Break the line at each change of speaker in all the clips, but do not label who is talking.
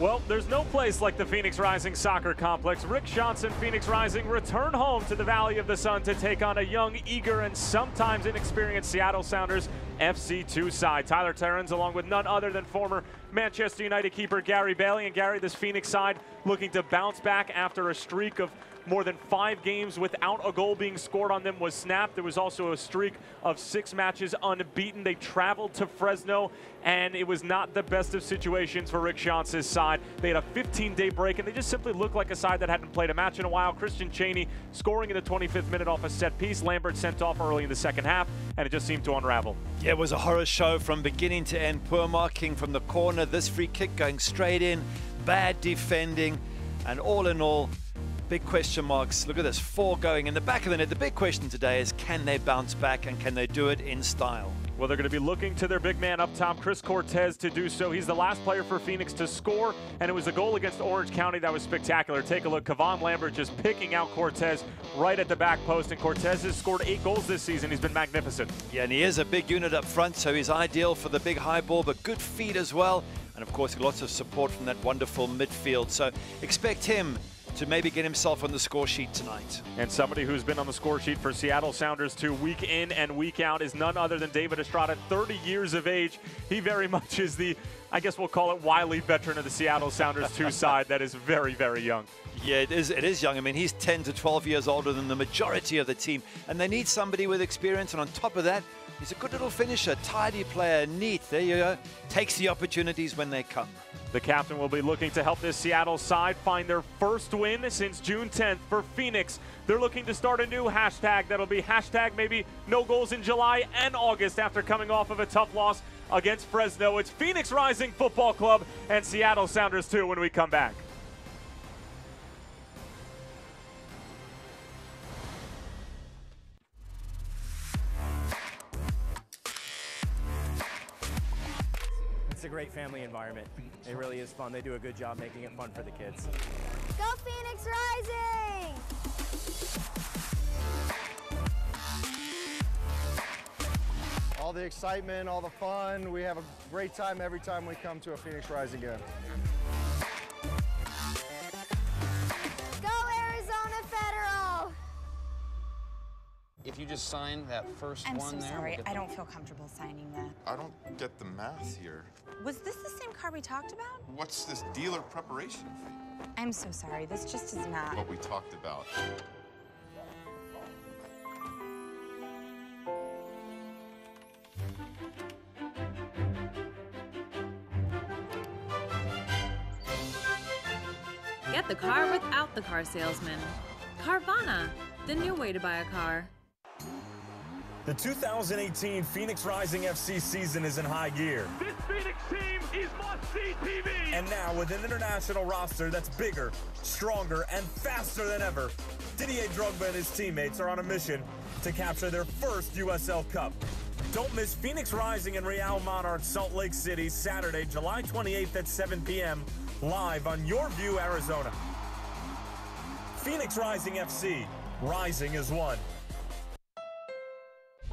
Well, there's no place like the Phoenix Rising Soccer Complex. Rick Johnson, Phoenix Rising, return home to the Valley of the Sun to take on a young, eager, and sometimes inexperienced Seattle Sounders FC2 side. Tyler Terrans, along with none other than former Manchester United keeper Gary Bailey. And Gary, this Phoenix side looking to bounce back after a streak of more than 5 games without a goal being scored on them was snapped. There was also a streak of 6 matches unbeaten. They traveled to Fresno, and it was not the best of situations for Rick Johnson's side. They had a 15-day break, and they just simply looked like a side that hadn't played a match in a while. Christian Cheney scoring in the 25th minute off a set piece. Lambert sent off early in the second half, and it just seemed to unravel.
Yeah, it was a horror show from beginning to end. Poor marking from the corner, this free kick going straight in, bad defending, and all in all, big question marks. Look at this, 4 going in the back of the net. The big question today is, can they bounce back and can they do it in style?
Well, they're going to be looking to their big man up top, Chris Cortez, to do so. He's the last player for Phoenix to score, and it was a goal against Orange County that was spectacular. Take a look. Kevon Lambert just picking out Cortez right at the back post, and Cortez has scored 8 goals this season. He's been magnificent.
Yeah, and he is a big unit up front, so he's ideal for the big high ball, but good feet as well. And, of course, lots of support from that wonderful midfield. So expect him to maybe get himself on the score sheet tonight.
And somebody who's been on the score sheet for Seattle Sounders too, week in and week out, is none other than David Estrada, 30 years of age. He very much is the, I guess we'll call it, wily veteran of the Seattle Sounders 2 side that is very, very young.
Yeah, it is young. I mean, he's 10 to 12 years older than the majority of the team, and they need somebody with experience, and on top of that, he's a good little finisher, tidy player, neat. There you go. Takes the opportunities when they come.
The captain will be looking to help this Seattle side find their first win since June 10th for Phoenix. They're looking to start a new hashtag that'll be hashtag maybe no goals in July and August after coming off of a tough loss against Fresno. It's Phoenix Rising Football Club and Seattle Sounders 2 when we come back.
It's a great family environment. It really is fun. They do a good job making it fun for the kids.
Go Phoenix Rising!
All the excitement, all the fun. We have a great time every time we come to a Phoenix Rising game.
Go Arizona Federal!
If you just sign that first
I'm
one
so
there.
sorry. I don't feel comfortable signing that.
I don't get the math here.
Was this the same car we talked about?
What's this dealer preparation fee?
I'm so sorry. This just is not.
What we talked about.
Get the car without the car salesman. Carvana, the new way to buy a car.
The 2018 Phoenix Rising FC season is in high gear.
This Phoenix team is must-see TV!
And now with an international roster that's bigger, stronger, and faster than ever, Didier Drogba and his teammates are on a mission to capture their first USL Cup. Don't miss Phoenix Rising and Real Monarchs Salt Lake City Saturday, July 28th at 7 p.m. live on Your View, Arizona. Phoenix Rising FC, rising as one.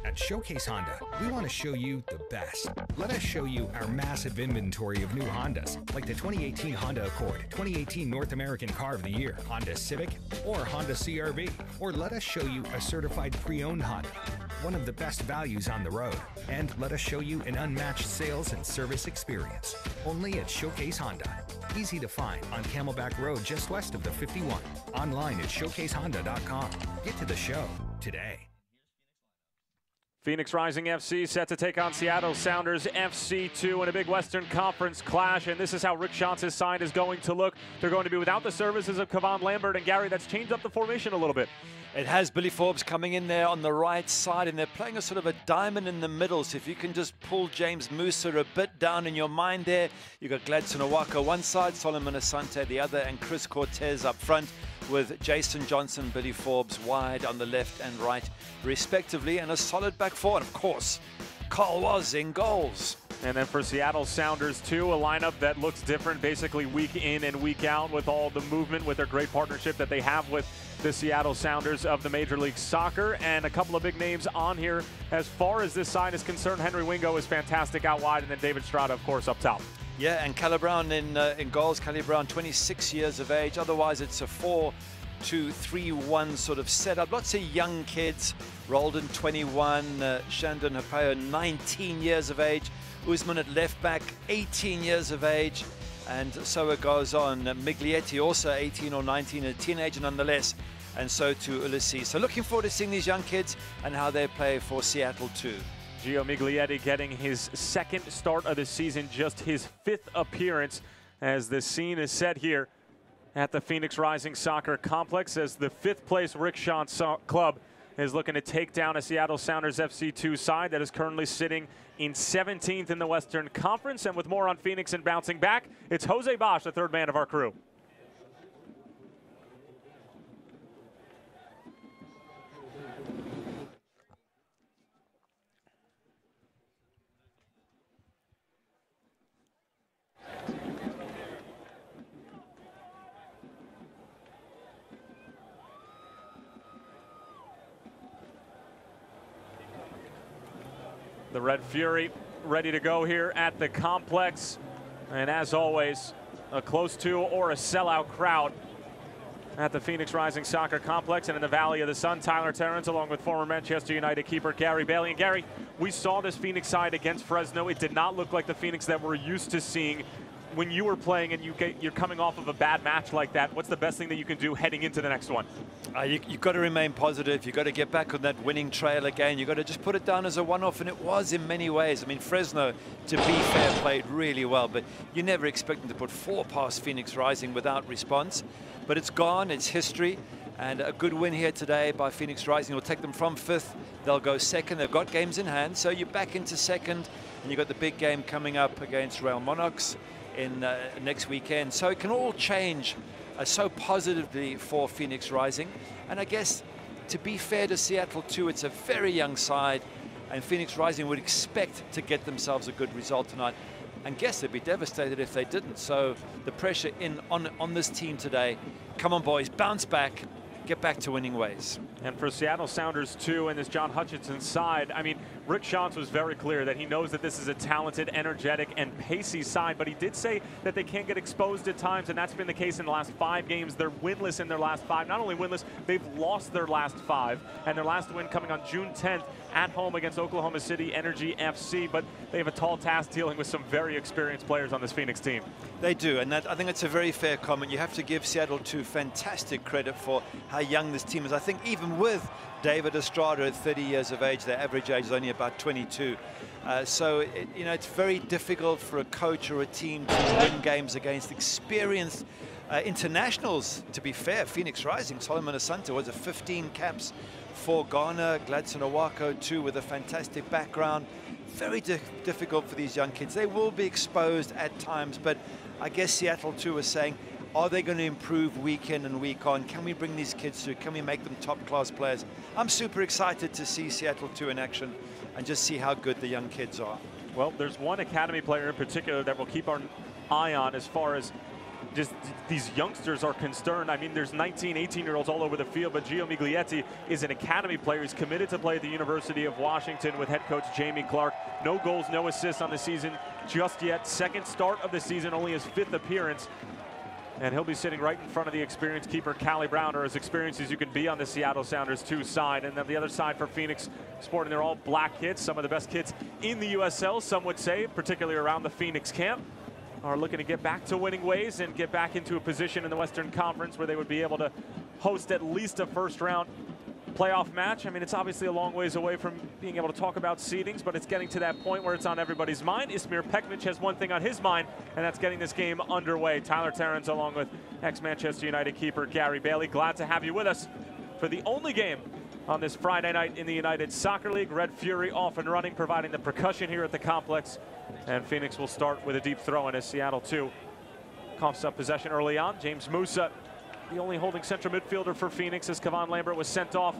At Showcase Honda, we want to show you the best. Let us show you our massive inventory of new Hondas, like the 2018 Honda Accord, 2018 North American Car of the Year, Honda Civic, or Honda CR-V. Or let us show you a certified pre-owned Honda, one of the best values on the road. And let us show you an unmatched sales and service experience. Only at Showcase Honda. Easy to find on Camelback Road just west of the 51. Online at showcasehonda.com. Get to the show today.
Phoenix Rising FC set to take on Seattle Sounders FC2 in a big Western Conference clash, and this is how Rick Johnson's side is going to look. They're going to be without the services of Kevon Lambert, and Gary, that's changed up the formation a little bit.
It has. Billy Forbes coming in there on the right side, and they're playing a sort of a diamond in the middle. So if you can just pull James Musa a bit down in your mind there, you've got Gladson Owaka one side, Solomon Asante the other, and Chris Cortez up front, with Jason Johnson, Billy Forbes wide on the left and right, respectively, and a solid back four. And of course, Carl was in goals.
And then for Seattle Sounders, too, a lineup that looks different basically week in and week out with all the movement, with their great partnership that they have with the Seattle Sounders of the Major League Soccer. And a couple of big names on here as far as this side is concerned. Henry Wingo is fantastic out wide, and then David Strada, of course, up top.
Yeah, and Callie Brown in goals. Callie Brown, 26 years of age. Otherwise, it's a 4-2-3-1 sort of setup. Lots of young kids. Roldan, 21. Shandon Hapeo, 19 years of age. Usman at left back, 18 years of age. And so it goes on. Miglietti, also 18 or 19, a teenager nonetheless. And so too Ulysses. So looking forward to seeing these young kids and how they play for Seattle too.
Gio Miglietti getting his second start of the season, just his 5th appearance, as the scene is set here at the Phoenix Rising Soccer Complex, as the 5th place Rick Schantz club is looking to take down a Seattle Sounders FC2 side that is currently sitting in 17th in the Western Conference. And with more on Phoenix and bouncing back, it's Jose Bosch, the 3rd man of our crew. The Red Fury ready to go here at the complex. And as always, a close to or a sellout crowd at the Phoenix Rising Soccer Complex. And in the Valley of the Sun, Tyler Terrence along with former Manchester United keeper Gary Bailey. And Gary, we saw this Phoenix side against Fresno. It did not look like the Phoenix that we're used to seeing. When you were playing and you're coming off of a bad match like that, what's the best thing that you can do heading into the next one?
You've got to remain positive. You've got to get back on that winning trail again. You've got to just put it down as a one-off, and it was in many ways. I mean, Fresno, to be fair, played really well, but you never expect them to put 4 past Phoenix Rising without response. But it's gone. It's history. And a good win here today by Phoenix Rising will take them from 5th. They'll go 2nd. They've got games in hand, so you're back into 2nd, and you've got the big game coming up against Real Monarchs in next weekend. So it can all change so positively for Phoenix Rising. And I guess, to be fair to Seattle too, it's a very young side, and Phoenix Rising would expect to get themselves a good result tonight, and guess they'd be devastated if they didn't. So the pressure on this team today. Come on, boys, bounce back, get back to winning ways.
And for Seattle Sounders too, and this John Hutchinson side, I mean, Rick Schantz was very clear that he knows that this is a talented, energetic, and pacey side, but he did say that they can't get exposed at times, and that's been the case in the last 5 games. They're winless in their last 5. Not only winless, they've lost their last 5, and their last win coming on June 10th at home against Oklahoma City Energy FC, but they have a tall task dealing with some very experienced players on this Phoenix team.
They do, and I think it's a very fair comment. You have to give Seattle too fantastic credit for how young this team is. I think even with David Estrada at 30 years of age, their average age is only about 22. So, it's very difficult for a coach or a team to win games against experienced internationals, to be fair. Phoenix Rising, Solomon Asante was a 15 caps for Ghana. Gladson Owako too, with a fantastic background. Very difficult for these young kids. They will be exposed at times, but I guess Seattle too is saying, are they going to improve week in and week on? Can we bring these kids through? Can we make them top-class players? I'm super excited to see Seattle 2 in action and just see how good the young kids are.
Well, there's one academy player in particular that we'll keep our eye on as far as just these youngsters are concerned. I mean, there's 19, 18-year-olds all over the field, but Gio Miglietti is an academy player. He's committed to play at the University of Washington with head coach Jamie Clark. No goals, no assists on the season just yet. 2nd start of the season, only his 5th appearance. And he'll be sitting right in front of the experienced keeper, Callie Brown, or as experienced as you can be on the Seattle Sounders 2 side. And then the other side for Phoenix, sporting their all black kits, some of the best kits in the USL, some would say, particularly around the Phoenix camp, are looking to get back to winning ways and get back into a position in the Western Conference where they would be able to host at least a first-round playoff match. I mean, it's obviously a long ways away from being able to talk about seedings, but it's getting to that point where it's on everybody's mind. Ismir Pekmic has one thing on his mind, and that's getting this game underway. Tyler Terrence along with ex-Manchester United keeper Gary Bailey. Glad to have you with us for the only game on this Friday night in the United Soccer League. Red Fury off and running, providing the percussion here at the complex. And Phoenix will start with a deep throw in as Seattle 2 coughs up possession early on. James Musa, the only holding central midfielder for Phoenix, as Kavan Lambert was sent off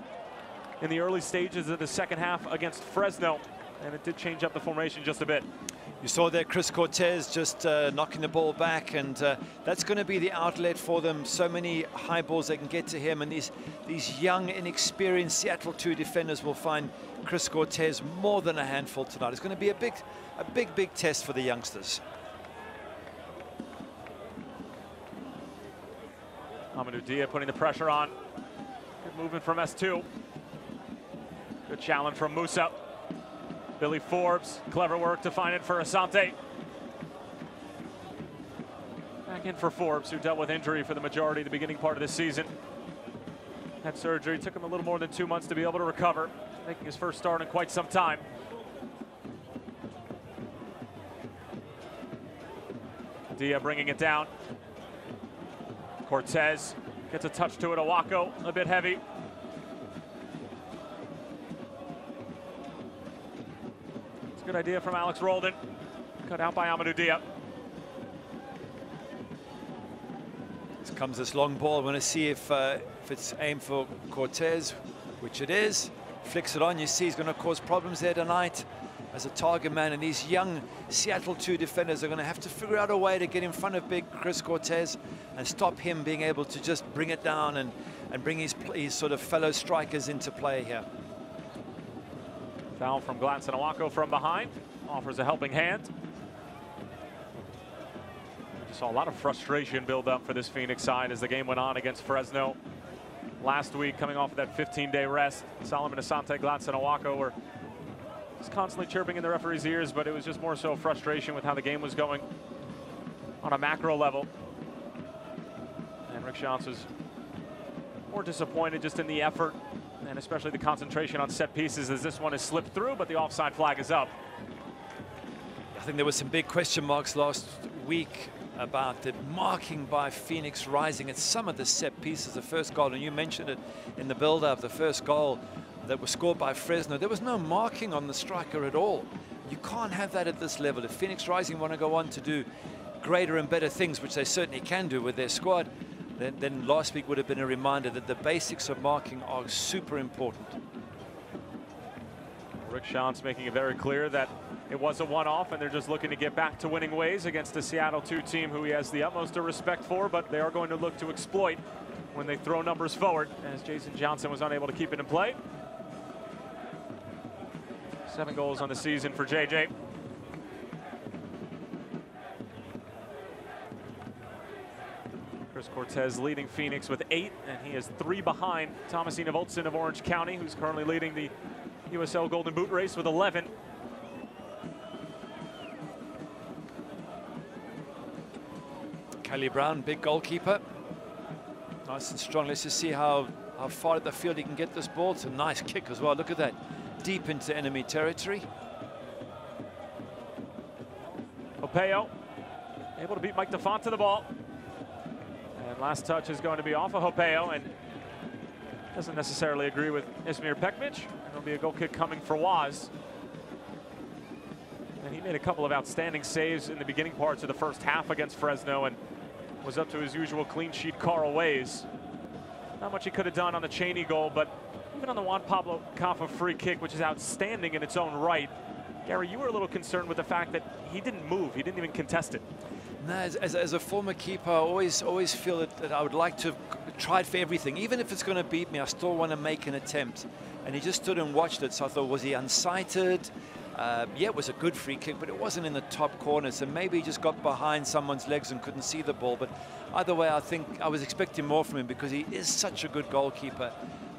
in the early stages of the second half against Fresno, and it did change up the formation just a bit.
You saw there Chris Cortez just knocking the ball back, and that's going to be the outlet for them. So many high balls they can get to him, and these young, inexperienced Seattle 2 defenders will find Chris Cortez more than a handful tonight. It's going to be a big test for the youngsters.
Amadou Dia putting the pressure on. Good movement from S2. Good challenge from Musa. Billy Forbes, clever work to find it for Asante. Back in for Forbes, who dealt with injury for the majority of the beginning part of this season. Had surgery, took him a little more than 2 months to be able to recover, making his first start in quite some time. Dia bringing it down. Cortez gets a touch to it. Owako a bit heavy. It's a good idea from Alex Roldan. Cut out by Amadou Dia.
Here comes this long ball. We're going to see if it's aimed for Cortez, which it is. Flicks it on. You see he's going to cause problems there tonight as a target man, and these young Seattle 2 defenders are going to have to figure out a way to get in front of big Chris Cortez and stop him being able to just bring it down and bring his sort of fellow strikers into play here.
Foul from Gladson Owako from behind. Offers a helping hand. Just saw a lot of frustration build up for this Phoenix side as the game went on against Fresno last week, coming off of that 15-day rest. Solomon Asante, Gladson Owako were just constantly chirping in the referee's ears, but it was just more so frustration with how the game was going on a macro level. And Rick Shantz was more disappointed just in the effort and especially the concentration on set pieces as this one has slipped through, but the offside flag is up.
I think there were some big question marks last week about the marking by Phoenix Rising at some of the set pieces. The first goal, and you mentioned it in the build-up, the first goal that was scored by Fresno, there was no marking on the striker at all. You can't have that at this level. If Phoenix Rising want to go on to do greater and better things, which they certainly can do with their squad, then last week would have been a reminder that the basics of marking are super important.
Rick Shantz making it very clear that it was a one-off and they're just looking to get back to winning ways against the Seattle 2 team who he has the utmost of respect for, but they are going to look to exploit when they throw numbers forward, as Jason Johnson was unable to keep it in play. 7 goals on the season for JJ. Chris Cortez leading Phoenix with 8, and he is 3 behind Thomasina Voltson of Orange County, who's currently leading the USL Golden Boot race with 11.
Kelly Brown, big goalkeeper. Nice and strong. Let's just see how far at the field he can get this ball. It's a nice kick as well. Look at that. Deep into enemy territory.
Opeo able to beat Mike DeFont to the ball. And last touch is going to be off of Opeo, and doesn't necessarily agree with Ismir Pekmic. And there'll be a goal kick coming for Waz. And he made a couple of outstanding saves in the beginning parts of the first half against Fresno and was up to his usual clean sheet Carl ways. Not much he could have done on the Cheney goal, but even on the Juan Pablo Caffa free kick, which is outstanding in its own right. Gary, you were a little concerned with the fact that he didn't move. He didn't even contest it.
No, as a former keeper, I always feel that I would like to try it for everything. Even if it's going to beat me, I still want to make an attempt. And he just stood and watched it, so I thought, was he unsighted? Yeah, it was a good free kick, but it wasn't in the top corner, so maybe he just got behind someone's legs and couldn't see the ball. But either way, I think I was expecting more from him because he is such a good goalkeeper.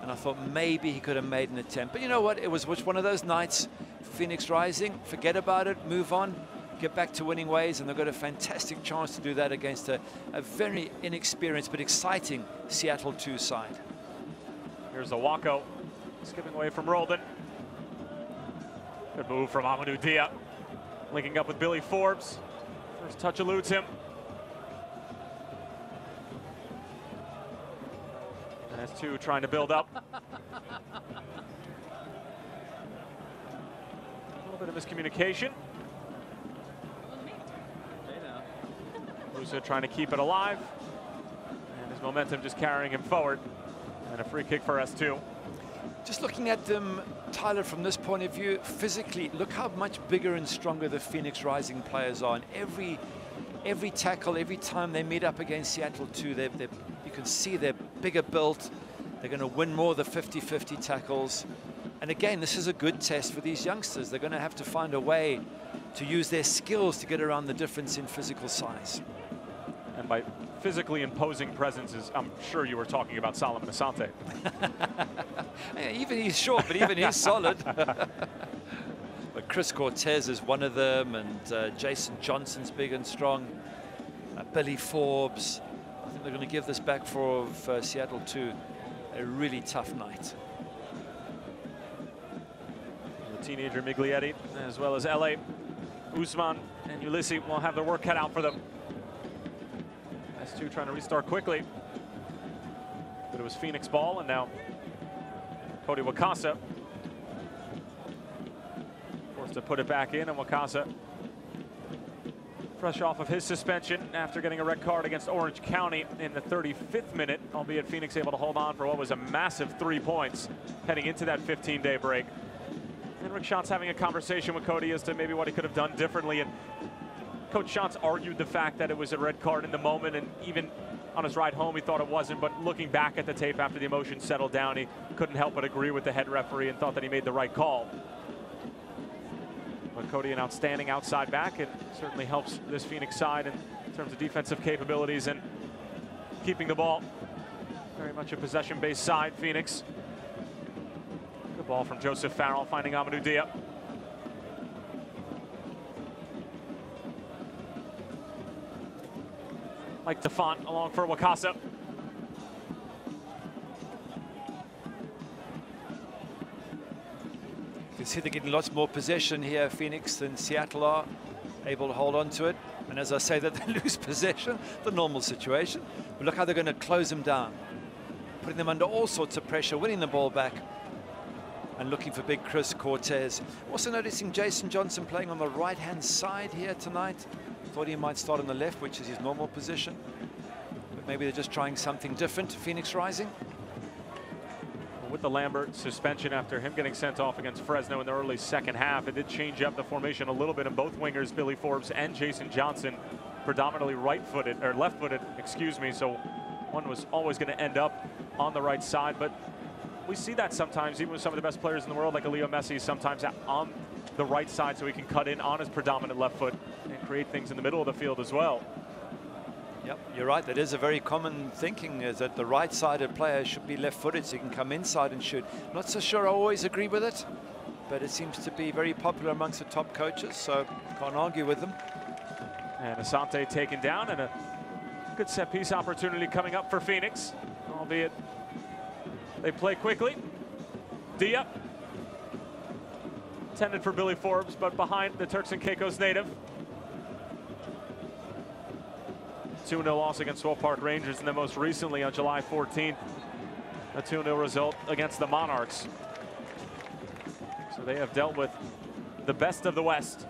And I thought maybe he could have made an attempt. But you know what? It was one of those nights, Phoenix Rising, forget about it, move on, get back to winning ways, and they've got a fantastic chance to do that against a very inexperienced but exciting Seattle 2 side.
Here's Owako, skipping away from Roldan. Good move from Amadou Dia, linking up with Billy Forbes. First touch eludes him. And that's 2 trying to build up. A little bit of miscommunication. Musa trying to keep it alive. And his momentum just carrying him forward. And a free kick for S2.
Just looking at them, Tyler, from this point of view, physically, look how much bigger and stronger the Phoenix Rising players are. And every tackle, every time they meet up against Seattle 2, you can see they're bigger built. They're going to win more of the 50-50 tackles. And again, this is a good test for these youngsters. They're going to have to find a way to use their skills to get around the difference in physical size.
And by physically imposing presences, I'm sure you were talking about Solomon Asante.
Yeah, even he's short, but even he's solid. But Chris Cortez is one of them, and Jason Johnson's big and strong. Billy Forbes. I think they're going to give this back for Seattle too. A really tough night.
The teenager Miglietti, as well as LA, Usman, and Ulysses will have their work cut out for them. S2 trying to restart quickly. But it was Phoenix ball, and now Cody Wakasa forced to put it back in, and Wakasa fresh off of his suspension after getting a red card against Orange County in the 35th minute, albeit Phoenix able to hold on for what was a massive 3 points heading into that 15-day break. And Rick Schantz having a conversation with Cody as to maybe what he could have done differently. And Coach Schantz argued the fact that it was a red card in the moment, and even on his ride home he thought it wasn't, but looking back at the tape after the emotion settled down, he couldn't help but agree with the head referee and thought that he made the right call. But Cody, an outstanding outside back, it certainly helps this Phoenix side in terms of defensive capabilities and keeping the ball. Very much a possession-based side, Phoenix. Good ball from Joseph Farrell, finding Amadou Dia. Mike DeFont along for Wakasa.
You can see they're getting lots more possession here, Phoenix, than Seattle are. Able to hold on to it. And as I say that they lose possession, the normal situation. But look how they're going to close them down. Putting them under all sorts of pressure, winning the ball back. And looking for big Chris Cortez. Also noticing Jason Johnson playing on the right-hand side here tonight. Thought he might start on the left, which is his normal position. But maybe they're just trying something different, Phoenix Rising.
With the Lambert suspension after him getting sent off against Fresno in the early second half, it did change up the formation a little bit, and both wingers, Billy Forbes and Jason Johnson, predominantly right-footed, or left-footed, excuse me, so one was always going to end up on the right side. But we see that sometimes, even with some of the best players in the world, like Leo Messi, sometimes on the right side, so he can cut in on his predominant left foot and create things in the middle of the field as well.
Yep, you're right. That is a very common thinking, is that the right-sided player should be left-footed so you can come inside and shoot. Not so sure I always agree with it, but it seems to be very popular amongst the top coaches, so can't argue with them.
And Asante taken down, and a good set-piece opportunity coming up for Phoenix, albeit they play quickly. Dia intended for Billy Forbes, but behind the Turks and Caicos native. 2-0 loss against Swope Park Rangers, and then most recently on July 14th, a 2-0 result against the Monarchs. So they have dealt with the best of the West.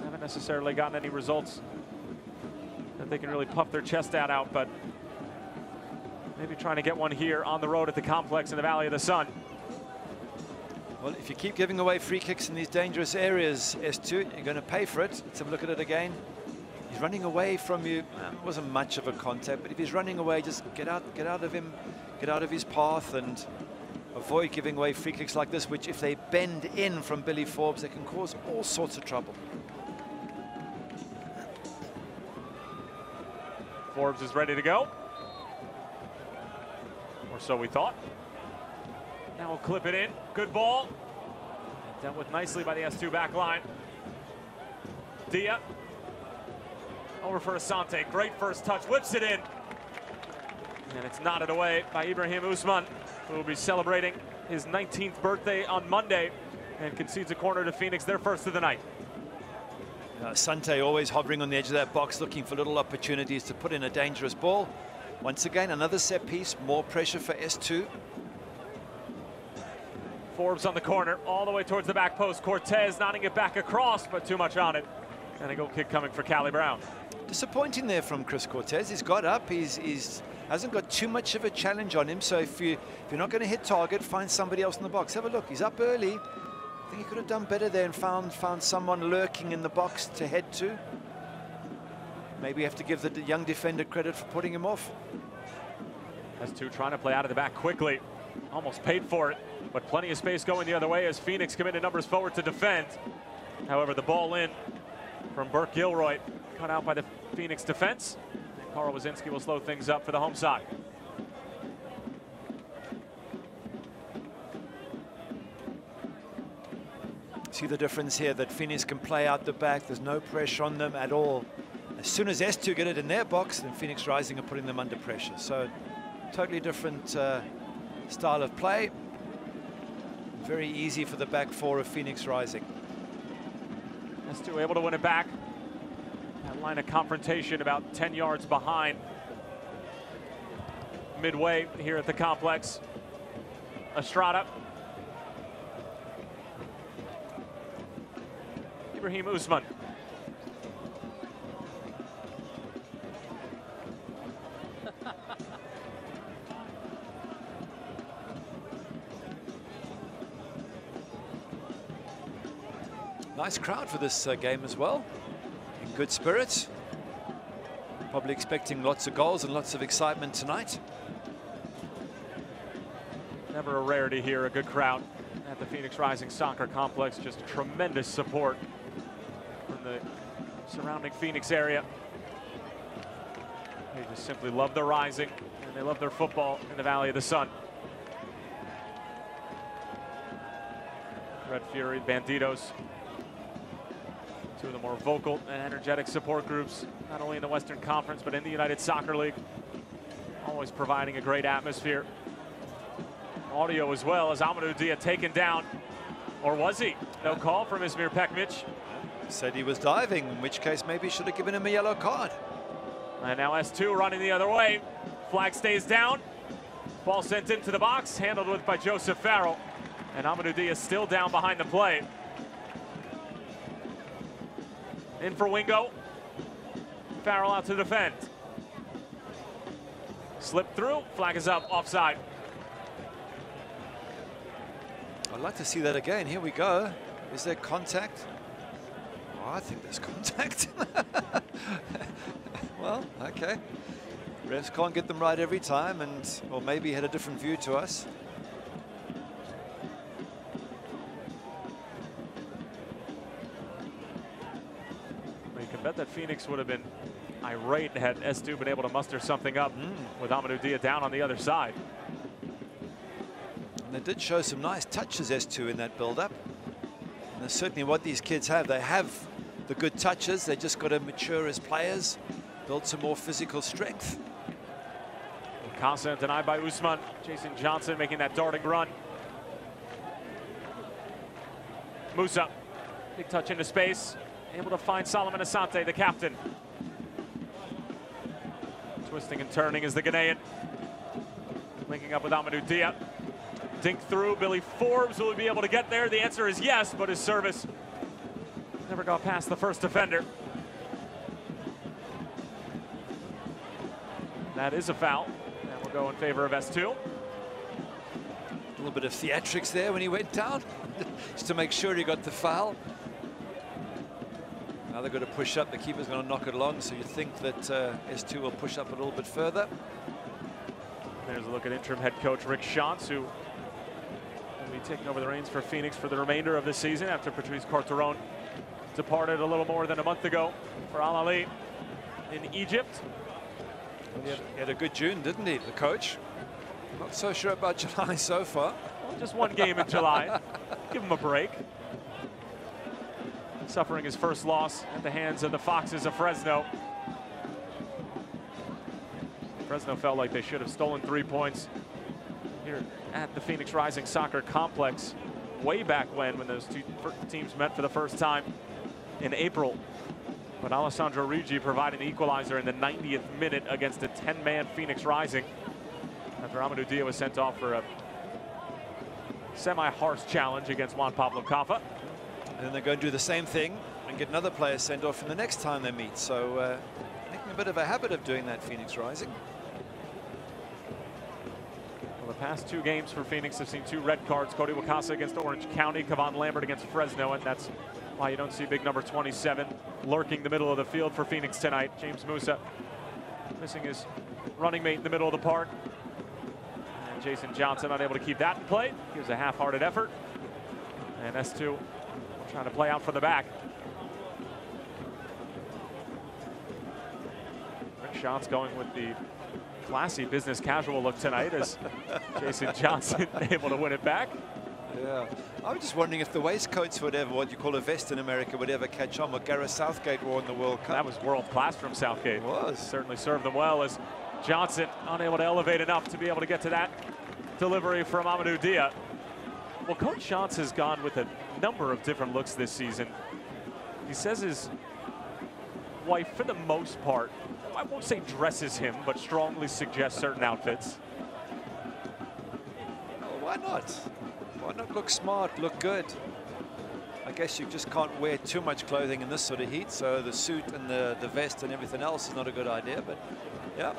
Haven't necessarily gotten any results that they can really puff their chest out, but maybe trying to get one here on the road at the complex in the Valley of the Sun.
Well, if you keep giving away free kicks in these dangerous areas, S2, you're going to pay for it. Let's have a look at it again. He's running away from you. It wasn't much of a contact, but if he's running away, just get out of him, get out of his path, and avoid giving away free kicks like this, which if they bend in from Billy Forbes, they can cause all sorts of trouble.
Forbes is ready to go. Or so we thought. Now we'll clip it in. Good ball. Dealt with nicely by the S2 back line. Dia. Over for Asante. Great first touch. Whips it in. And it's knotted away by Ibrahim Usman, who will be celebrating his 19th birthday on Monday and concedes a corner to Phoenix, their first of the night.
Asante always hovering on the edge of that box, looking for little opportunities to put in a dangerous ball. Once again, another set piece, more pressure for S2.
Forbes on the corner, all the way towards the back post. Cortez nodding it back across, but too much on it. And a goal kick coming for Callie Brown.
Disappointing there from Chris Cortez. He's got up, he's hasn't got too much of a challenge on him, so if you're not going to hit target, find somebody else in the box. Have a look, he's up early. I think he could have done better there and found someone lurking in the box to head to. Maybe you have to give the young defender credit for putting him off.
S2 trying to play out of the back quickly. Almost paid for it, but plenty of space going the other way as Phoenix committed numbers forward to defend. However, the ball in from Burke Gilroy, cut out by the Phoenix defense. Carl Wazinski will slow things up for the home side.
See the difference here that Phoenix can play out the back. There's no pressure on them at all. As soon as S2 get it in their box, then Phoenix Rising are putting them under pressure. So totally different style of play. Very easy for the back four of Phoenix Rising.
S2 able to win it back. That line of confrontation about 10 yards behind. Midway here at the complex. Estrada. Ibrahim Usman.
Nice crowd for this game as well. In good spirits. Probably expecting lots of goals and lots of excitement tonight.
Never a rarity here, a good crowd at the Phoenix Rising Soccer Complex. Just tremendous support from the surrounding Phoenix area. They just simply love the Rising, and they love their football in the Valley of the Sun. Red Fury, Banditos, two of the more vocal and energetic support groups, not only in the Western Conference, but in the United Soccer League. Always providing a great atmosphere. Audio as well, as Amadou Dia taken down. Or was he? No call from Ismir Pekmic.
Said he was diving, in which case maybe should have given him a yellow card.
And now S2 running the other way. Flag stays down. Ball sent into the box, handled with by Joseph Farrell. And Amadou Dia still down behind the play. In for Wingo. Farrell out to defend. Slip through, flag is up, offside.
I'd like to see that again. Here we go. Is there contact? Oh, I think there's contact. Well, okay. Refs can't get them right every time, and or maybe had a different view to us.
Well, you can bet that Phoenix would have been irate had S2 been able to muster something up with Amadou Dia down on the other side.
They did show some nice touches, S2, in that build-up. And that's certainly what these kids have. They have the good touches. They just got to mature as players, build some more physical strength.
Casa denied by Usman. Jason Johnson making that darting run. Musa, big touch into space. Able to find Solomon Asante, the captain. Twisting and turning is the Ghanaian. Linking up with Amadou Dia. Dink through. Billy Forbes, will he be able to get there? The answer is yes, but his service never got past the first defender. That is a foul, and will go in favor of S2.
A little bit of theatrics there when he went down, just to make sure he got the foul. Now they've got to push up. The keeper's going to knock it along, so you think that S2 will push up a little bit further.
There's a look at interim head coach Rick Shantz, who will be taking over the reins for Phoenix for the remainder of the season after Patrice Carteron departed a little more than a month ago for Al Ahly in Egypt.
He had a good June, didn't he, the coach? Not so sure about July so far.
Well, just one game in July. Give him a break. Suffering his first loss at the hands of the Foxes of Fresno. Fresno felt like they should have stolen 3 points here at the Phoenix Rising Soccer Complex way back when those two teams met for the first time in April. But Alessandro Rigi providing the equalizer in the 90th minute against a 10-man Phoenix Rising after Amadou Dia was sent off for a semi-harsh challenge against Juan Pablo Caffa.
And then they're going to do the same thing and get another player sent off in the next time they meet. So making a bit of a habit of doing that, Phoenix Rising.
Well, the past 2 games for Phoenix have seen 2 red cards. Cody Wakasa against Orange County, Kevon Lambert against Fresno, and that's why you don't see big number 27 lurking the middle of the field for Phoenix tonight. James Musa missing his running mate in the middle of the park. And Jason Johnson unable to keep that in play. Gives a half-hearted effort. And S2 trying to play out from the back. Rick Shots going with the classy business casual look tonight as Jason Johnson able to win it back.
Yeah, I was just wondering if the waistcoats would ever, what you call a vest in America, would ever catch on what Gareth Southgate wore in the World Cup.
That was world class from Southgate.
It was.
Certainly served them well as Johnson unable to elevate enough to be able to get to that delivery from Amadou Dia. Well, Coach Shantz has gone with a number of different looks this season. He says his wife, for the most part, I won't say dresses him, but strongly suggests certain outfits.
Well, why not? Why not look smart, look good? I guess you just can't wear too much clothing in this sort of heat, so the suit and the vest and everything else is not a good idea, but yeah,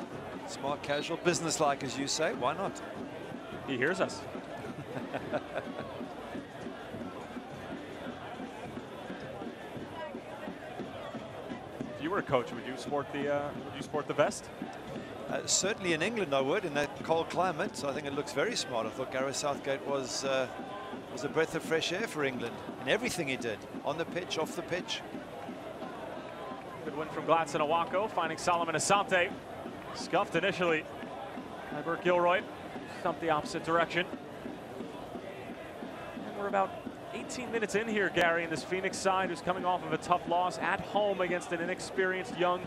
smart, casual, business-like, as you say, why not?
He hears us. If you were a coach, would you sport the vest?
Certainly in England I would, in that cold climate. So I think it looks very smart. I thought Gareth Southgate was a breath of fresh air for England in everything he did, on the pitch, off the pitch.
Good win from Gladson Awako, finding Solomon Asante. Scuffed initially by Burt Gilroy. Stumped the opposite direction. And we're about 18 minutes in here, Gary, in this Phoenix side who's coming off of a tough loss at home against an inexperienced, young,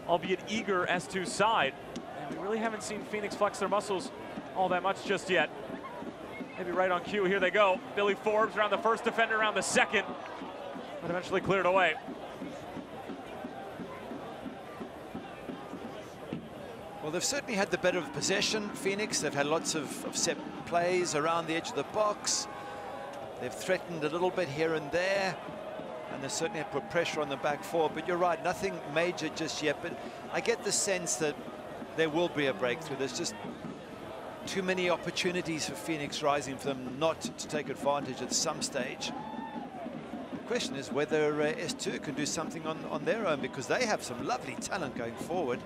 albeit eager S2 side. And we really haven't seen Phoenix flex their muscles all that much just yet. Maybe right on cue, here they go. Billy Forbes around the first defender, around the second, but eventually cleared away.
Well, they've certainly had the better of possession, Phoenix. They've had lots of set plays around the edge of the box. They've threatened a little bit here and there, and they certainly have put pressure on the back four. But you're right, nothing major just yet. But I get the sense that there will be a breakthrough. There's just too many opportunities for Phoenix Rising for them not to take advantage at some stage. The question is whether S2 can do something on their own, because they have some lovely talent going forward.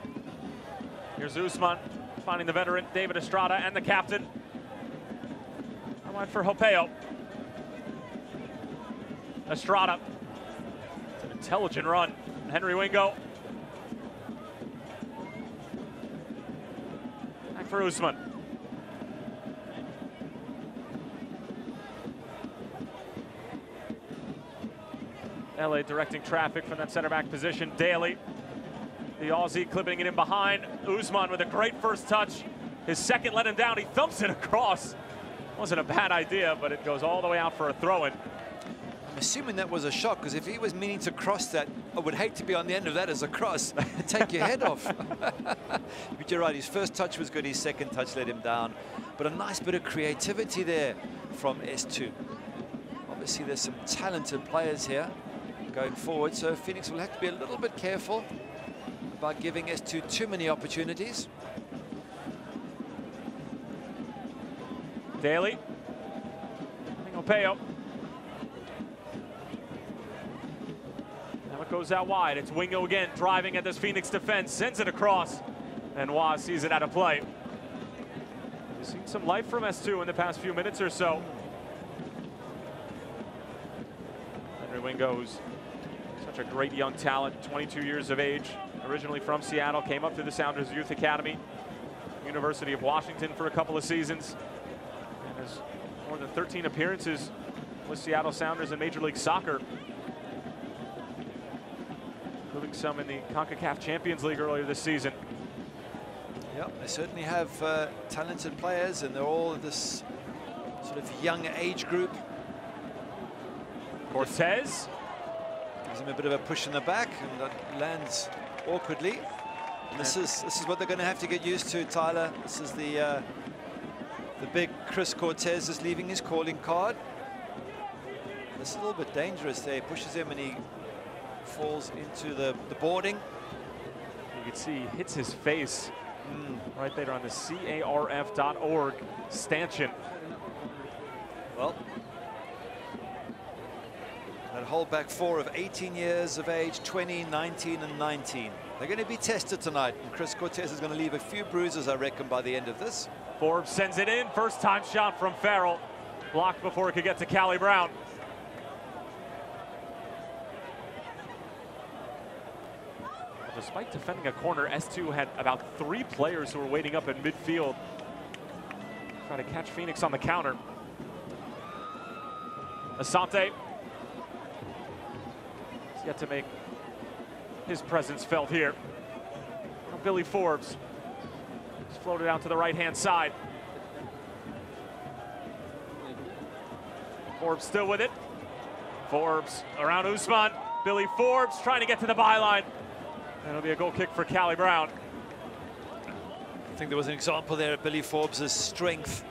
Here's Usman finding the veteran David Estrada and the captain. I went for Hopeo. Estrada. It's an intelligent run. Henry Wingo. Back for Usman. LA directing traffic from that center back position. Daly. The Aussie clipping it in behind. Usman with a great first touch. His second let him down. He thumps it across. Wasn't a bad idea, but it goes all the way out for a throw-in.
I'm assuming that was a shot, because if he was meaning to cross that, I would hate to be on the end of that as a cross and take your head off. But you're right, his first touch was good, his second touch let him down. But a nice bit of creativity there from S2. Obviously, there's some talented players here going forward, so Phoenix will have to be a little bit careful about giving S2 too many opportunities.
Daly. Hopeo. Now it goes out wide. It's Wingo again, driving at this Phoenix defense, sends it across, and Waz sees it out of play. We've seen some life from S2 in the past few minutes or so. Henry Wingo, who's such a great young talent, 22 years of age, originally from Seattle, came up through the Sounders Youth Academy, University of Washington for a couple of seasons, and has more than 13 appearances with Seattle Sounders in Major League Soccer, including some in the CONCACAF Champions League earlier this season.
Yep, they certainly have talented players, and they're all this sort of young age group.
Cortez
gives him a bit of a push in the back, and that lands awkwardly. And this is what they're going to have to get used to, Tyler. This is the big Chris Cortez is leaving his calling card. This is a little bit dangerous there. He pushes him and he falls into the boarding.
You can see he hits his face right there on the carf.org stanchion.
Well, that whole back four of 18 years of age, 20, 19, and 19. They're going to be tested tonight, and Chris Cortez is going to leave a few bruises, I reckon, by the end of this.
Forbes sends it in. First time shot from Farrell. Blocked before it could get to Callie Brown. despite defending a corner, S2 had about 3 players who were waiting up in midfield. Try to catch Phoenix on the counter. Asante has yet to make his presence felt here. Now Billy Forbes just floated out to the right-hand side. Forbes still with it. Forbes around Usman. Billy Forbes trying to get to the byline. That'll be a goal kick for Callie Brown.
I think there was an example there of Billy Forbes' strength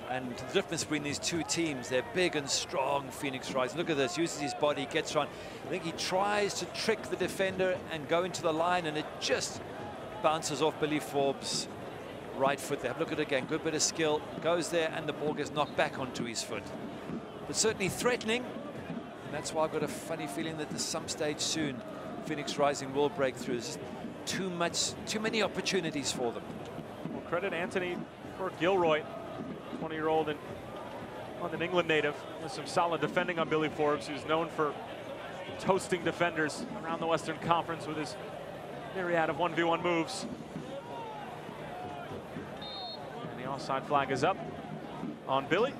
and the difference between these two teams. They're big and strong, Phoenix Rising. Look at this, uses his body, gets around. I think he tries to trick the defender and go into the line, and it just bounces off Billy Forbes' right foot there. Look at it again, good bit of skill, goes there, and the ball gets knocked back onto his foot. But certainly threatening, and that's why I've got a funny feeling that at some stage soon, Phoenix Rising will break through. There's just too many opportunities for them.
Well, credit Anthony for Gilroy, 20-year-old and London, England native, with some solid defending on Billy Forbes, who's known for toasting defenders around the Western Conference with his myriad of 1v1 moves. And the offside flag is up on Billy.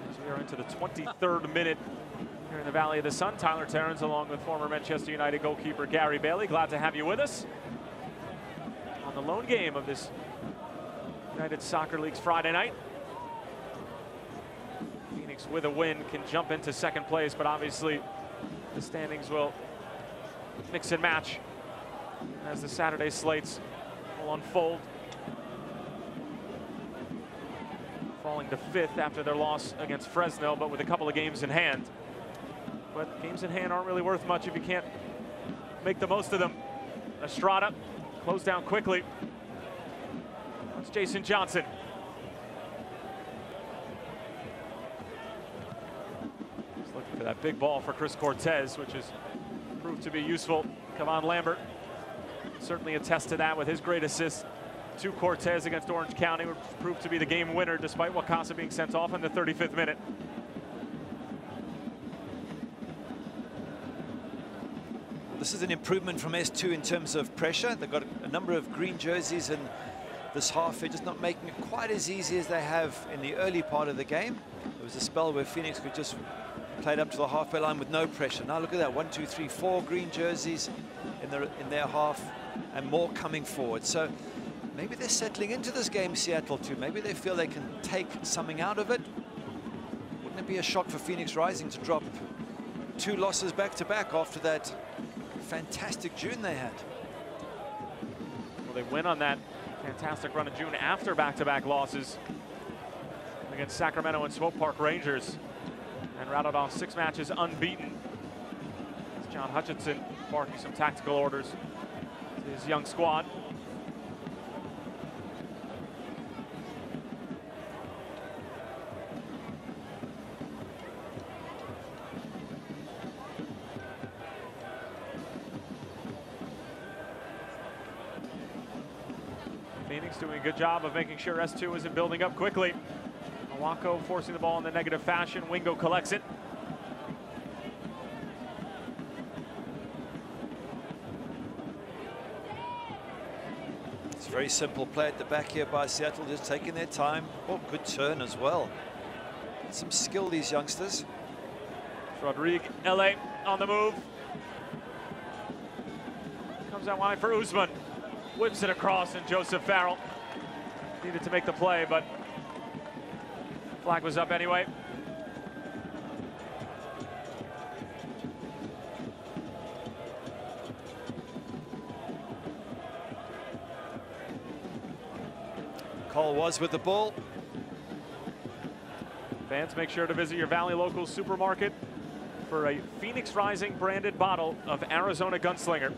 As we are into the 23rd minute here in the Valley of the Sun. Tyler Terrans along with former Manchester United goalkeeper Gary Bailey. Glad to have you with us on the lone game of this United Soccer League's Friday night. Phoenix with a win can jump into second place, but obviously the standings will mix and match as the Saturday slates will unfold. Falling to 5th after their loss against Fresno, but with a couple of games in hand. But games in hand aren't really worth much if you can't make the most of them. Estrada closed down quickly. That's Jason Johnson. He's looking for that big ball for Chris Cortez, which has proved to be useful. Kevon Lambert certainly attests to that with his great assist to Cortez against Orange County, which proved to be the game winner despite Wakasa being sent off in the 35th minute.
This is an improvement from S2 in terms of pressure. They've got a number of green jerseys in this half. They're just not making it quite as easy as they have in the early part of the game. There was a spell where Phoenix could just play up to the halfway line with no pressure. Now look at that, 1, 2, 3, 4 green jerseys in their half, and more coming forward. So maybe they're settling into this game, Seattle, too. Maybe they feel they can take something out of it. Wouldn't it be a shock for Phoenix Rising to drop 2 losses back-to-back after that fantastic June they had?
Well, they win on that fantastic run in June after back-to-back losses against Sacramento and Swope Park Rangers, and rattled off 6 matches unbeaten. It's John Hutchinson barking some tactical orders to his young squad. Phoenix doing a good job of making sure S2 isn't building up quickly. Awako forcing the ball in the negative fashion. Wingo collects it.
It's a very simple play at the back here by Seattle, just taking their time. Oh, good turn as well. Some skill, these youngsters.
Rodrigue LA on the move. Comes out wide for Usman. Whips it across, and Joseph Farrell needed to make the play, but flag was up anyway.
Cole was with the ball.
Fans, make sure to visit your Valley local supermarket for a Phoenix Rising branded bottle of Arizona Gunslinger.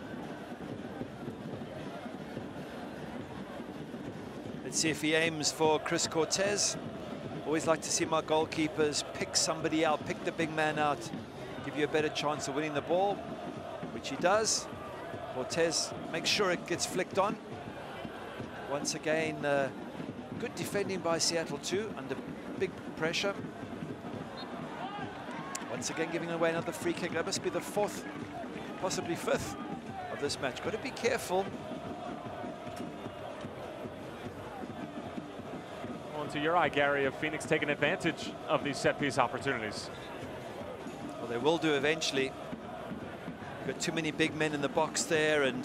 Let's see if he aims for Chris Cortez. Always like to see my goalkeepers pick somebody out, pick the big man out, give you a better chance of winning the ball, which he does. Cortez makes sure it gets flicked on. Once again, good defending by Seattle too, under big pressure. Once again giving away another free kick. That must be the 4th, possibly 5th of this match. Got to be careful.
Well, to your eye, Gary, have Phoenix taken advantage of these set-piece opportunities?
Well, they will do eventually. Got too many big men in the box there, and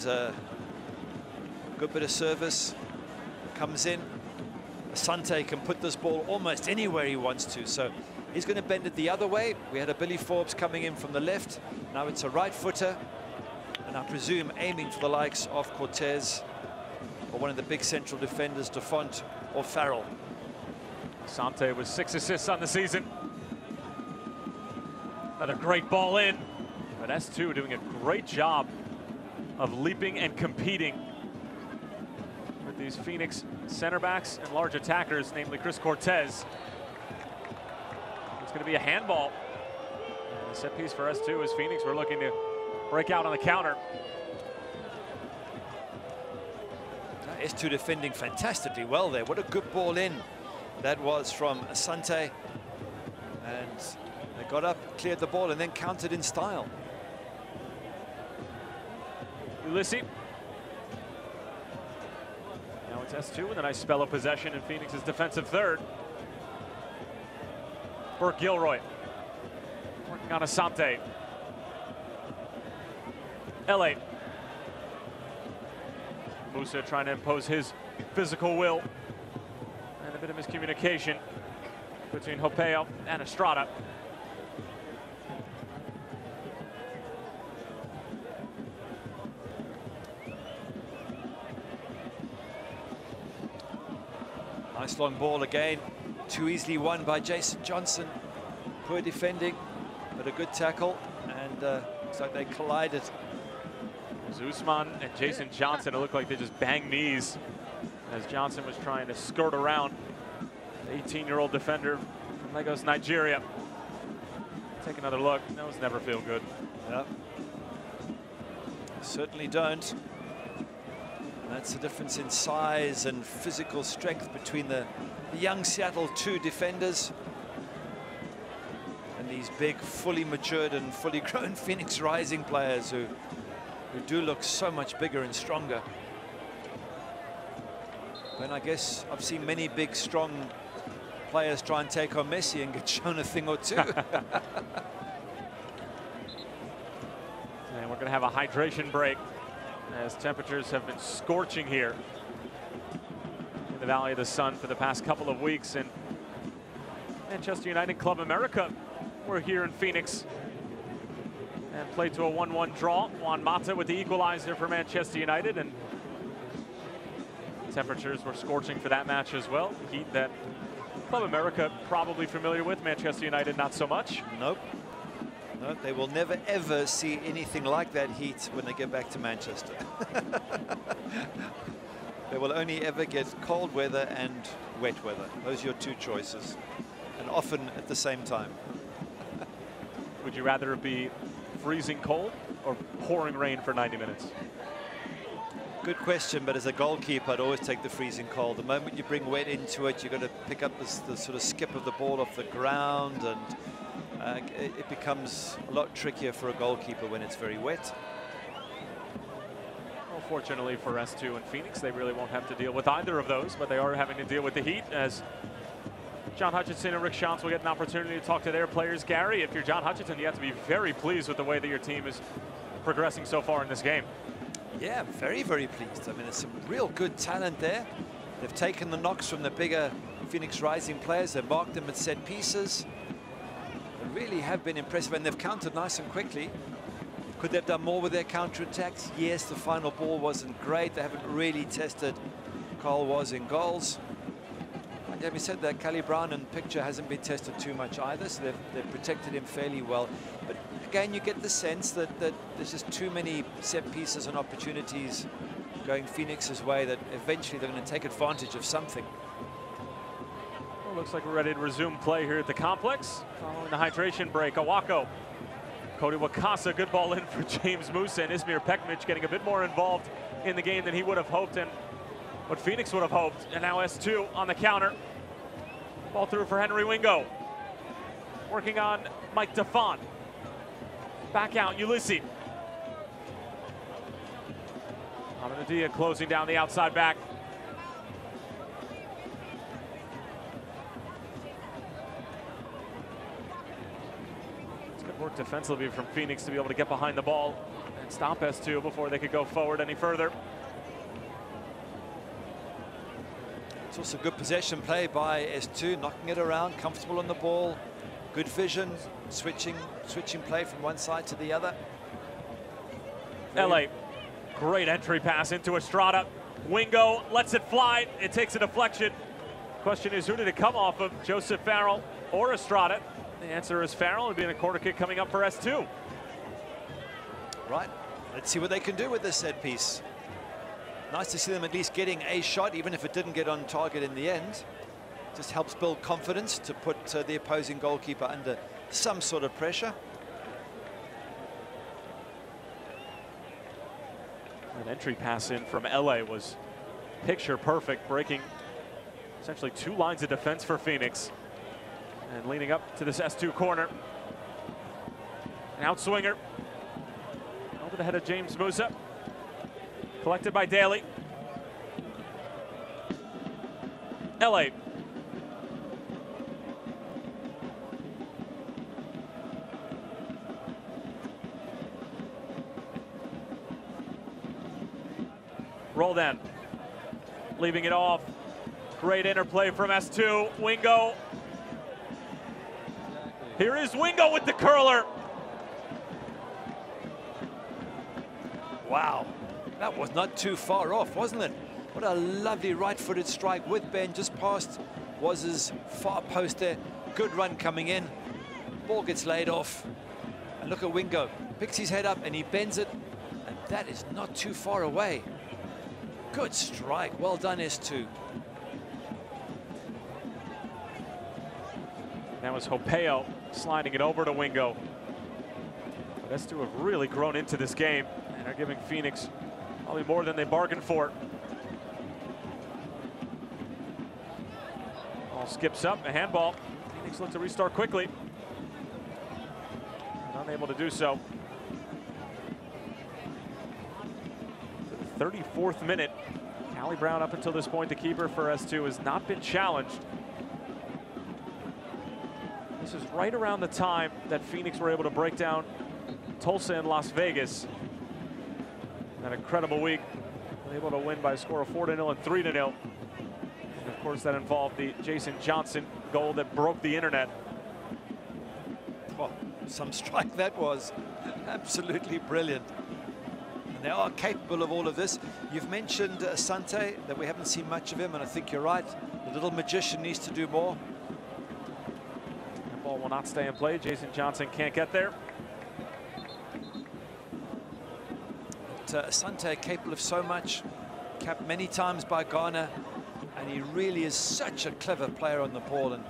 good bit of service comes in. Asante can put this ball almost anywhere he wants to, so he's going to bend it the other way. We had a Billy Forbes coming in from the left. Now it's a right footer, and I presume aiming for the likes of Cortez or one of the big central defenders, DeFont or Farrell.
Asante with 6 assists on the season. Another great ball in, but S2 doing a great job of leaping and competing with these Phoenix center backs and large attackers, namely Chris Cortez. It's going to be a handball. And a set piece for S2 as Phoenix were looking to break out on the counter.
S2 defending fantastically well there. What a good ball in that was from Asante. And they got up, cleared the ball, and then countered in style.
Ulysses. Now it's S2 with a nice spell of possession in Phoenix's defensive third. Burke Gilroy working on Asante. LA. Musa trying to impose his physical will. And a bit of miscommunication between Hopeo and Estrada.
Nice long ball again. Too easily won by Jason Johnson. Poor defending, but a good tackle. And looks like they collided.
Usman and Jason Johnson, it looked like they just banged knees as Johnson was trying to skirt around the 18-year-old defender from Lagos, Nigeria. Take another look. Those never feel good.
Yep. Certainly don't. And that's the difference in size and physical strength between the young Seattle 2 defenders and these big, fully matured and fully grown Phoenix Rising players who do look so much bigger and stronger. And I guess I've seen many big, strong players try and take on Messi and get shown a thing or two.
And we're going to have a hydration break as temperatures have been scorching here in the Valley of the Sun for the past couple of weeks. And Manchester United Club America, we're here in Phoenix and played to a 1-1 draw. Juan Mata with the equalizer for Manchester United, and temperatures were scorching for that match as well. Heat that Club America probably familiar with, Manchester United not so much.
Nope. No, they will never ever see anything like that heat when they get back to Manchester. They will only ever get cold weather and wet weather. Those are your two choices, and often at the same time.
Would you rather it be freezing cold or pouring rain for 90 minutes?
Good question, but as a goalkeeper, I'd always take the freezing cold. The moment you bring wet into it, you've got to pick up the sort of skip of the ball off the ground, and it becomes a lot trickier for a goalkeeper when it's very wet.
Well, fortunately for S2 and Phoenix, they really won't have to deal with either of those, but they are having to deal with the heat as John Hutchinson and Rick Shantz will get an opportunity to talk to their players. Gary, if you're John Hutchinson, you have to be very pleased with the way that your team is progressing so far in this game.
Yeah, very, very pleased. I mean, there's some real good talent there. They've taken the knocks from the bigger Phoenix Rising players. They've marked them at set pieces. They really have been impressive, and they've countered nice and quickly. Could they have done more with their counterattacks? Yes, the final ball wasn't great. They haven't really tested Carl Was in goals. And having said that, Cali Brown and picture hasn't been tested too much either, so they've protected him fairly well. But again, you get the sense that there's just too many set pieces and opportunities going Phoenix's way that eventually they're going to take advantage of something.
Well, looks like we're ready to resume play here at the complex. Following the hydration break, Awako. Cody Wakasa, good ball in for James Musa, and Ismir Pekmic getting a bit more involved in the game than he would have hoped and what Phoenix would have hoped. And now S2 on the counter. Ball through for Henry Wingo. Working on Mike DeFont. Back out, Ulysses. Dia closing down the outside back. It's good work defensively from Phoenix to be able to get behind the ball and stop S2 before they could go forward any further.
It's also good possession play by S2, knocking it around, comfortable on the ball, good vision, switching play from one side to the other.
LA, great entry pass into Estrada. Wingo lets it fly. It takes a deflection. Question is, who did it come off of, Joseph Farrell or Estrada? The answer is Farrell. It'll be a corner kick coming up for S2.
Right, let's see what they can do with this set piece. Nice to see them at least getting a shot, even if it didn't get on target in the end. Just helps build confidence to put the opposing goalkeeper under some sort of pressure.
An entry pass in from LA was picture perfect, breaking essentially two lines of defense for Phoenix. And leading up to this S2 corner. An outswinger over the head of James Musa. Collected by Daly. LA. Rolled in. Leaving it off. Great interplay from S2. Wingo. Here is Wingo with the curler.
Wow. That was not too far off, wasn't it? What a lovely right-footed strike with Ben just past Waz's far post there. Good run coming in. Ball gets laid off. And look at Wingo. Picks his head up and he bends it. And that is not too far away. Good strike. Well done, S2.
That was Hopeo sliding it over to Wingo. But S2 have really grown into this game and are giving Phoenix probably more than they bargained for. Ball skips up, a handball. Phoenix look to restart quickly. Unable to do so. To the 34th minute. Callie Brown up until this point, the keeper for S2, has not been challenged. This is right around the time that Phoenix were able to break down Tulsa and Las Vegas. An incredible week, able to win by a score of 4-0 and 3-0. And of course, that involved the Jason Johnson goal that broke the internet.
Well, some strike that was. Absolutely brilliant. And they are capable of all of this. You've mentioned Asante, that we haven't seen much of him, and I think you're right. The little magician needs to do more.
The ball will not stay in play. Jason Johnson can't get there.
Asante capable of so much, capped many times by Ghana, and he really is such a clever player on the ball, and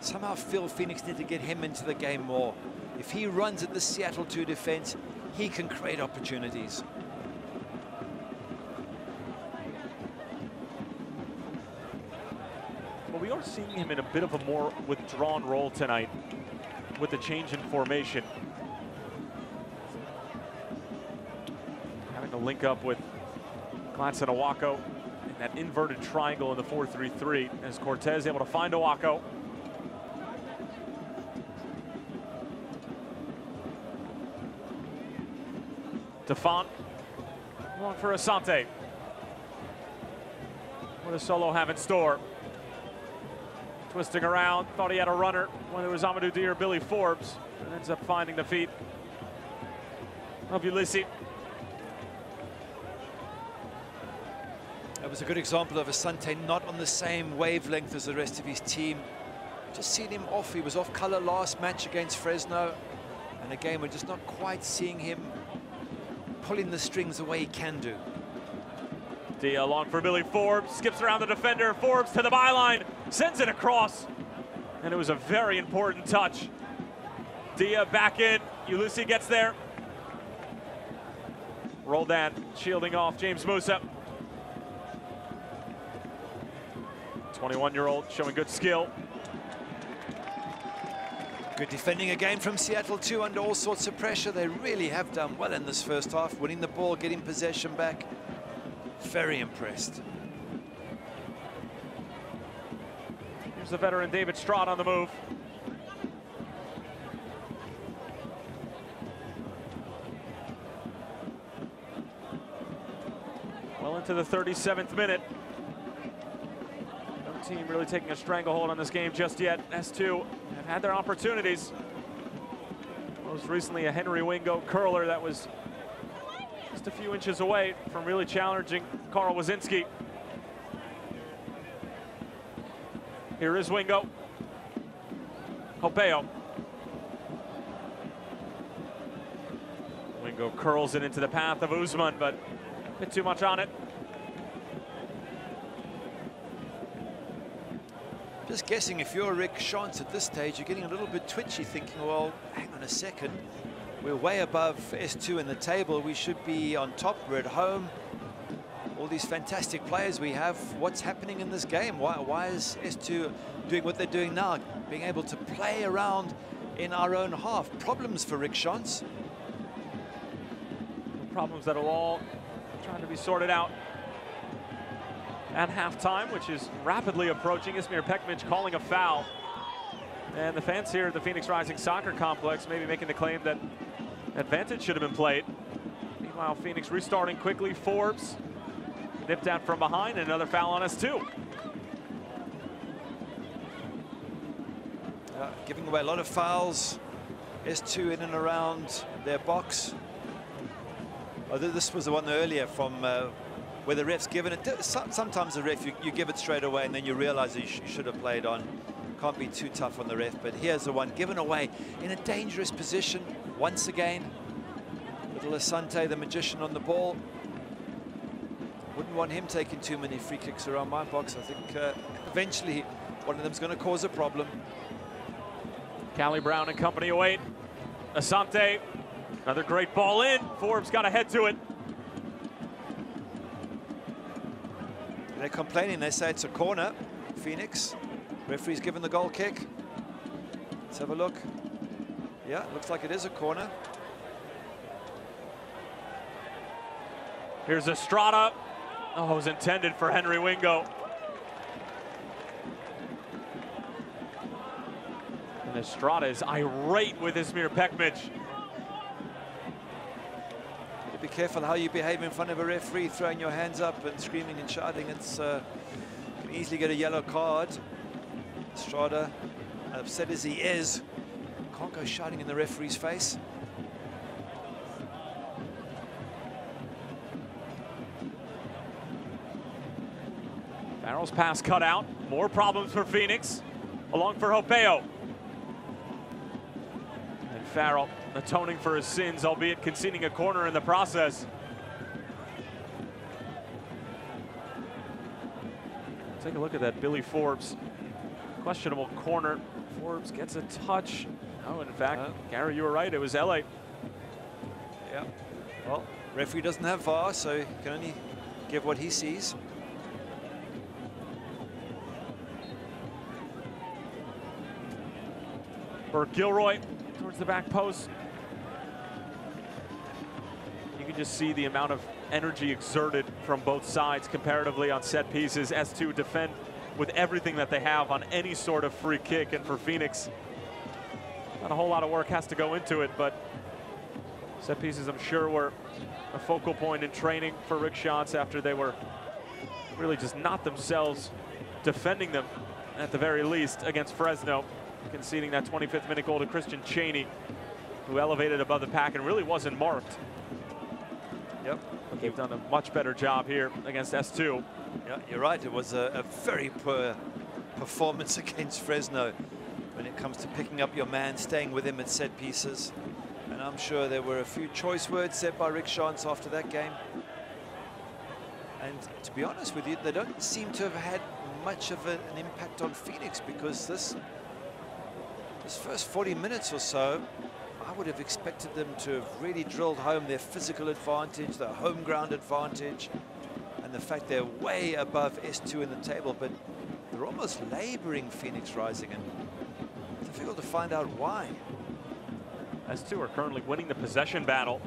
somehow feel Phoenix need to get him into the game more. If he runs at the Seattle 2 defense, he can create opportunities.
Well, we are seeing him in a bit of a more withdrawn role tonight with the change in formation. To link up with Gladson Owako in that inverted triangle in the 4-3-3 as Cortez able to find Owako. Defont going for Asante. What does Solo have in store? Twisting around, thought he had a runner when it was Amadou Dia or Billy Forbes, and ends up finding the feet of Ulysses.
That was a good example of Asante not on the same wavelength as the rest of his team. Just seen him off. He was off color last match against Fresno. And again, we're just not quite seeing him pulling the strings the way he can do.
Dia long for Billy Forbes, skips around the defender. Forbes to the byline, sends it across. And it was a very important touch. Dia back in, Ulysses gets there. Roldan shielding off James Musa. 21-year-old showing good skill.
Good defending again from Seattle 2 under all sorts of pressure. They really have done well in this first half, winning the ball, getting possession back. Very impressed.
Here's the veteran David Straught on the move. Well into the 37th minute. No team really taking a stranglehold on this game just yet. S2 have had their opportunities. Most recently a Henry Wingo curler that was just a few inches away from really challenging Carl Wazinski. Here is Wingo. Hopeo. Wingo curls it into the path of Usman, but a bit too much on it.
Just guessing, if you're Rick Schantz at this stage, you're getting a little bit twitchy, thinking, well, hang on a second. We're way above S2 in the table. We should be on top. We're at home. All these fantastic players we have. What's happening in this game? Why is S2 doing what they're doing now? Being able to play around in our own half. Problems for Rick Schantz.
Problems that are all trying to be sorted out at halftime, which is rapidly approaching. Ismir Pekmic calling a foul. And the fans here at the Phoenix Rising Soccer Complex maybe making the claim that advantage should have been played. Meanwhile, Phoenix restarting quickly. Forbes nipped out from behind, and another foul on S2.
Giving away a lot of fouls. S2 in and around their box. Oh, this was the one earlier from where the ref's given it. Sometimes the ref, you give it straight away and then you realize that you should have played on. Can't be too tough on the ref, but here's the one given away in a dangerous position once again. Little Asante, the magician, on the ball. Wouldn't want him taking too many free kicks around my box. I think eventually one of them's going to cause a problem.
Callie Brown and company await. Asante, another great ball in. Forbes got to head to it.
They're complaining. They say it's a corner. Phoenix. Referee's given the goal kick. Let's have a look. Yeah, it looks like it is a corner.
Here's Estrada. Oh, it was intended for Henry Wingo. And Estrada is irate with Ismir Pekmic.
Be careful how you behave in front of a referee, throwing your hands up and screaming and shouting. It's can easily get a yellow card. Estrada, upset as he is, can't go shouting in the referee's face.
Farrell's pass cut out. More problems for Phoenix. Along for Hopeo. And Farrell atoning for his sins, albeit conceding a corner in the process. Take a look at that Billy Forbes. Questionable corner. Forbes gets a touch. Oh, in fact, Gary, you were right. It was LA.
Yeah. Well, referee doesn't have VAR, so he can only give what he sees.
For Gilroy towards the back post. You can just see the amount of energy exerted from both sides comparatively on set pieces. S2 defend with everything that they have on any sort of free kick, and for Phoenix, not a whole lot of work has to go into it, but set pieces, I'm sure, were a focal point in training for Rick Schantz after they were really just not themselves defending them, at the very least, against Fresno, conceding that 25th minute goal to Christian Cheney, who elevated above the pack and really wasn't marked.
Yep.
They've done a much better job here against S2.
Yeah, you're right. It was a very poor performance against Fresno when it comes to picking up your man, staying with him at set pieces. And I'm sure there were a few choice words said by Rick Schantz after that game. And to be honest with you, they don't seem to have had much of an impact on Phoenix, because this first 40 minutes or so, I would have expected them to have really drilled home their physical advantage, their home ground advantage, and the fact they're way above S2 in the table, but they're almost laboring Phoenix Rising, and it's difficult to find out why.
S2 are currently winning the possession battle.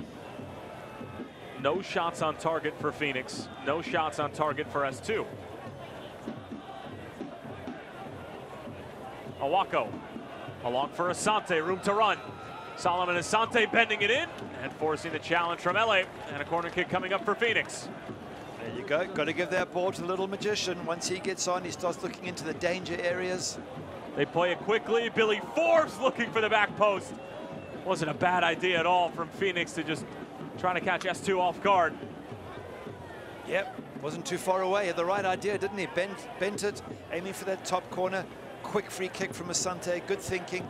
No shots on target for Phoenix. No shots on target for S2. Awako. Along for Asante. Room to run. Solomon Asante bending it in and forcing the challenge from LA. And a corner kick coming up for Phoenix.
There you go. Got to give that ball to the little magician. Once he gets on, he starts looking into the danger areas.
They play it quickly. Billy Forbes looking for the back post. Wasn't a bad idea at all from Phoenix to just try to catch S2 off guard.
Yep, wasn't too far away. Had the right idea, didn't he? Bent it, aiming for that top corner. Quick free kick from Asante. Good thinking.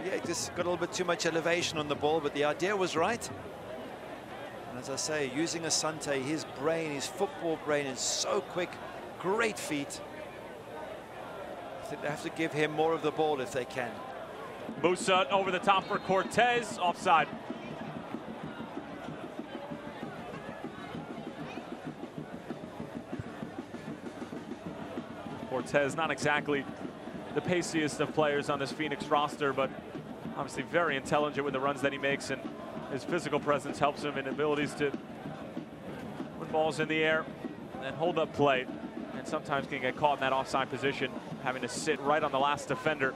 Yeah, just got a little bit too much elevation on the ball, but the idea was right. And as I say, using Asante, his brain, his football brain is so quick. Great feet. I think they have to give him more of the ball if they can.
Musa over the top for Cortez, offside. Cortez, not exactly the paciest of players on this Phoenix roster, but obviously very intelligent with the runs that he makes, and his physical presence helps him in abilities to win balls in the air and hold up play, and sometimes can get caught in that offside position, having to sit right on the last defender.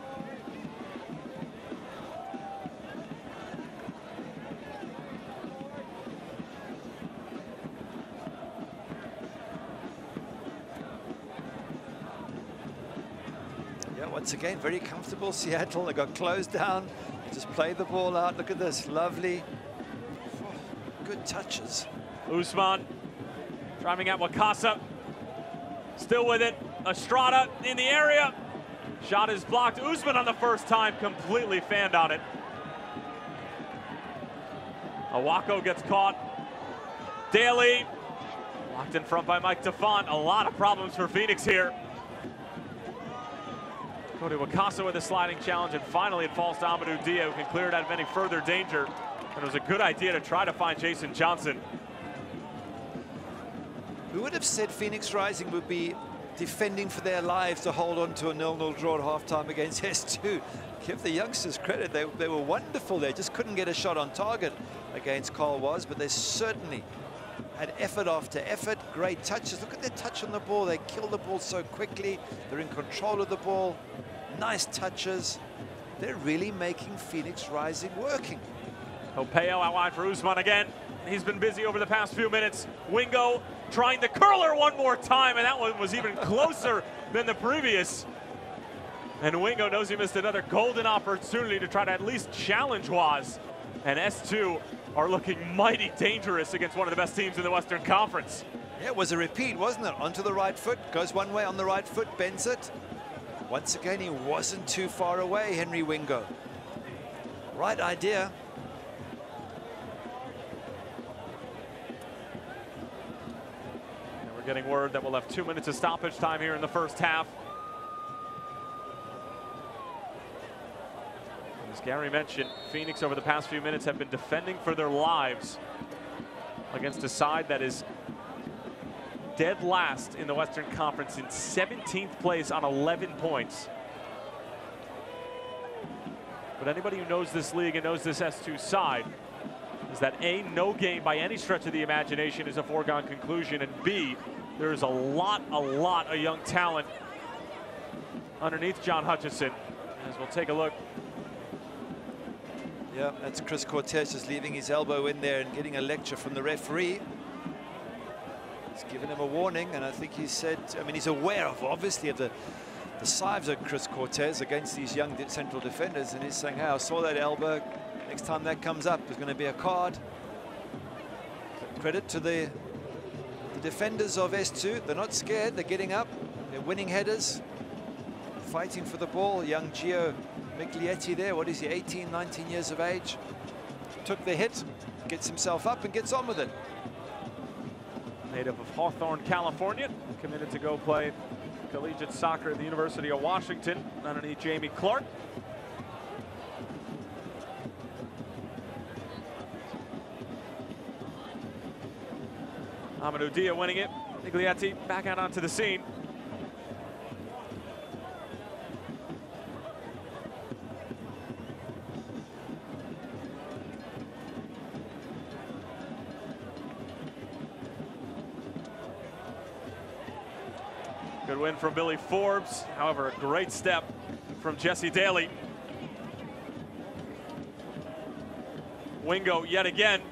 Once again, very comfortable. Seattle, they got closed down. Just play the ball out. Look at this, lovely. Good touches.
Usman driving at Wakasa. Still with it. Estrada in the area. Shot is blocked. Usman on the first time, completely fanned on it. Awako gets caught. Daly locked in front by Mike DeFont. A lot of problems for Phoenix here. Cody Wakasa with a sliding challenge, and finally it falls to Amadou Dia, who can clear it out of any further danger. And it was a good idea to try to find Jason Johnson.
Who would have said Phoenix Rising would be defending for their lives to hold on to a 0-0 draw at halftime against S2? Give the youngsters credit, they were wonderful there. Just couldn't get a shot on target against Carl Was, but they certainly had effort after effort. Great touches. Look at their touch on the ball. They kill the ball so quickly. They're in control of the ball. Nice touches. They're really making Phoenix Rising working.
Opeo out wide for Usman again. He's been busy over the past few minutes. Wingo trying the curler one more time, and that one was even closer than the previous. And Wingo knows he missed another golden opportunity to try to at least challenge Waz. And S2 are looking mighty dangerous against one of the best teams in the Western Conference.
Yeah, it was a repeat, wasn't it? Onto the right foot, goes one way on the right foot, bends it. Once again, he wasn't too far away, Henry Wingo. Right idea.
And we're getting word that we'll have 2 minutes of stoppage time here in the first half. As Gary mentioned, Phoenix over the past few minutes have been defending for their lives against a side that is dead last in the Western Conference in 17th place on 11 points. But anybody who knows this league and knows this S2 side is that A, no game by any stretch of the imagination is a foregone conclusion, and B, there is a lot of young talent underneath John Hutchison. As we'll take a look.
Yeah, that's Chris Cortez just leaving his elbow in there and getting a lecture from the referee. He's given him a warning, and I think he said, I mean, he's aware of, obviously, of the sides of Chris Cortez against these young central defenders, and he's saying, hey, I saw that elbow. Next time that comes up, there's going to be a card. So credit to the defenders of S2. They're not scared. They're getting up. They're winning headers, fighting for the ball. Young Gio Miglietti there, what is he, 18, 19 years of age? Took the hit, gets himself up and gets on with it.
Native of Hawthorne, California, committed to go play collegiate soccer at the University of Washington underneath Jamie Clark. Amadou Dia winning it. Miglietti back out onto the scene. Good win from Billy Forbes. However, a great step from Jesse Daly. Wingo yet again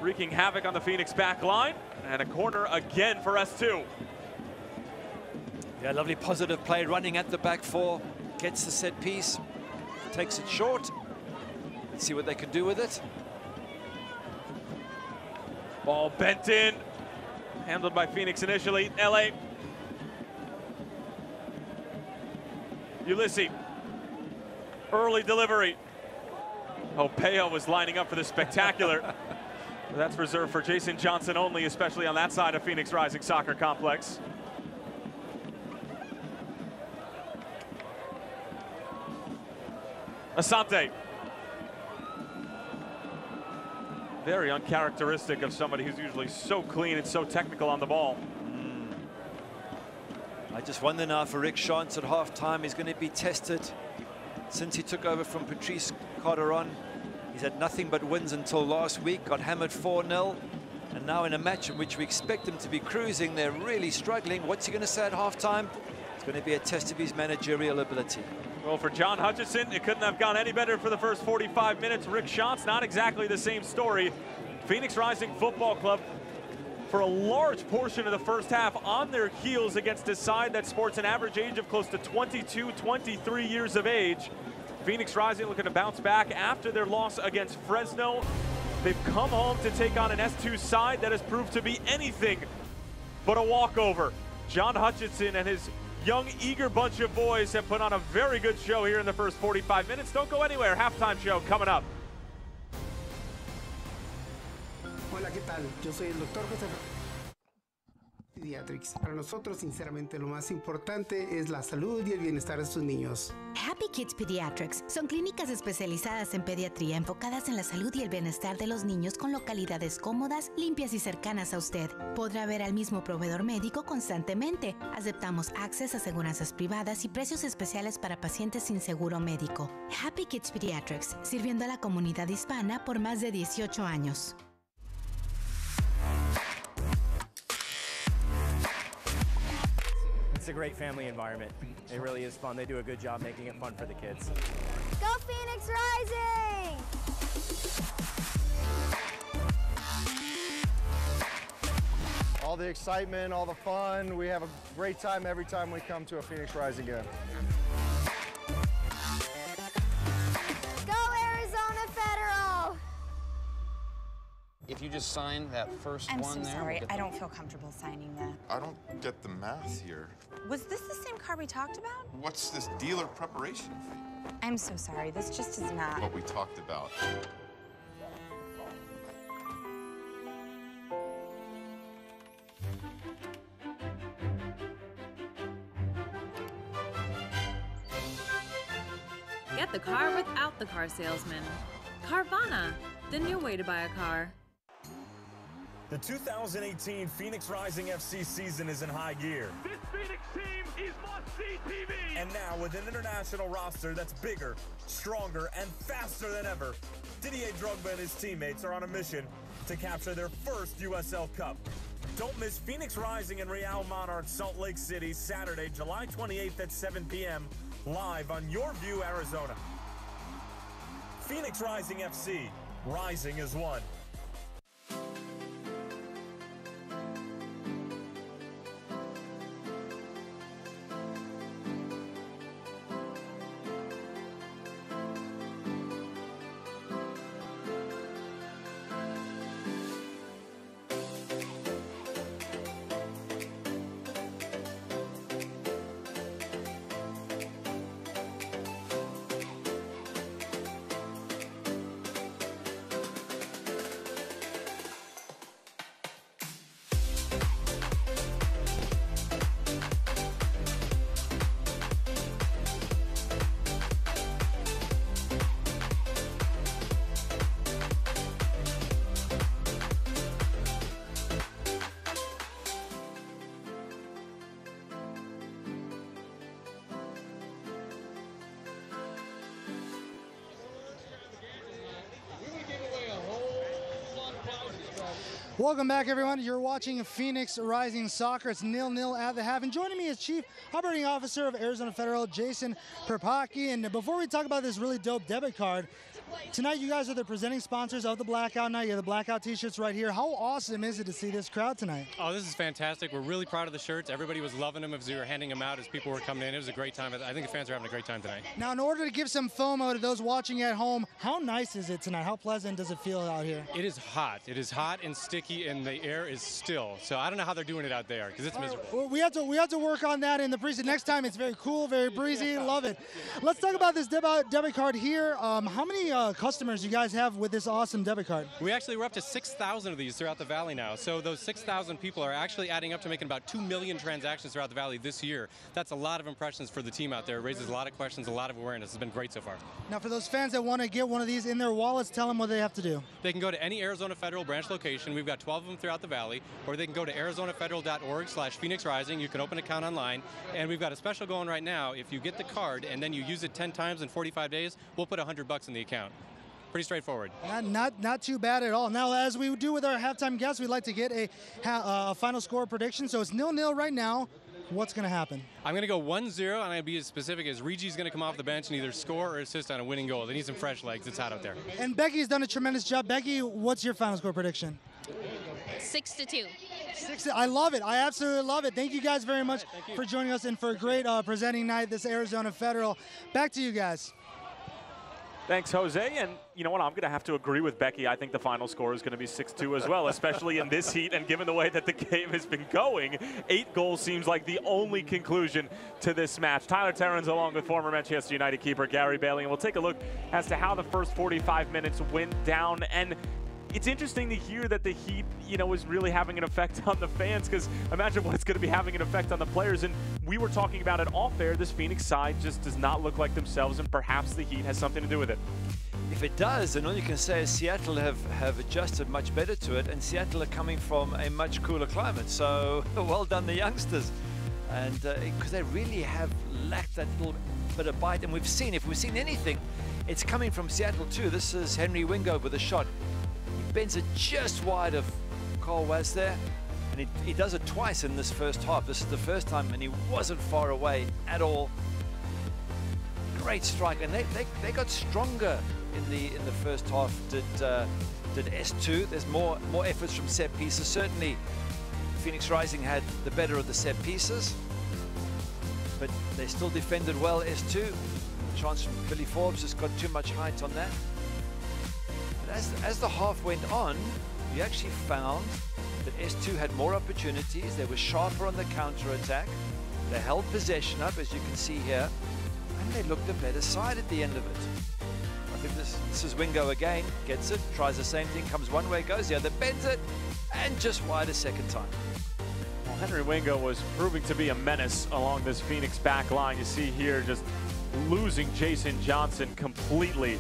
wreaking havoc on the Phoenix back line, and a corner again for S2.
Yeah, lovely positive play running at the back four. Gets the set piece, takes it short. Let's see what they can do with it.
Ball bent in, handled by Phoenix initially. LA. Ulysses. Early delivery. Opeo was lining up for the spectacular. That's reserved for Jason Johnson only, especially on that side of Phoenix Rising Soccer Complex. Asante. Very uncharacteristic of somebody who's usually so clean and so technical on the ball.
I just wonder now for Rick Shantz at halftime. He's going to be tested since he took over from Patrice Carteron. He's had nothing but wins until last week, got hammered 4-0. And now in a match in which we expect him to be cruising, they're really struggling. What's he going to say at halftime? It's going to be a test of his managerial ability.
Well, for John Hutchison, it couldn't have gone any better for the first 45 minutes. Rick Shantz, not exactly the same story. Phoenix Rising Football Club, for a large portion of the first half, on their heels against a side that sports an average age of close to 22, 23 years of age. Phoenix Rising looking to bounce back after their loss against Fresno. They've come home to take on an S2 side that has proved to be anything but a walkover. John Hutchison and his young, eager bunch of boys have put on a very good show here in the first 45 minutes. Don't go anywhere. Halftime show coming up.
Hola, ¿qué tal? Yo soy el doctor José Pediatrics. Para nosotros, sinceramente, lo más importante es la salud y el bienestar de sus niños.
Happy Kids Pediatrics son clínicas especializadas en pediatría enfocadas en la salud y el bienestar de los niños con localidades cómodas, limpias y cercanas a usted. Podrá ver al mismo proveedor médico constantemente. Aceptamos access, aseguranzas privadas y precios especiales para pacientes sin seguro médico. Happy Kids Pediatrics, sirviendo a la comunidad hispana por más de 18 años.
It's a great family environment. It really is fun. They do a good job making it fun for the kids.
Go Phoenix Rising!
All the excitement, all the fun. We have a great time every time we come to a Phoenix Rising game.
Go Arizona Federal!
If you just sign that first
I'm
one
so
there.
sorry.
we'll
I don't feel comfortable signing that.
I don't get the math here.
Was this the same car we talked about?
What's this dealer preparation fee?
I'm so sorry. This just is not.
What we talked about.
Get the car without the car salesman. Carvana, the new way to buy a car.
The 2018 Phoenix Rising FC season is in high gear.
This Phoenix team is must-see TV.
And now, with an international roster that's bigger, stronger, and faster than ever, Didier Drogba and his teammates are on a mission to capture their first USL Cup. Don't miss Phoenix Rising and Real Monarchs Salt Lake City, Saturday, July 28th at 7 p.m., live on Your View, Arizona. Phoenix Rising FC, rising as one.
Welcome back, everyone. You're watching Phoenix Rising Soccer. It's 0-0 at the half. And joining me is Chief Operating Officer of Arizona Federal, Jason Perpaki. And before we talk about this really dope debit card, tonight you guys are the presenting sponsors of the Blackout Night. You have the Blackout t-shirts right here. How awesome is it to see this crowd tonight?
Oh, this is fantastic. We're really proud of the shirts. Everybody was loving them as we were handing them out, as people were coming in. It was a great time. I think the fans are having a great time tonight.
Now, in order to give some FOMO to those watching at home, how nice is it tonight? How pleasant does it feel out here?
It is hot. It is hot and sticky, and the air is still. So I don't know how they're doing it out there, because it's miserable.
Well, we have to work on that in the preseason. Next time, it's very cool, very breezy. Love it. Let's talk about this debit card here. How many customers you guys have with this awesome debit card?
We're up to 6,000 of these throughout the valley now. So those 6,000 people are actually adding up to making about 2 million transactions throughout the valley this year. That's a lot of impressions for the team out there. It raises a lot of questions, a lot of awareness. It's been great so far.
Now, for those fans that want to get one of these in their wallets, tell them what they have to do.
They can go to any Arizona Federal branch location. We've got 12 of them throughout the valley. Or they can go to arizonafederal.org/Phoenix Rising. You can open an account online. And we've got a special going right now. If you get the card and then you use it 10 times in 45 days, we'll put $100 in the account. Pretty straightforward.
Not too bad at all. Now, as we do with our halftime guests, we'd like to get a final score prediction. So it's 0-0 right now. What's going to happen? I'm
going to go 1-0, and I'm going to be as specific as Reggie's going to come off the bench and either score or assist on a winning goal. They need some fresh legs. It's hot out there.
And Becky's done a tremendous job. Becky, what's your final score prediction?
6-2.
I love it. I absolutely love it. Thank you guys very much for joining us and for a great presenting night, this Arizona Federal. Back to you guys.
Thanks, Jose. And you know what? I'm going to have to agree with Becky. I think the final score is going to be 6-2 as well, especially in this heat. And given the way that the game has been going, 8 goals seems like the only conclusion to this match. Tyler Terrans along with former Manchester United keeper Gary Bailey. And we'll take a look as to how the first 45 minutes went down. And it's interesting to hear that the heat, is really having an effect on the fans, because imagine what it's going to be having an effect on the players. And we were talking about it off air. This Phoenix side just does not look like themselves, and perhaps the heat has something to do with it.
If it does, then all you can say is Seattle have adjusted much better to it, and Seattle are coming from a much cooler climate. So well done, the youngsters. And because they really have lacked that little bit of bite. And if we've seen anything, it's coming from Seattle too. This is Henry Wingo with a shot. Bends it just wide of Carl Was there, and he does it twice in this first half. This is the first time, and he wasn't far away at all. Great strike, and they got stronger in the first half. Did S2? There's more efforts from set pieces. Certainly, Phoenix Rising had the better of the set pieces, but they still defended well. S2, chance from Billy Forbes just got too much height on that. As the half went on, we actually found that S2 had more opportunities. They were sharper on the counter-attack. They held possession up, as you can see here, and they looked a better side at the end of it. I think this is Wingo again. Gets it, tries the same thing, comes one way, goes the other, bends it, and just wide a second time.
Well, Henry Wingo was proving to be a menace along this Phoenix back line. You see here just losing Jason Johnson completely.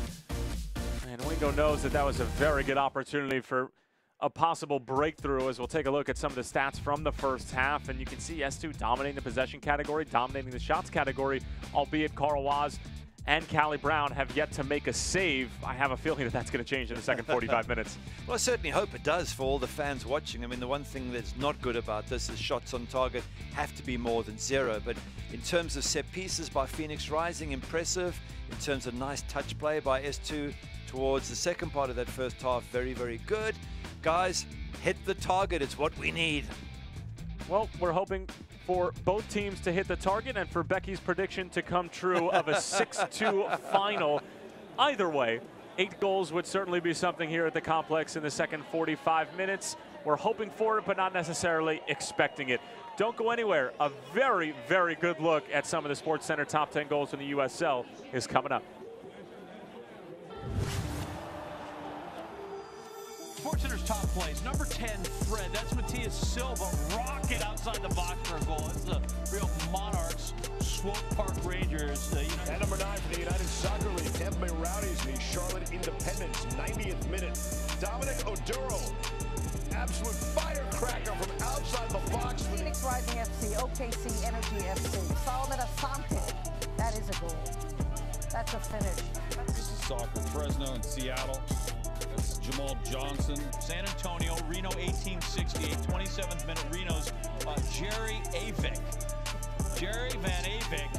And Wingo knows that was a very good opportunity for a possible breakthrough, as we'll take a look at some of the stats from the first half. And you can see S2 dominating the possession category, dominating the shots category, albeit Carl Was and Callie Brown have yet to make a save. I have a feeling that that's going to change in the second 45 minutes.
Well, I certainly hope it does for all the fans watching. I mean, the one thing that's not good about this is shots on target have to be more than 0. But in terms of set pieces by Phoenix Rising, impressive. In terms of nice touch play by S2 towards the second part of that first half, very, very good. Guys, hit the target. It's what we need.
Well, we're hoping for both teams to hit the target and for Becky's prediction to come true of a 6-2 final. Either way, 8 goals would certainly be something here at the complex in the second 45 minutes. We're hoping for it, but not necessarily expecting it. Don't go anywhere. A very, very good look at some of the SportsCenter top 10 goals in the USL is coming up.
SportsCenter's top plays. Number 10, Fred. That's Matias Silva. Rocket outside the box for a goal. That's the real Monarchs, Swope Park Rangers.
And number 9 for the United Soccer League, Tampa Bay Rowdies, the Charlotte Independents, 90th minute. Dominic Oduro. Absolute firecracker from outside the box.
Phoenix Rising FC, OKC Energy FC. Solomon Asante. That is a goal. That's a finish.
This is soccer. Fresno and Seattle.
That's Jamal Johnson. San Antonio, Reno 1868, 27th minute, Reno's Jerry Avik. Jerry Van Avik.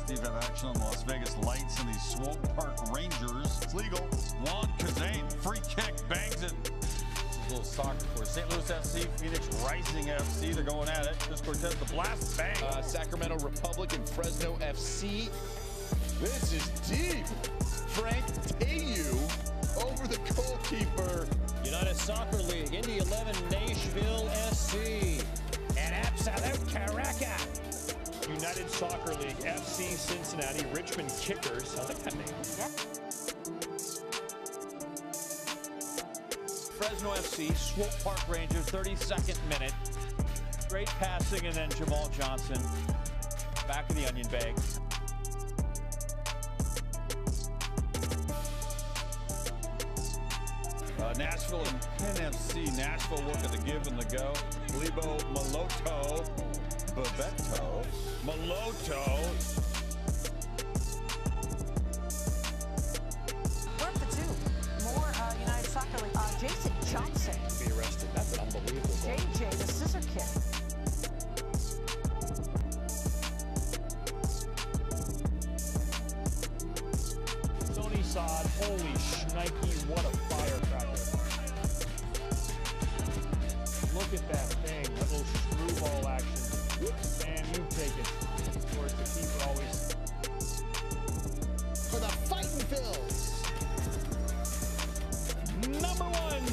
Steve have action on the Las Vegas Lights and the Swope Park Rangers. It's legal. Juan Kazane, free kick, bangs it. A little soccer for St. Louis FC, Phoenix Rising FC. They're going at it. Chris Cortez, the blast, bang.
Sacramento Republic and Fresno FC. This is deep. Frank Tayu over the goalkeeper.
United Soccer League, Indy 11, Nashville SC.
And absolute Caraca. United Soccer League, FC Cincinnati, Richmond Kickers. I like that name.
Fresno FC, Swope Park Rangers, 32nd minute. Great passing, and then Jamal Johnson, back of the onion bag. Nashville and Penn FC. Nashville working the give and the go. Lebo Maloto. Bebeto. Maloto.
We're up to two. More United Soccer League. Jason Johnson.
Be arrested. That's an unbelievable goal.
JJ, the scissor kick.
Sony Sod, holy shnikey, what a firecracker. Look at that thing, that little screwball action. And you take it. Of course, the keeper always.
For the Fightin' Phils.
Number one.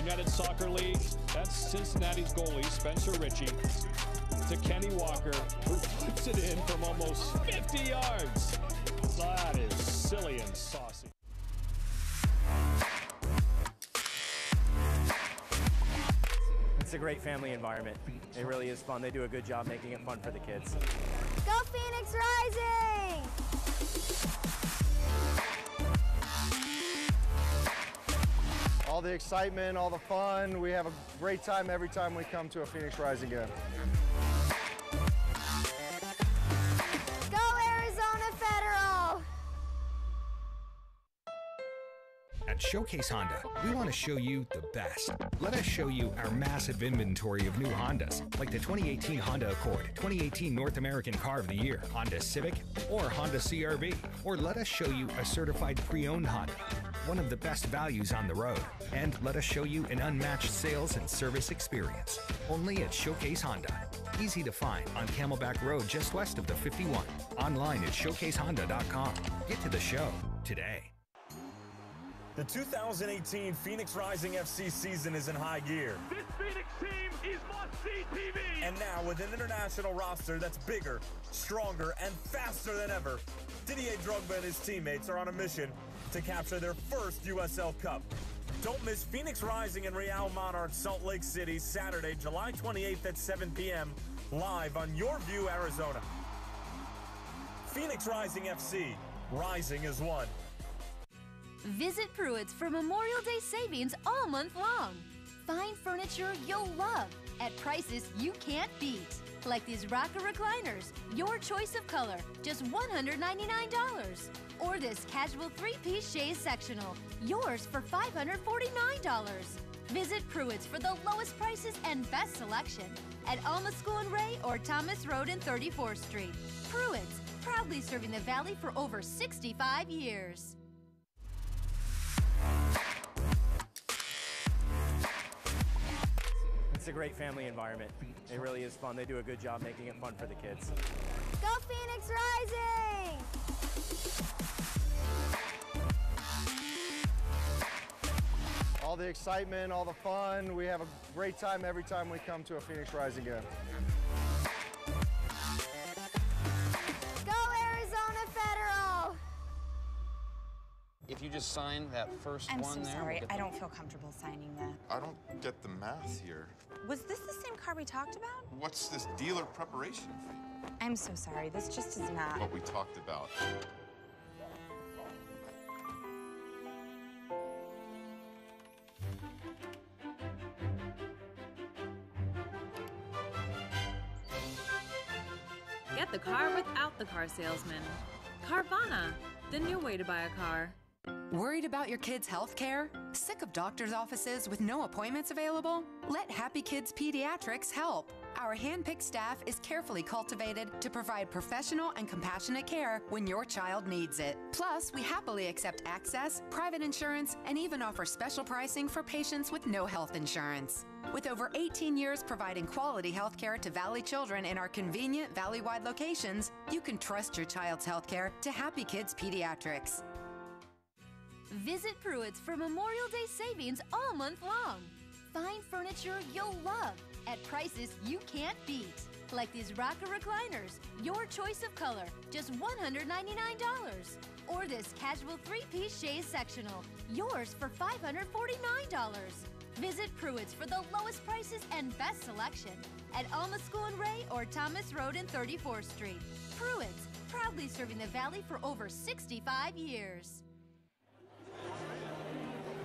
United Soccer League, that's Cincinnati's goalie, Spencer Ritchie, to Kenny Walker, who puts it in from almost 50 yards. That is silly and saucy.
It's a great family environment. It really is fun. They do a good job making it fun for the kids.
Go Phoenix Rising!
All the excitement, all the fun. We have a great time every time we come to a Phoenix Rising game.
Go Arizona Federal!
At Showcase Honda, we want to show you the best. Let us show you our massive inventory of new Hondas, like the 2018 Honda Accord, 2018 North American Car of the Year, Honda Civic, or Honda CR-V. Or let us show you a certified pre-owned Honda, one of the best values on the road. And let us show you an unmatched sales and service experience. Only at Showcase Honda. Easy to find on Camelback Road just west of the 51. Online at showcasehonda.com. Get to the show today.
The 2018 Phoenix Rising FC season is in high gear.
This Phoenix team is must-see TV!
And now, with an international roster that's bigger, stronger, and faster than ever, Didier Drogba and his teammates are on a mission to capture their first USL Cup. Don't miss Phoenix Rising and Real Monarchs Salt Lake City, Saturday, July 28th at 7 p.m., live on Your View, Arizona. Phoenix Rising FC. Rising is one.
Visit Pruitt's for Memorial Day savings all month long. Find furniture you'll love at prices you can't beat. Like these rocker recliners, your choice of color, just $199. Or this casual 3-piece chaise sectional, yours for $549. Visit Pruitt's for the lowest prices and best selection at Alma School and Ray or Thomas Road and 34th Street. Pruitt's, proudly serving the Valley for over 65 years.
It's a great family environment. It really is fun. They do a good job making it fun for the kids.
Go Phoenix Rising!
All the excitement, all the fun. We have a great time every time we come to a Phoenix Rising game.
Go Arizona Federal!
If you just sign that first
I'm
one
so
there.
sorry. I don't feel comfortable signing that.
I don't get the math here.
Was this the same car we talked about?
What's this dealer preparation fee?
I'm so sorry. This just is not.
What we talked about.
Get the car without the car salesman. Carvana, the new way to buy a car.
Worried about your kids' health care? Sick of doctor's offices with no appointments available? Let Happy Kids Pediatrics help. Our hand-picked staff is carefully cultivated to provide professional and compassionate care when your child needs it. Plus, we happily accept access, private insurance, and even offer special pricing for patients with no health insurance. With over 18 years providing quality health care to Valley children in our convenient Valley-wide locations, you can trust your child's health care to Happy Kids Pediatrics.
Visit Pruitt's for Memorial Day savings all month long. Find furniture you'll love at prices you can't beat. Like these rocker recliners, your choice of color, just $199. Or this casual 3-piece chaise sectional, yours for $549. Visit Pruitt's for the lowest prices and best selection at Alma School and Ray or Thomas Road and 34th Street. Pruitt's, proudly serving the Valley for over 65 years.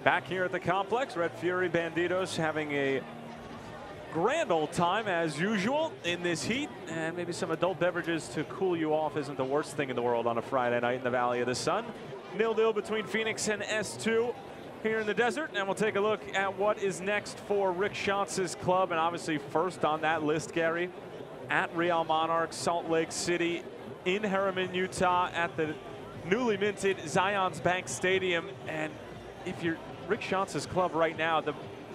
Back here at the complex, Red Fury Banditos having a grand old time as usual in this heat, and maybe some adult beverages to cool you off isn't the worst thing in the world on a Friday night in the Valley of the Sun. 0-0 between Phoenix and S2 here in the desert, and we'll take a look at what is next for Rick Schatz's club. And obviously first on that list, Gary, at Real Monarchs, Salt Lake City, in Harriman, Utah, at the newly minted Zions Bank Stadium. And if you're Rick Schatz's club right now, the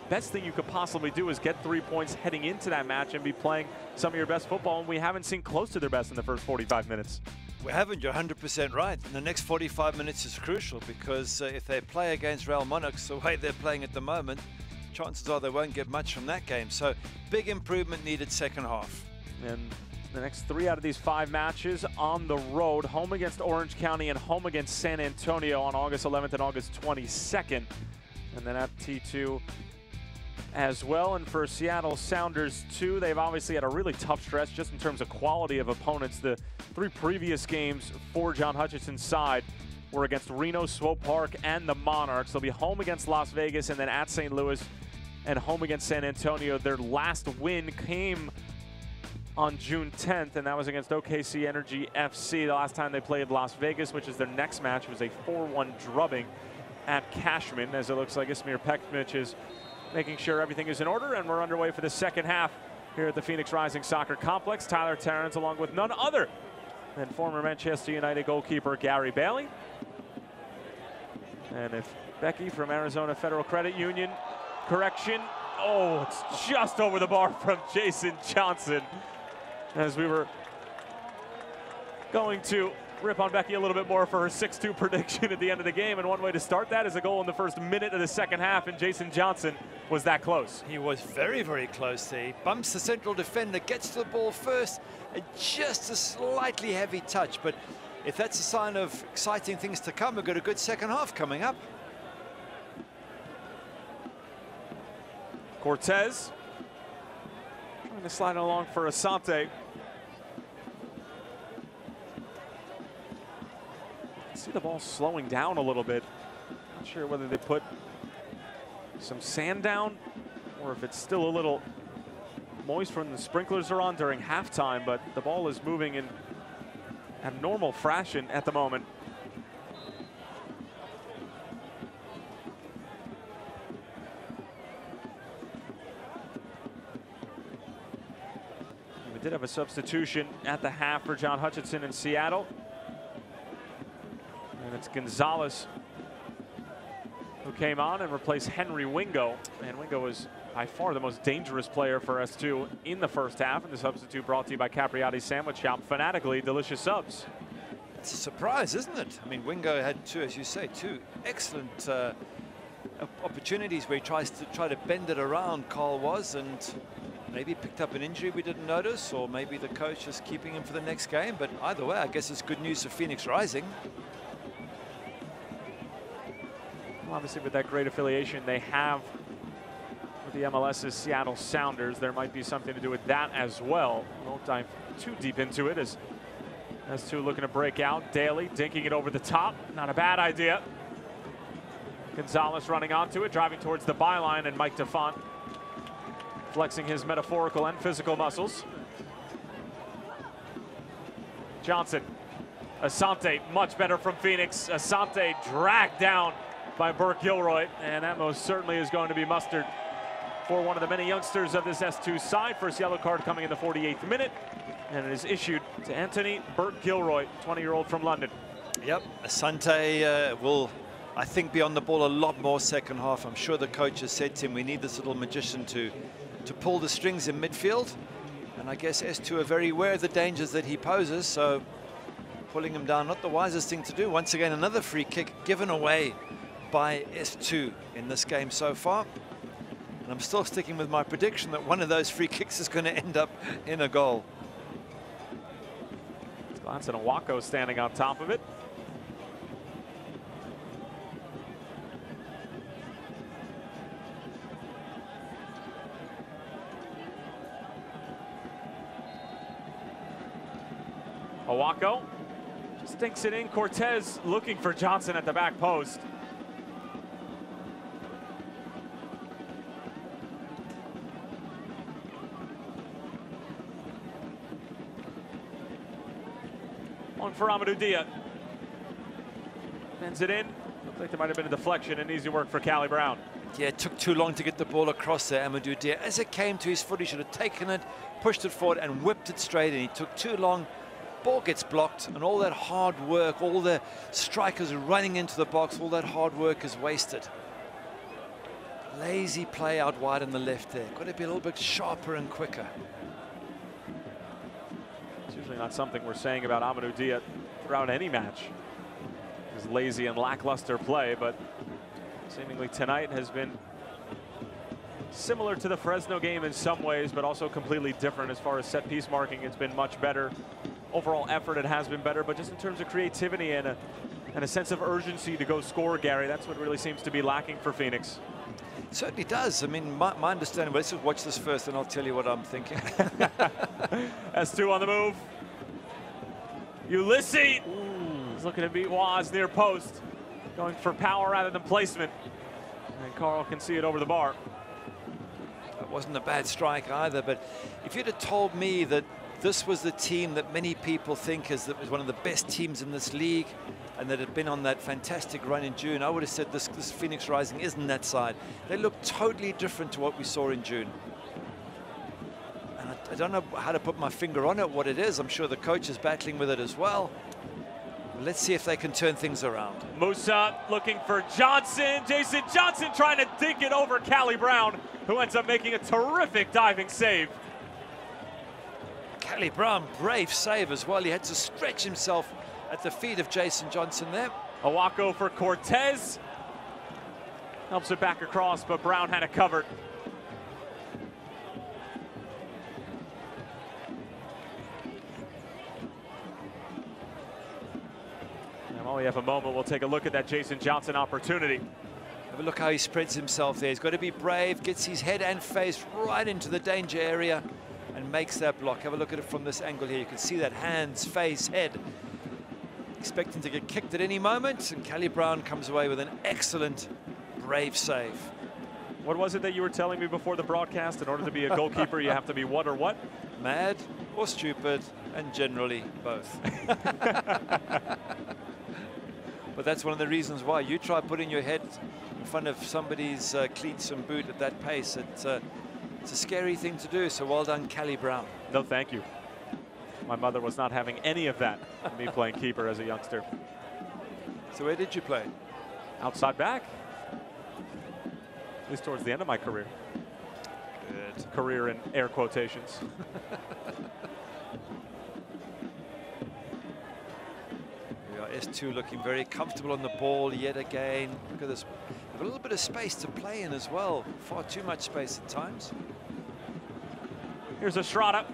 best thing you could possibly do is get 3 points heading into that match and be playing some of your best football, and we haven't seen close to their best in the first 45 minutes.
We haven't. You're 100% right. And the next 45 minutes is crucial, because if they play against Real Monarchs the way they're playing at the moment, chances are they won't get much from that game. So big improvement needed second half.
And the next 3 out of these 5 matches on the road, home against Orange County and home against San Antonio on August 11th and August 22nd. And then at T2 as well. And for Seattle Sounders too, they've obviously had a really tough stretch just in terms of quality of opponents. The 3 previous games for John Hutchinson's side were against Reno, Swope Park, and the Monarchs. They'll be home against Las Vegas and then at St. Louis and home against San Antonio. Their last win came on June 10th, and that was against OKC Energy FC. The last time they played Las Vegas, which is their next match, was a 4-1 drubbing at Cashman, as it looks like Ismir Pekmic is making sure everything is in order, and we're underway for the second half here at the Phoenix Rising Soccer Complex. Tyler Terrence along with none other than former Manchester United goalkeeper Gary Bailey. And if Becky from Arizona Federal Credit Union, correction, oh, it's just over the bar from Jason Johnson, as we were going to rip on Becky a little bit more for her 6-2 prediction at the end of the game. And one way to start that is a goal in the first minute of the second half, and Jason Johnson was that close.
He was very, very close there. He bumps the central defender, gets to the ball first, and just a slightly heavy touch. But if that's a sign of exciting things to come, we've got a good second half coming up.
Cortez trying to slide along for Asante. See the ball slowing down a little bit. Not sure whether they put some sand down or if it's still a little moist when the sprinklers are on during halftime, but the ball is moving in abnormal fashion at the moment. We did have a substitution at the half for John Hutchinson in Seattle. And it's Gonzalez who came on and replaced Henry Wingo. And Wingo was by far the most dangerous player for S2 in the first half. And the substitute brought to you by Capriati's Sandwich Shop. Fanatically delicious subs.
It's a surprise, isn't it? I mean, Wingo had two, as you say, 2 excellent opportunities where he tries to bend it around, Carl was, and maybe picked up an injury we didn't notice, or maybe the coach is keeping him for the next game. But either way, I guess it's good news for Phoenix Rising.
Obviously, with that great affiliation they have with the MLS's Seattle Sounders, there might be something to do with that as well. We won't dive too deep into it, as S2 looking to break out. Daly dinking it over the top. Not a bad idea. Gonzalez running onto it, driving towards the byline, and Mike DeFont flexing his metaphorical and physical muscles. Johnson Asante, much better from Phoenix. Asante dragged down by Burke Gilroy, and that most certainly is going to be mustered for one of the many youngsters of this S2 side. First yellow card coming in the 48th minute, and it is issued to Anthony Burke Gilroy, 20-year-old from London.
Yep, Asante will, I think, be on the ball a lot more second half. I'm sure the coach has said to him, we need this little magician to pull the strings in midfield. And I guess S2 are very aware of the dangers that he poses, so pulling him down, not the wisest thing to do. Once again, another free kick given away by S2 in this game so far. And I'm still sticking with my prediction that one of those free kicks is going to end up in a goal.
Gladson Awako standing on top of it. Awako stinks it in. Cortez looking for Johnson at the back post. On for Amadou Dia. Bends it in. Looks like there might have been a deflection and easy work for Callie Brown.
Yeah, it took too long to get the ball across there, Amadou Dia. As it came to his foot, he should have taken it, pushed it forward and whipped it straight in. He took too long. Ball gets blocked, and all that hard work, all the strikers running into the box, all that hard work is wasted. Lazy play out wide on the left there. Got to be a little bit sharper and quicker.
It's usually not something we're saying about Amadou Dia throughout any match. His lazy and lackluster play, but seemingly tonight has been similar to the Fresno game in some ways, but also completely different as far as set piece marking. It's been much better. Overall effort, it has been better, but just in terms of creativity and a sense of urgency to go score, Gary, that's what really seems to be lacking for Phoenix.
It certainly does. I mean, my understanding, but let's just watch this first and I'll tell you what I'm thinking.
S2 on the move. Ulysses is looking to beat Waz near post, going for power rather than placement. And Carl can see it over the bar.
That wasn't a bad strike either, but if you'd have told me that this was the team that many people think is one of the best teams in this league and that had been on that fantastic run in June, I would have said this Phoenix Rising isn't that side. They look totally different to what we saw in June. And I don't know how to put my finger on it, what it is. I'm sure the coach is battling with it as well. But let's see if they can turn things around.
Musa looking for Johnson. Jason Johnson trying to dink it over Callie Brown, who ends up making a terrific diving save.
Callie Brown, brave save as well. He had to stretch himself at the feet of Jason Johnson there.
Awako for Cortez. Helps it back across, but Brown had it covered. And while we have a moment, we'll take a look at that Jason Johnson opportunity.
Have a look how he spreads himself there. He's got to be brave, gets his head and face right into the danger area and makes that block. Have a look at it from this angle here. You can see that hands, face, head. Expecting to get kicked at any moment, and Callie Brown comes away with an excellent, brave save.
What was it that you were telling me before the broadcast? In order to be a goalkeeper, you have to be what or what?
Mad or stupid, and generally both. But that's one of the reasons why. You try putting your head in front of somebody's cleats and boot at that pace. It's a scary thing to do, so well done, Callie Brown.
No, thank you. My mother was not having any of that, me playing keeper as a youngster.
So where did you play?
Outside back. At least towards the end of my career.
Good.
Career in air quotations.
We are S2 looking very comfortable on the ball yet again. Look at this. Have a little bit of space to play in as well. Far too much space at times.
Here's Estrada.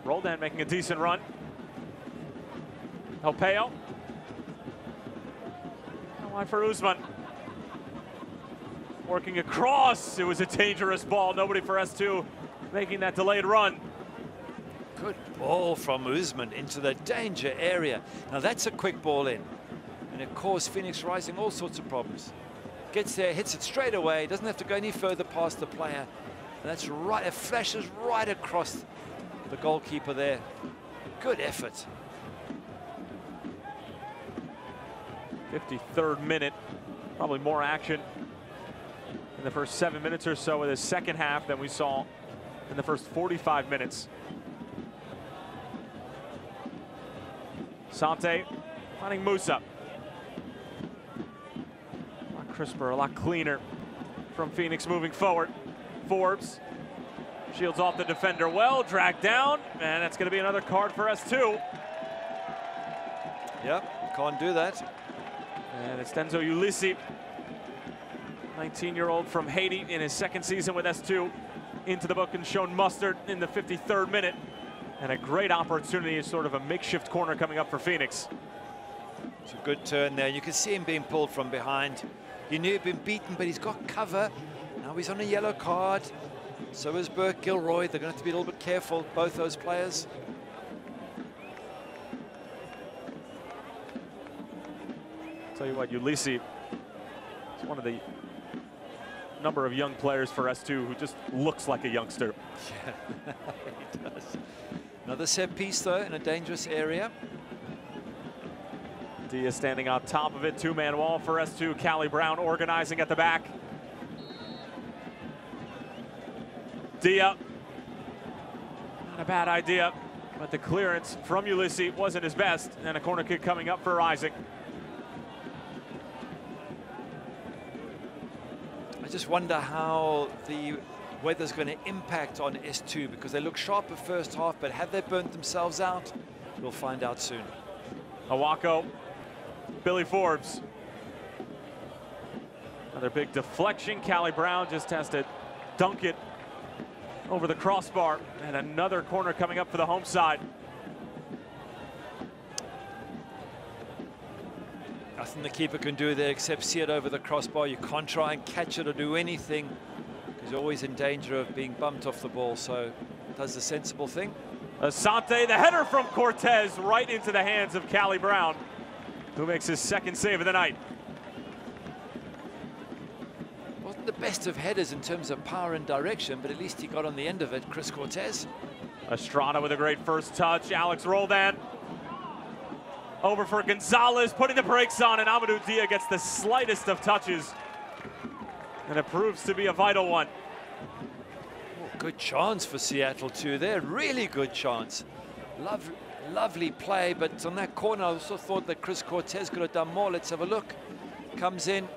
Roldan making a decent run. Helpeo. Wide for Usman. Working across. It was a dangerous ball. Nobody for S2 making that delayed run.
Good ball from Usman into the danger area. Now that's a quick ball in. And it caused Phoenix Rising all sorts of problems. Gets there, hits it straight away. Doesn't have to go any further past the player. And that's right. It flashes right across the goalkeeper there. Good effort.
53rd minute. Probably more action in the first 7 minutes or so of the second half than we saw in the first 45 minutes. Sante finding Musa. A lot crisper, a lot cleaner from Phoenix moving forward. Forbes shields off the defender well, dragged down, and that's going to be another card for S2.
Yep, can't do that.
And it's Denzo Ulisi, 19-year-old from Haiti in his second season with S2, into the book and shown mustard in the 53rd minute. And a great opportunity is sort of a makeshift corner coming up for Phoenix.
It's a good turn there. You can see him being pulled from behind. He knew he'd been beaten, but he's got cover. Now he's on a yellow card. So is Burke Gilroy. They're going to have to be a little bit careful, both those players.
Tell you what, Ulisi is one of the number of young players for S2 who just looks like a youngster.
Yeah, he does. Another set piece, though, in a dangerous area.
Dia standing on top of it, two-man wall for S2. Callie Brown organizing at the back. Dia, not a bad idea, but the clearance from Ulisi wasn't his best, and a corner kick coming up for Rising.
I just wonder how the weather's going to impact on S2, because they look sharp at first half, but have they burnt themselves out? We'll find out soon.
Awako, Billy Forbes. Another big deflection. Callie Brown just has to dunk it over the crossbar, and another corner coming up for the home side.
Nothing the keeper can do there except see it over the crossbar. You can't try and catch it or do anything, because you're always in danger of being bumped off the ball, so does the sensible thing.
Asante, the header from Cortez right into the hands of Callie Brown, who makes his second save of the night.
Wasn't the best of headers in terms of power and direction, but at least he got on the end of it, Chris Cortez.
Estrada with a great first touch. Alex Roldan over for Gonzalez, putting the brakes on, and Amadou Dia gets the slightest of touches, and it proves to be a vital one.
Good chance for Seattle too there, really good chance. Lovely play, but on that corner I also thought that Chris Cortez could have done more. Let's have a look. Comes in,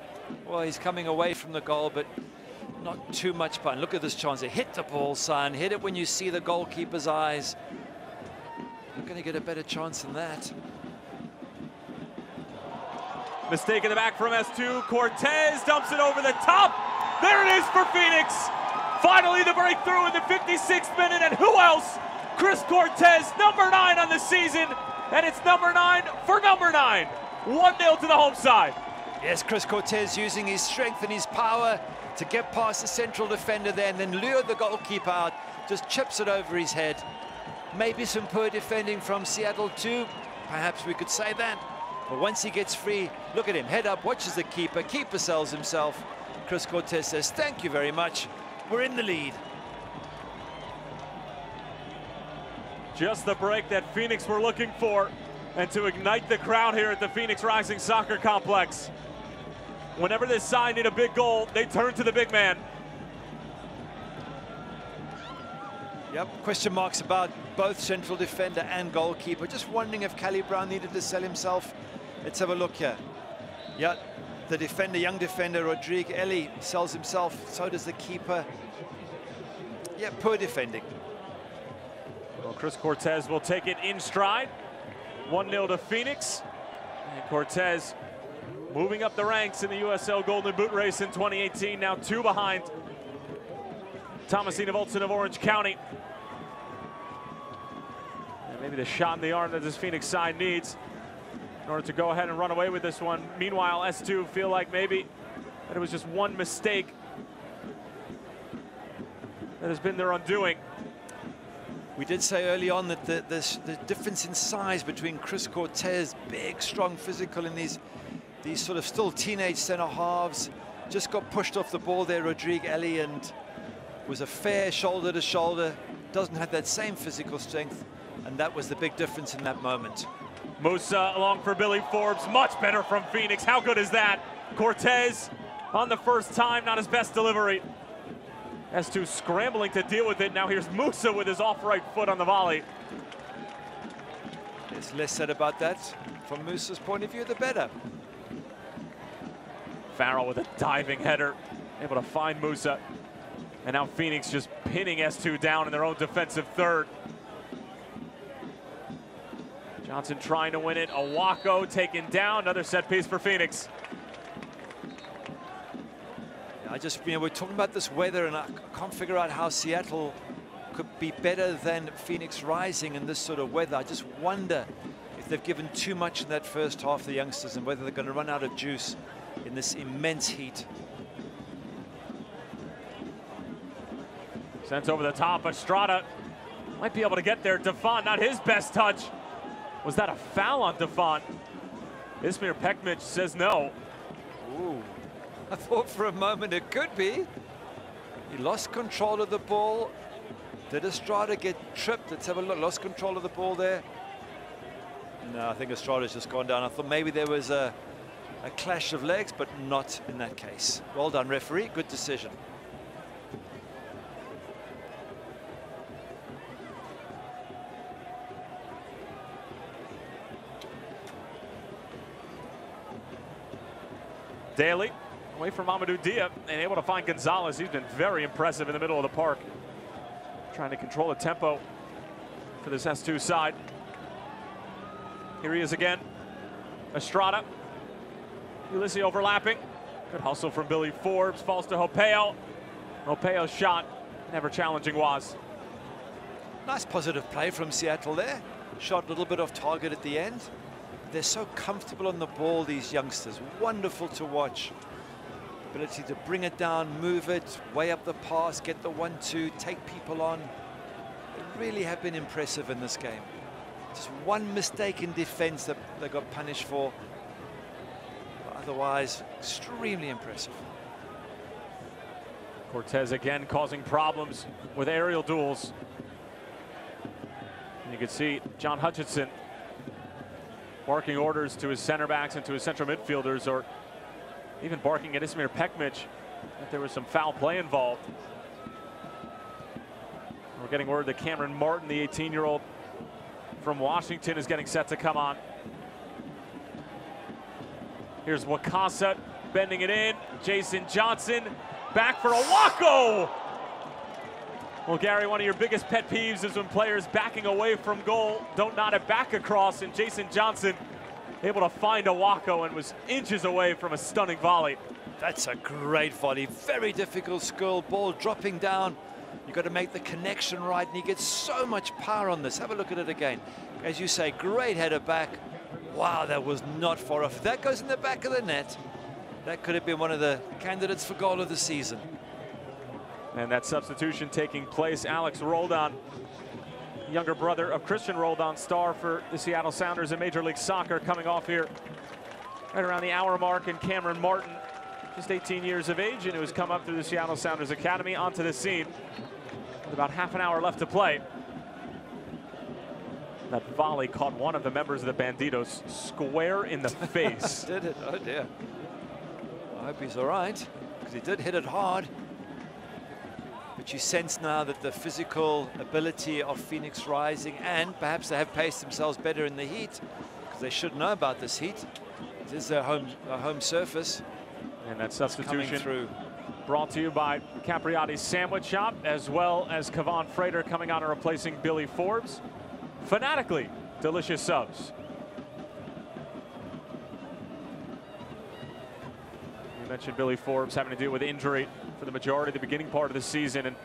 well, he's coming away from the goal, but not too much fun. Look at this chance. Hit the ball, son. Hit it when you see the goalkeeper's eyes. You're going to get a better chance than that.
Mistake in the back from S2. Cortez dumps it over the top. There it is for Phoenix. Finally the breakthrough in the 56th minute, and who else? Chris Cortez, number 9 on the season, and it's number 9 for number 9. 1-0 to the home side.
Yes, Chris Cortez using his strength and his power to get past the central defender there and then lure the goalkeeper out. Just chips it over his head. Maybe some poor defending from Seattle too. Perhaps we could say that. But once he gets free, look at him, head up, watches the keeper. Keeper sells himself. Chris Cortez says, thank you very much. We're in the lead.
Just the break that Phoenix were looking for, and to ignite the crowd here at the Phoenix Rising Soccer Complex. Whenever this side need a big goal, they turn to the big man.
Yep, question marks about both central defender and goalkeeper. Just wondering if Callie Brown needed to sell himself. Let's have a look here. Yeah, the defender, young defender, Rodrigue Eli, sells himself. So does the keeper. Yeah, poor defending.
Well, Chris Cortez will take it in stride. 1-0 to Phoenix. And Cortez moving up the ranks in the USL Golden Boot race in 2018. Now 2 behind Thomasina Voltson of Orange County. And maybe the shot in the arm that this Phoenix side needs in order to go ahead and run away with this one. Meanwhile, S2 feel like maybe that it was just one mistake that has been their undoing.
We did say early on that the difference in size between Chris Cortez, big, strong, physical, and these sort of still teenage center halves, just got pushed off the ball there, Rodrigue Eli, and was a fair shoulder to shoulder, doesn't have that same physical strength, and that was the big difference in that moment.
Musa along for Billy Forbes. Much better from Phoenix. How good is that? Cortez on the first time, not his best delivery. S2 scrambling to deal with it. Now here's Musa with his off-right foot on the volley.
There's less said about that. From Musa's point of view, the better.
Farrell with a diving header, able to find Musa. And now Phoenix just pinning S2 down in their own defensive third. Johnson trying to win it. Awako taken down. Another set piece for Phoenix.
We're talking about this weather, and I can't figure out how Seattle could be better than Phoenix Rising in this sort of weather. I just wonder if they've given too much in that first half, the youngsters, and whether they're going to run out of juice in this immense heat.
Sent over the top. Estrada might be able to get there. Defon, not his best touch. Was that a foul on Defon? Ismir Pekmic says no.
Ooh. I thought for a moment it could be. He lost control of the ball. Did Estrada get tripped? Let's have a look. Lost control of the ball there. No, I think Estrada's just gone down. I thought maybe there was a clash of legs, but not in that case. Well done, referee. Good decision.
Daly away from Amadou Dia and able to find Gonzalez. He's been very impressive in the middle of the park. Trying to control the tempo for this S2 side. Here he is again. Estrada. Ulysses overlapping. Good hustle from Billy Forbes. Falls to Hopeo. Hopeo's shot never challenging Waz.
Nice positive play from Seattle there. Shot a little bit off target at the end. They're so comfortable on the ball, these youngsters. Wonderful to watch. Ability to bring it down, move it, way up the pass, get the 1-2, take people on. They really have been impressive in this game. Just one mistake in defense that they got punished for. But otherwise, extremely impressive.
Cortez again causing problems with aerial duels. And you can see John Hutchinson barking orders to his center backs and to his central midfielders, or even barking at Ismir Pekmic that there was some foul play involved. We're getting word that Cameron Martin, the 18-year-old from Washington, is getting set to come on. Here's Wakasa bending it in. Jason Johnson back for Awako. Well, Gary, one of your biggest pet peeves is when players backing away from goal don't nod it back across, and Jason Johnson able to find Awako and was inches away from a stunning volley.
That's a great volley. Very difficult skill. Ball dropping down. You've got to make the connection right, and he gets so much power on this. Have a look at it again. As you say, great header back. Wow, that was not far off. If that goes in the back of the net, that could have been one of the candidates for goal of the season.
And that substitution taking place, Alex Roldan, younger brother of Christian Roldan, star for the Seattle Sounders in Major League Soccer, coming off here right around the hour mark. And Cameron Martin, just 18 years of age, and who has come up through the Seattle Sounders Academy onto the scene with about half an hour left to play. That volley caught one of the members of the Banditos square in the face.
Did it? Oh dear. I hope he's all right, because he did hit it hard. But you sense now that the physical ability of Phoenix Rising, and perhaps they have paced themselves better in the heat, because they should know about this heat. It is their home surface.
And that substitution through, brought to you by Capriati's Sandwich Shop, as well as Kavan Frater coming on and replacing Billy Forbes. Fanatically delicious subs. You mentioned Billy Forbes having to deal with injury for the majority of the beginning part of the season, and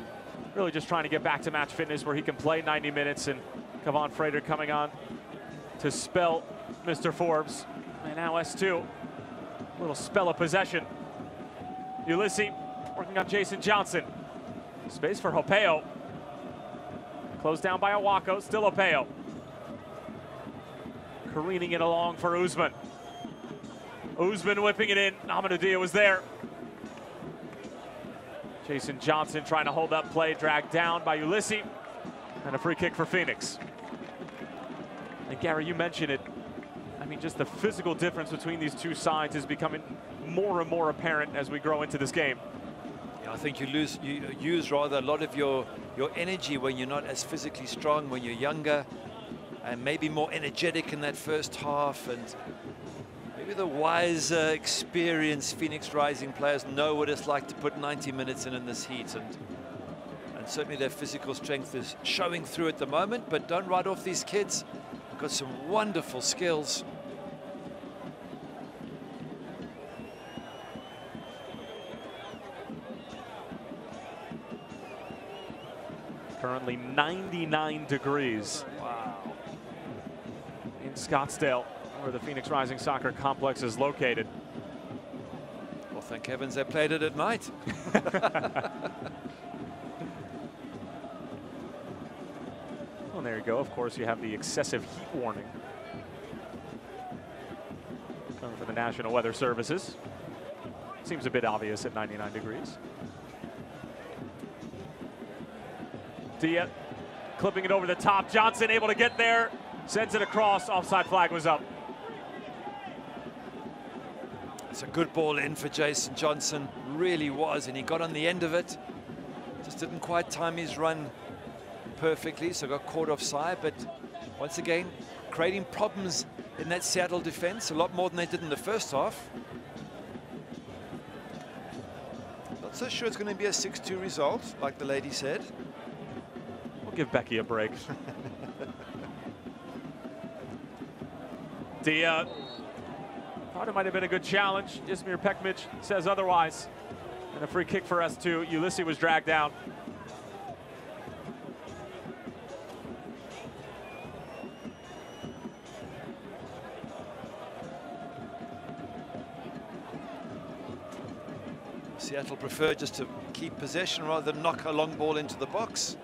really just trying to get back to match fitness where he can play 90 minutes. And Kavan Frater coming on to spell Mr. Forbes. And now S2, a little spell of possession. Ulysses working on Jason Johnson. Space for Hopeo. Closed down by Awako, still Hopeo. Careening it along for Usman. Usman whipping it in. Amadou Dia was there. Jason Johnson trying to hold up play, dragged down by Ulysses. And a free kick for Phoenix. And Gary, you mentioned it. mean, just the physical difference between these two sides is becoming more and more apparent as we grow into this game.
Yeah, I think you use rather a lot of your energy when you're not as physically strong, when you're younger, and maybe more energetic in that first half. And maybe the wiser, experienced Phoenix Rising players know what it's like to put 90 minutes in this heat. And certainly their physical strength is showing through at the moment, but don't write off these kids. They've got some wonderful skills.
Currently 99 degrees. Wow. In Scottsdale, where the Phoenix Rising Soccer Complex is located.
Well, thank heavens they played it at night.
Well, there you go. Of course, you have the excessive heat warning coming from the National Weather Services. Seems a bit obvious at 99 degrees. Dia clipping it over the top. Johnson able to get there. Sends it across. Offside flag was up.
It's a good ball in for Jason Johnson. Really was, and he got on the end of it. Just didn't quite time his run perfectly, so got caught offside. But once again, creating problems in that Seattle defense, a lot more than they did in the first half. Not so sure it's going to be a 6-2 result, like the lady said.
We'll give Becky a break. Dia thought it might have been a good challenge. Ismir Pekmic says otherwise. And a free kick for S2. Ulysses was dragged down.
Seattle preferred just to keep possession rather than knock a long ball into the box.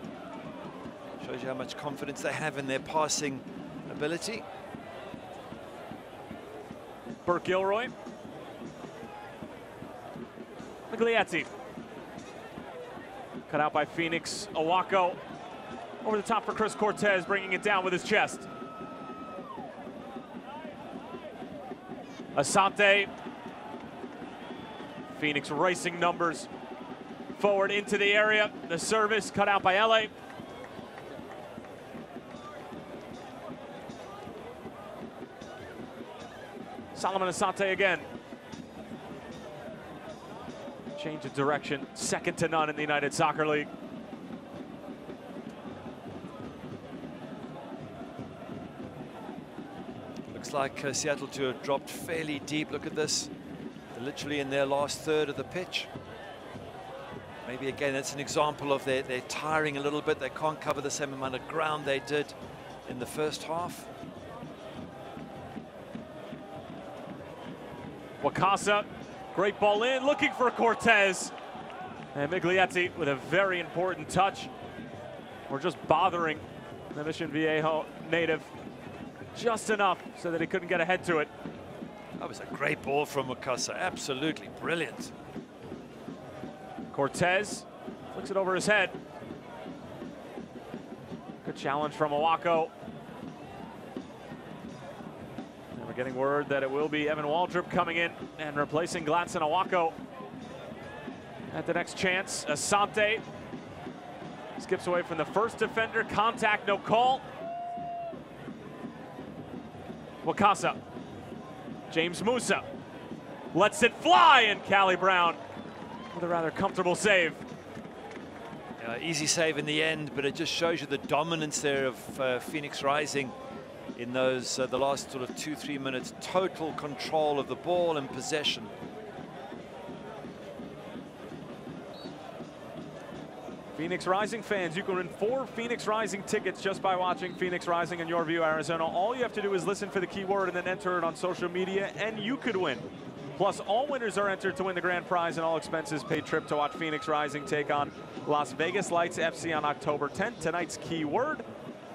Shows you how much confidence they have in their passing ability.
Burke Gilroy. Miglietti. Cut out by Phoenix. Owako over the top for Chris Cortez, bringing it down with his chest. Asante. Phoenix racing numbers forward into the area. The service cut out by LA. Solomon Asante again. Change of direction, second to none in the United Soccer League.
Looks like Seattle to have dropped fairly deep. Look at this. They're literally in their last third of the pitch. Maybe again, that's an example of they're tiring a little bit. They can't cover the same amount of ground they did in the first half.
Wakasa, great ball in, looking for Cortez. And Miglietti with a very important touch. We're just bothering the Mission Viejo native just enough so that he couldn't get ahead to it.
That was a great ball from Wakasa, absolutely brilliant.
Cortez flicks it over his head. Good challenge from Owako. And we're getting word that it will be Evan Waldrop coming in and replacing Gladson Owako at the next chance. Asante skips away from the first defender. Contact, no call. Wakasa. James Musa lets it fly, and Callie Brown with a rather comfortable save.
Easy save in the end, but it just shows you the dominance there of Phoenix Rising in those the last sort of 2-3 minutes. Total control of the ball and possession.
Phoenix Rising fans, you can win 4 Phoenix Rising tickets just by watching Phoenix Rising in your view, Arizona. All you have to do is listen for the keyword and then enter it on social media, and you could win. Plus, all winners are entered to win the grand prize and all expenses paid trip to watch Phoenix Rising take on Las Vegas Lights FC on October 10th. Tonight's keyword,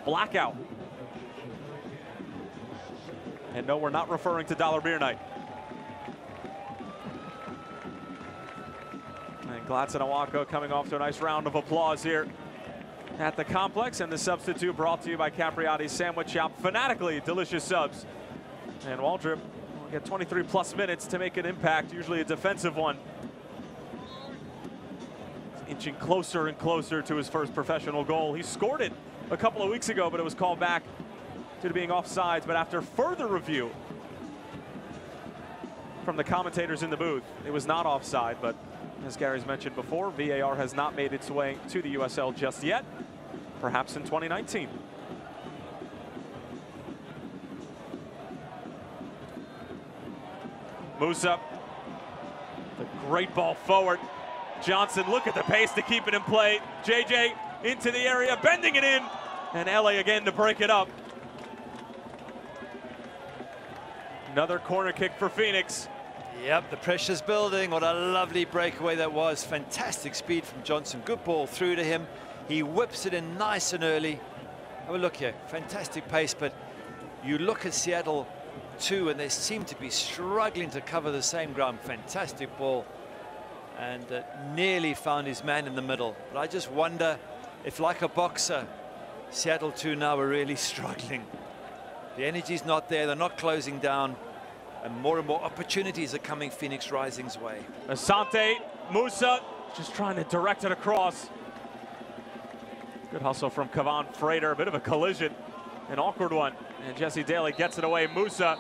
blackout. And no, we're not referring to Dollar Beer Night. And Gladson Owako coming off to a nice round of applause here at the complex. And the substitute brought to you by Capriati's Sandwich Shop. Fanatically delicious subs And Waldrop will get 23 plus minutes to make an impact, usually a defensive one. He's inching closer and closer to his first professional goal. He scored it a couple of weeks ago, but it was called back due to being offsides. But after further review from the commentators in the booth, it was not offside. But as Gary's mentioned before, VAR has not made its way to the USL just yet, perhaps in 2019. Musa, the great ball forward. Johnson, look at the pace to keep it in play. JJ into the area, bending it in, and LA again to break it up. Another corner kick for Phoenix.
Yep, the pressure's building. What a lovely breakaway that was. Fantastic speed from Johnson. Good ball through to him. He whips it in nice and early. Have a look here. Fantastic pace, but you look at Seattle too, and they seem to be struggling to cover the same ground. Fantastic ball. And nearly found his man in the middle. But I just wonder if, like a boxer, Seattle 2 now are really struggling. The energy's not there. They're not closing down. And more opportunities are coming Phoenix Rising's way.
Asante, Musa, just trying to direct it across. Good hustle from Kavan Frater. A bit of a collision. An awkward one. And Jesse Daly gets it away. Musa,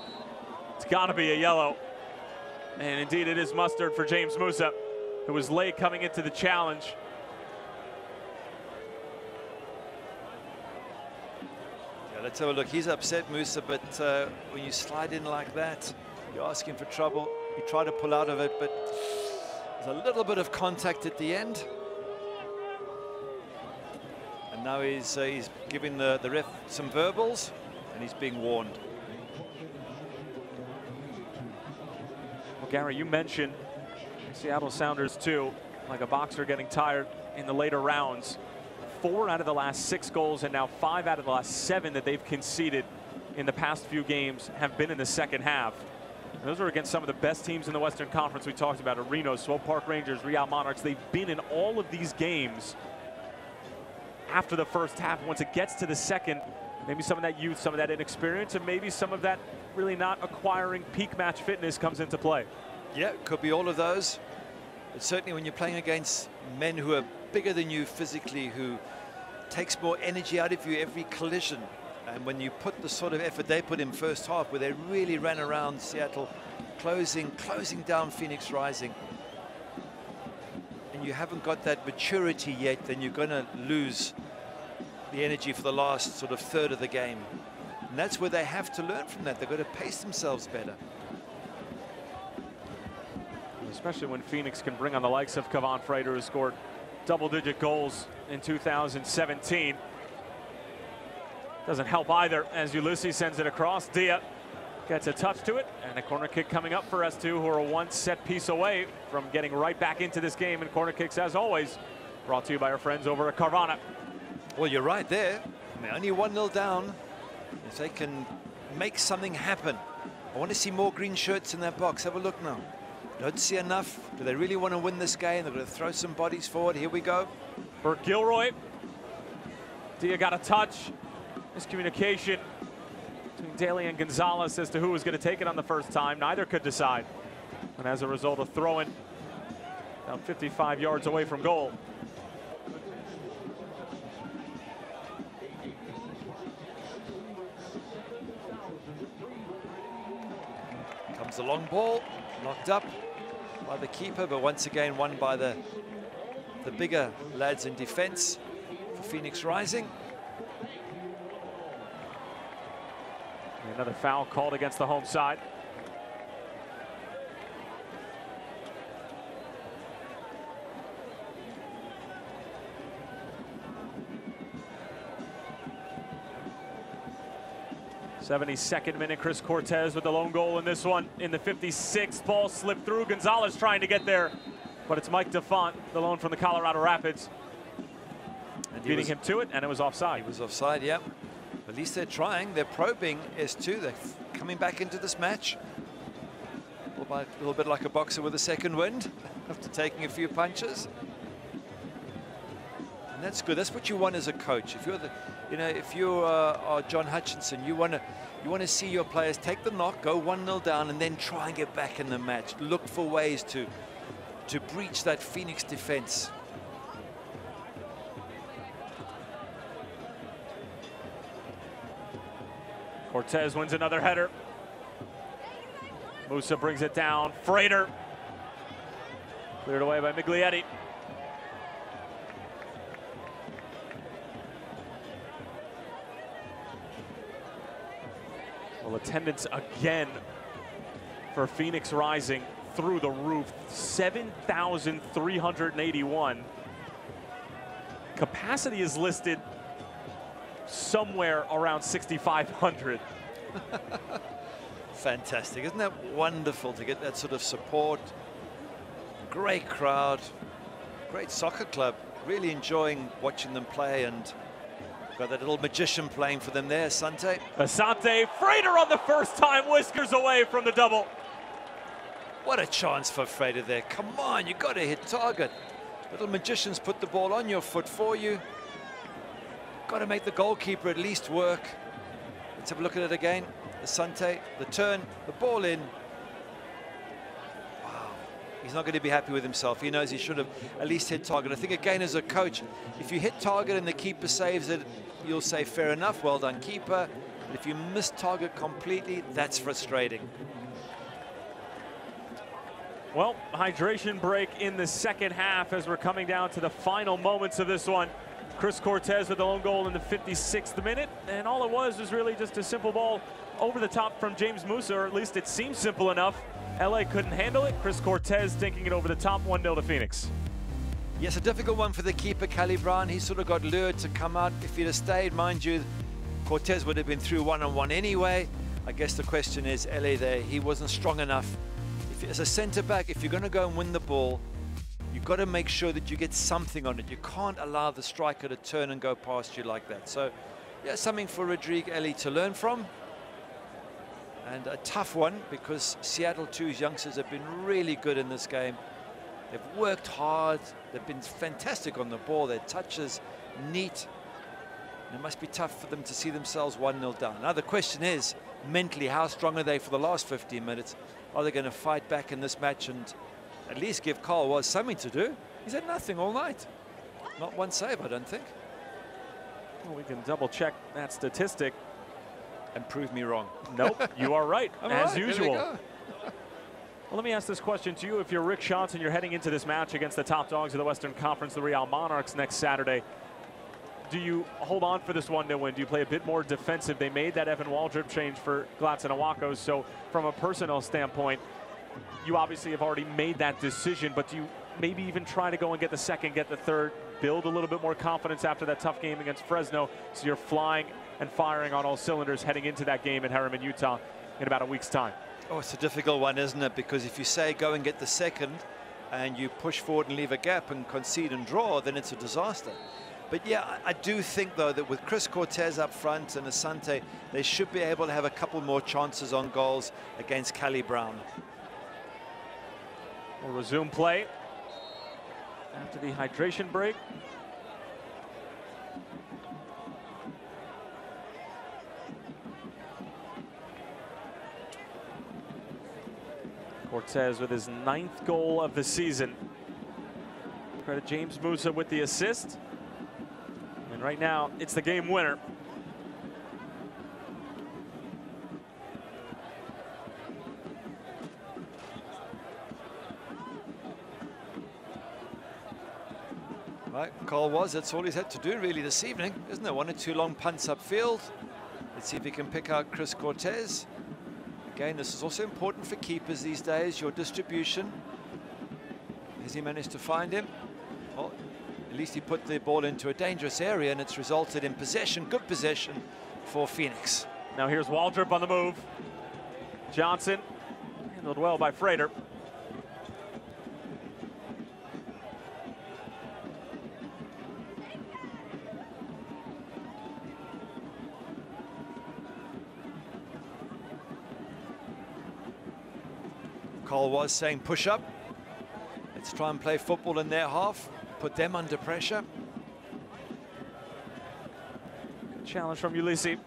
it's got to be a yellow. And indeed it is mustard for James Musa, who was late coming into the challenge.
Yeah, let's have a look. He's upset, Musa, but when you slide in like that, you're asking for trouble. You try to pull out of it, but there's a little bit of contact at the end. And now he's giving the ref some verbals, and he's being warned.
Well, Gary, you mentioned Seattle Sounders too, like a boxer getting tired in the later rounds. 4 out of the last 6 goals and now 5 out of the last 7 that they've conceded in the past few games have been in the second half. And those are against some of the best teams in the Western Conference we talked about, Reno, Swope Park Rangers, Real Monarchs. They've been in all of these games after the first half. Once it gets to the second, maybe some of that youth, some of that inexperience, and maybe some of that really not acquiring peak match fitness comes into play.
Yeah, it could be all of those. But certainly when you're playing against men who are bigger than you physically, who takes more energy out of you every collision, and when you put the sort of effort they put in first half, where they really ran around Seattle, closing down Phoenix Rising, and you haven't got that maturity yet, then you're going to lose the energy for the last sort of third of the game. And that's where they have to learn from that. They've got to pace themselves better.
Especially when Phoenix can bring on the likes of Kavan Frater, who scored double-digit goals in 2017. Doesn't help either as Ulysses sends it across. Dia gets a touch to it, and a corner kick coming up for S2, who are one set piece away from getting right back into this game. And corner kicks, as always, brought to you by our friends over at Carvana.
Well, you're right there. I mean, only 1-0 down. If they can make something happen. I want to see more green shirts in that box. Have a look now. Don't see enough. Do they really want to win this game? They're going to throw some bodies forward. Here we go.
For Gilroy. Dia got a touch. Miscommunication between Daly and Gonzalez as to who was going to take it on the first time. Neither could decide. And as a result, a throw-in down 55 yards away from goal.
Comes the long ball, knocked up by the keeper, but once again won by the bigger lads in defense for Phoenix Rising.
Another foul called against the home side. '72nd minute, Chris Cortez with the lone goal in this one. In the 56th, ball slipped through. Gonzalez trying to get there, but it's Mike DeFont, the loan from the Colorado Rapids, and beating him to it, and it was offside.
He was offside, yeah. At least they're trying. They're probing S2. They're coming back into this match. A little bit like a boxer with a second wind after taking a few punches. And that's good. That's what you want as a coach. If you're the, if you are John Hutchinson, you want to You want to see your players take the knock, go 1-0 down, and then try and get back in the match. Look for ways to breach that Phoenix defense.
Cortez wins another header. Musa brings it down. Frater. Cleared away by Miglietti. Well, attendance again for Phoenix Rising through the roof. 7,381. Capacity is listed somewhere around 6,500.
Fantastic. Isn't that wonderful to get that sort of support? Great crowd, great soccer club. Really enjoying watching them play, and got that little magician playing for them there, Asante.
Asante, Frater on the first time, whiskers away from the double.
What a chance for Frater there. Come on, you got to hit target. Little magicians put the ball on your foot for you. Got to make the goalkeeper at least work. Let's have a look at it again. Asante, the turn, the ball in. Wow, he's not going to be happy with himself. He knows he should have at least hit target. I think again as a coach, if you hit target and the keeper saves it, you'll say fair enough, well done keeper. But if you miss target completely, that's frustrating.
Well, hydration break in the second half as we're coming down to the final moments of this one. Chris Cortez with the lone goal in the 56th minute, and all it was really just a simple ball over the top from James Musa, or at least it seemed simple enough. LA couldn't handle it. Chris Cortez dinking it over the top, 1-0 to Phoenix.
Yes, a difficult one for the keeper, Cali Brown. He sort of got lured to come out. If he'd have stayed, mind you, Cortez would have been through one-on-one anyway. I guess the question is, LA there, he wasn't strong enough. As a centre-back, if you're going to go and win the ball, you've got to make sure that you get something on it. You can't allow the striker to turn and go past you like that. So, yeah, something for Rodrigue Eli to learn from. And a tough one, because Seattle 2's youngsters have been really good in this game. They've worked hard. They've been fantastic on the ball. Their touches neat. And it must be tough for them to see themselves 1-0 down. Now, the question is, mentally, how strong are they for the last 15 minutes? Are they going to fight back in this match and at least give Carl Was something to do? He's had nothing all night. Not one save, I don't think.
Well, we can double check that statistic.
And prove me wrong.
Nope, you are right, as usual.
Well,
let me ask this question to you. If you're Rick Johnson, you're heading into this match against the top dogs of the Western Conference, the Real Monarchs, next Saturday. Do you hold on for this 1-0 win? Do you play a bit more defensive? They made that Evan Waldrop change for Gladson Awako, so from a personnel standpoint, you obviously have already made that decision, but do you maybe even try to go and get the second, get the third, build a little bit more confidence after that tough game against Fresno, so you're flying and firing on all cylinders heading into that game in Harriman, Utah in about a week's time?
Oh, it's a difficult one, isn't it? Because if you say go and get the second and you push forward and leave a gap and concede and draw, then it's a disaster. But yeah, I do think, though, that with Chris Cortez up front and Asante, they should be able to have a couple more chances on goals against Cali Brown.
We'll resume play after the hydration break. Cortez with his 9th goal of the season. Credit James Musa with the assist. And right now, it's the game winner.
Right, Carl Was, that's all he's had to do really this evening, isn't it? 1 or 2 long punts upfield. Let's see if he can pick out Chris Cortez. Again, this is also important for keepers these days, your distribution. Has he managed to find him? Well, at least he put the ball into a dangerous area, and it's resulted in possession, good possession for Phoenix.
Now here's Waldrop on the move. Johnson, handled well by Frater.
Carl Was saying push up. Let's try and play football in their half. Put them under pressure.
Good challenge from Ulysses.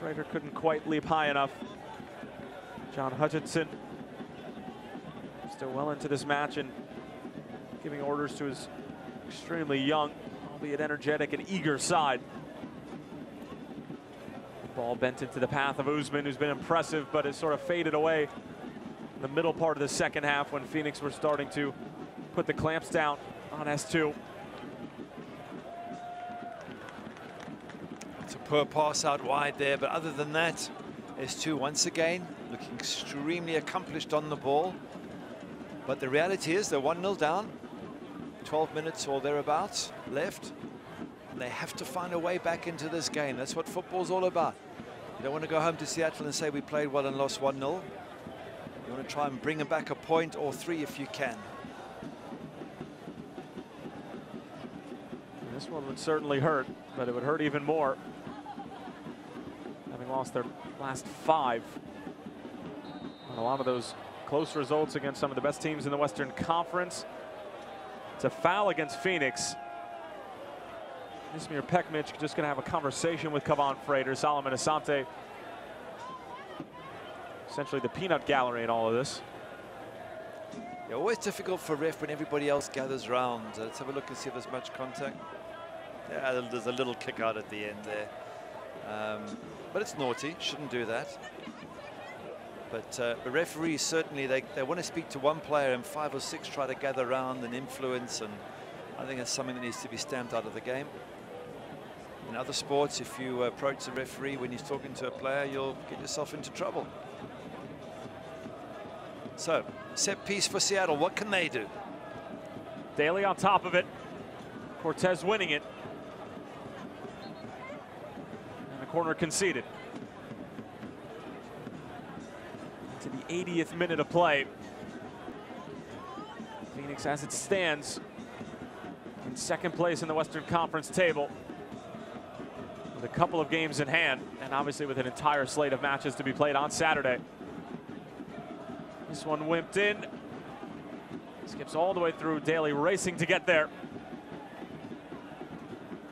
Frater couldn't quite leap high enough. John Hutchinson still well into this match and giving orders to his extremely young, albeit energetic and eager side. Ball bent into the path of Usman, who's been impressive, but has sort of faded away in the middle part of the second half when Phoenix were starting to put the clamps down on S2.
It's a poor pass out wide there, but other than that, S2 once again looking extremely accomplished on the ball. But the reality is they're 1-0 down, 12 minutes or thereabouts left. And they have to find a way back into this game. That's what football's all about. You don't want to go home to Seattle and say we played well and lost 1-0. You want to try and bring them back a point or 3 if you can.
This one would certainly hurt, but it would hurt even more having lost their last 5. And a lot of those close results against some of the best teams in the Western Conference. It's a foul against Phoenix. Ismir Pekmic just going to have a conversation with Kavan Frater. Solomon Asante, essentially the peanut gallery in all of this.
Yeah, always difficult for ref when everybody else gathers round. Let's have a look and see if there's much contact. Yeah, there's a little kick out at the end there. But it's naughty, shouldn't do that. But the referees, certainly, they want to speak to one player and 5 or 6 try to gather around and influence, and I think that's something that needs to be stamped out of the game. In other sports, if you approach the referee when he's talking to a player, you'll get yourself into trouble. So, set piece for Seattle, what can they do?
Daly on top of it. Cortez winning it. And the corner conceded. To the 80th minute of play. Phoenix, as it stands, in second place in the Western Conference table, with a couple of games in hand, and obviously with an entire slate of matches to be played on Saturday. This one wimped in. Skips all the way through. Daly racing to get there.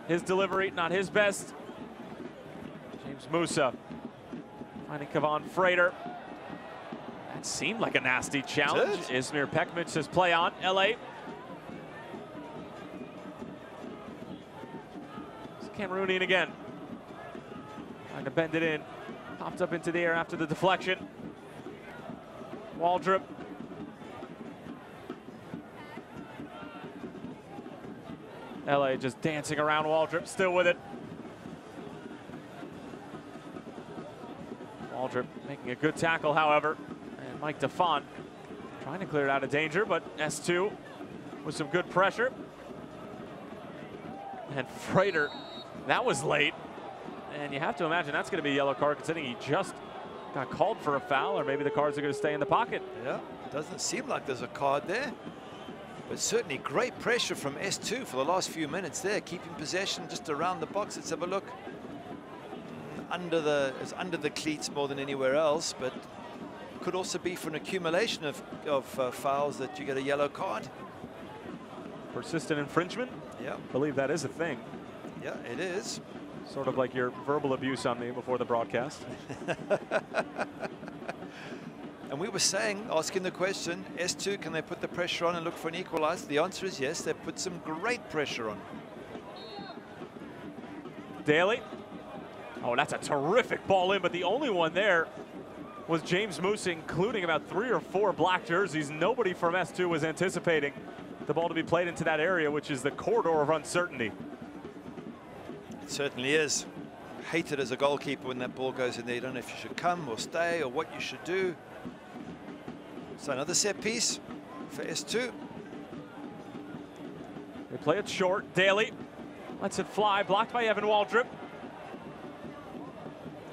His delivery, not his best. James Musa finding Kavan Frater. That seemed like a nasty challenge. Ismir Pekmic says play on, LA. It's Cameroonian again. Trying to bend it in. Popped up into the air after the deflection. Waldrop. LA just dancing around Waldrop, still with it. Waldrop making a good tackle, however. And Mike DeFont trying to clear it out of danger, but S2 with some good pressure. And Frater, that was late. And you have to imagine that's going to be a yellow card, considering he just got called for a foul, or maybe the cards are going to stay in the pocket.
Yeah, doesn't seem like there's a card there. But certainly great pressure from S2 for the last few minutes there, keeping possession just around the box. Let's have a look. It's under the cleats more than anywhere else, but could also be for an accumulation of fouls that you get a yellow card.
Persistent infringement?
Yeah.
I believe that is a thing.
Yeah, it is.
Sort of like your verbal abuse on me before the broadcast.
And we were saying, asking the question, S2, can they put the pressure on and look for an equalizer? The answer is yes, they put some great pressure on.
Daly. Oh, that's a terrific ball in, but the only one there was James Musa, including about 3 or 4 black jerseys. Nobody from S2 was anticipating the ball to be played into that area, which is the corridor of uncertainty.
It certainly is. Hate it as a goalkeeper when that ball goes in there. You don't know if you should come or stay or what you should do. So another set piece for S2.
They play it short. Daly lets it fly, blocked by Evan Waldrop.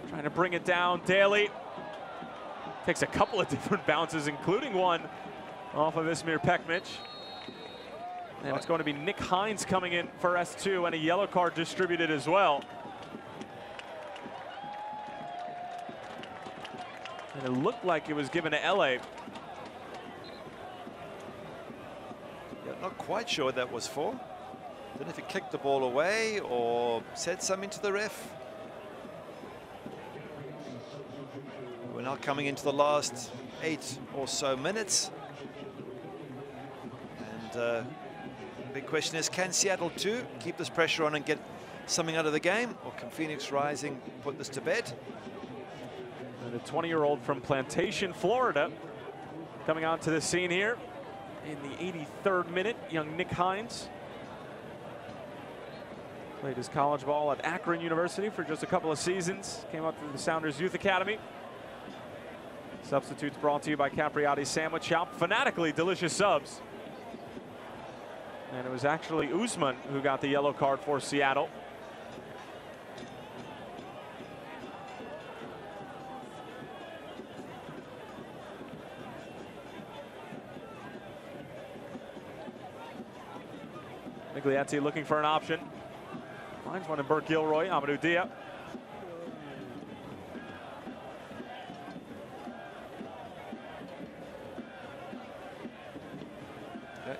Trying to bring it down. Daly takes a couple of different bounces, including one off of Ismir Pekmic. And it's going to be Nick Hines coming in for S2, and a yellow card distributed as well. And it looked like it was given to LA.
Yeah, not quite sure what that was for. Don't know if he kicked the ball away or said something to the ref. now coming into the last 8 or so minutes. And big question is, can Seattle too keep this pressure on and get something out of the game, or can Phoenix Rising put this to bed?
And a 20-year-old from Plantation, Florida, coming onto the scene here in the 83rd minute, young Nick Hines. Played his college ball at Akron University for just a couple of seasons. Came up through the Sounders Youth Academy. Substitutes brought to you by Capriati's Sandwich Shop. Fanatically delicious subs. And it was actually Usman who got the yellow card for Seattle. Miglietti looking for an option. Finds one in Burke Gilroy, Amadou Dia.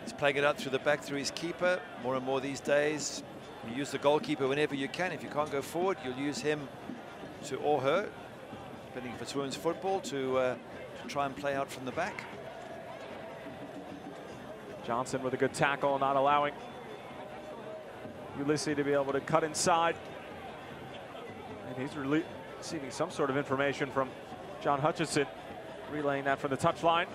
He's playing it out through the back, through his keeper. More and more these days, you use the goalkeeper whenever you can. If you can't go forward, you'll use him to, or her, depending if it's women's football, to try and play out from the back.
Johnson with a good tackle, not allowing Ulysses to be able to cut inside. And he's receiving some sort of information from John Hutchison, relaying that from the touchline.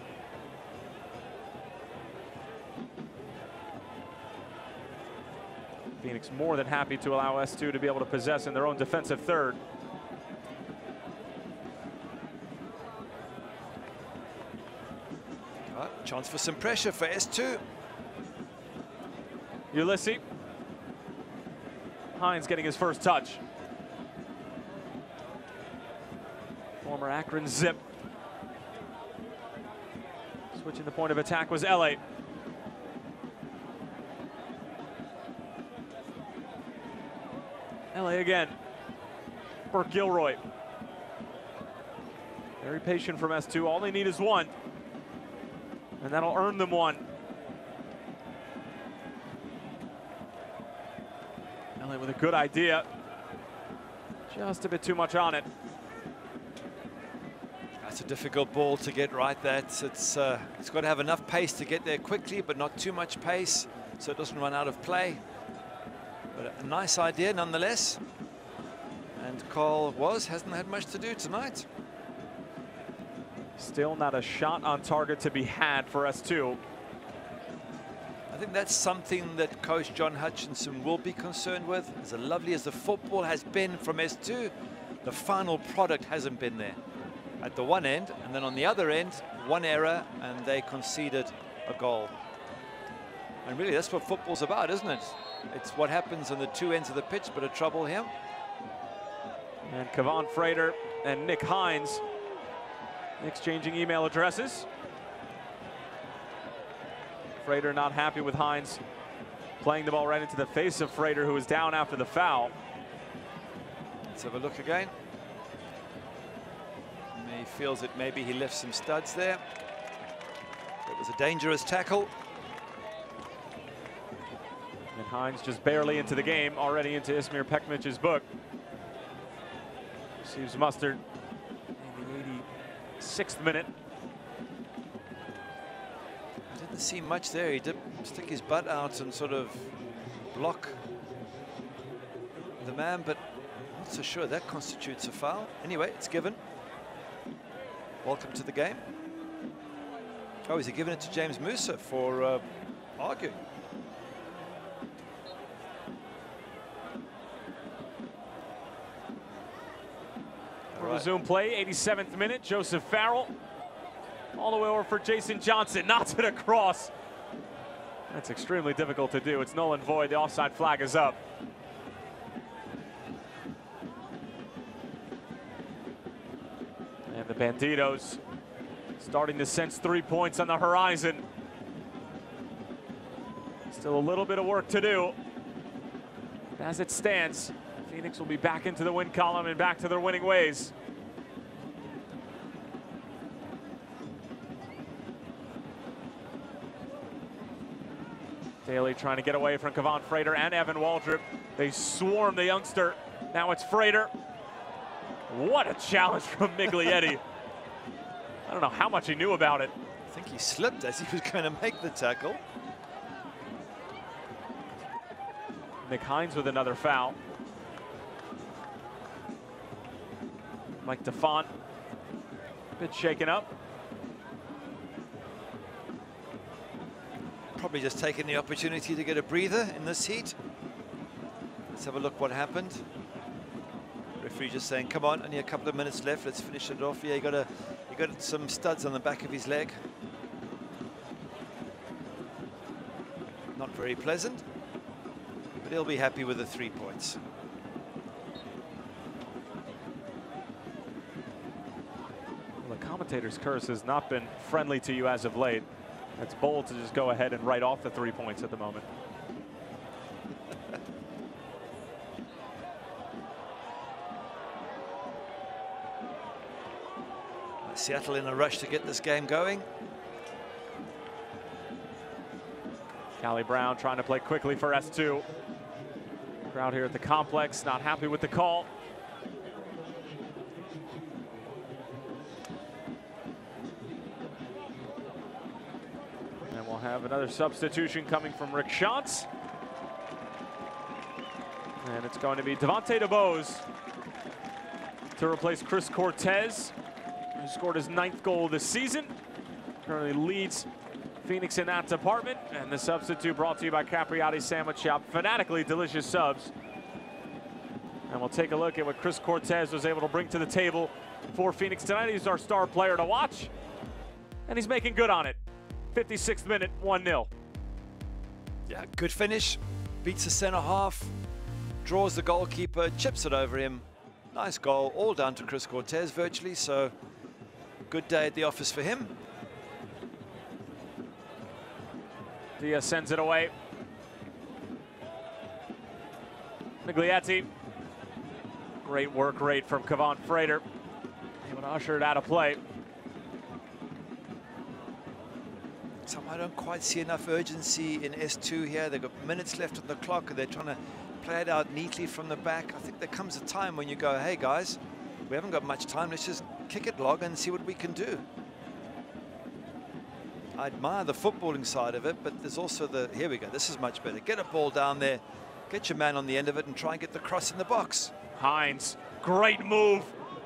Phoenix more than happy to allow S2 to be able to possess in their own defensive third.
Chance for some pressure for S2.
Ulysses. Hines getting his first touch. Former Akron Zip. Switching the point of attack was LA. LA again. Burke Gilroy. Very patient from S2. All they need is one. And that'll earn them one. LA with a good idea. Just a bit too much on it.
That's a difficult ball to get right. It's got to have enough pace to get there quickly, but not too much pace, so it doesn't run out of play. But a nice idea nonetheless. And Carl hasn't had much to do tonight.
Still not a shot on target to be had for S2.
I think that's something that Coach John Hutchinson will be concerned with. As lovely as the football has been from S2, the final product hasn't been there. At the one end, and then on the other end, one error, and they conceded a goal. And really, that's what football's about, isn't it? It's what happens on the two ends of the pitch, but a trouble here.
And Kevon Frater and Nick Hines exchanging email addresses. Frater not happy with Hines playing the ball right into the face of Frater, who was down after the foul.
Let's have a look again. He feels that maybe he left some studs there. It was a dangerous tackle.
And Hines just barely into the game, already into Ismir Pekmich's book. Receives mustard in the 86th minute.
Didn't see much there. He did stick his butt out and sort of block the man, but I'm not so sure that constitutes a foul. Anyway, it's given. Welcome to the game. Oh, is he giving it to James Musa for arguing?
Resume play, 87th minute. Joseph Farrell all the way over for Jason Johnson. Knocks it across. That's extremely difficult to do. It's null and void. The offside flag is up. And the Banditos starting to sense 3 points on the horizon. Still a little bit of work to do. But as it stands, Phoenix will be back into the win column and back to their winning ways. Daly trying to get away from Kevon Frater and Evan Waldrop. They swarm the youngster. Now it's Frater. What a challenge from Miglietti. I don't know how much he knew about it.
I think he slipped as he was going to make the tackle.
Nick Hines with another foul. Mike DeFont, a bit shaken up.
Probably just taking the opportunity to get a breather in this heat. Let's have a look what happened. Referee just saying, come on, only a couple of minutes left, let's finish it off. Yeah, he got some studs on the back of his leg. Not very pleasant, but he'll be happy with the 3 points.
Well, the commentator's curse has not been friendly to you as of late. It's bold to just go ahead and write off the 3 points at the moment.
Seattle in a rush to get this game going.
Callie Brown trying to play quickly for S2. Crowd here at the complex not happy with the call. And we'll have another substitution coming from Rick Schantz. And it's going to be Devontae DeBose to replace Chris Cortez, who scored his 9th goal this season. Currently leads Phoenix in that department. And the substitute brought to you by Capriati Sandwich Shop. Fanatically delicious subs. And we'll take a look at what Chris Cortez was able to bring to the table for Phoenix tonight. He's our star player to watch. And he's making good on it. 56th minute, 1-0.
Yeah, good finish. Beats the center half. Draws the goalkeeper, chips it over him. Nice goal, all down to Chris Cortez virtually, so good day at the office for him.
Diaz sends it away. Miglietti. Great work rate from Kevon Frater. Able to usher it out of play.
I don't quite see enough urgency in S2 here. They've got minutes left on the clock and they're trying to play it out neatly from the back. I think there comes a time when you go, hey guys, we haven't got much time. Let's just kick it log and see what we can do. I admire the footballing side of it, but there's also the, here we go, this is much better. Get a ball down there, get your man on the end of it and try and get the cross in the box.
Hines, great move.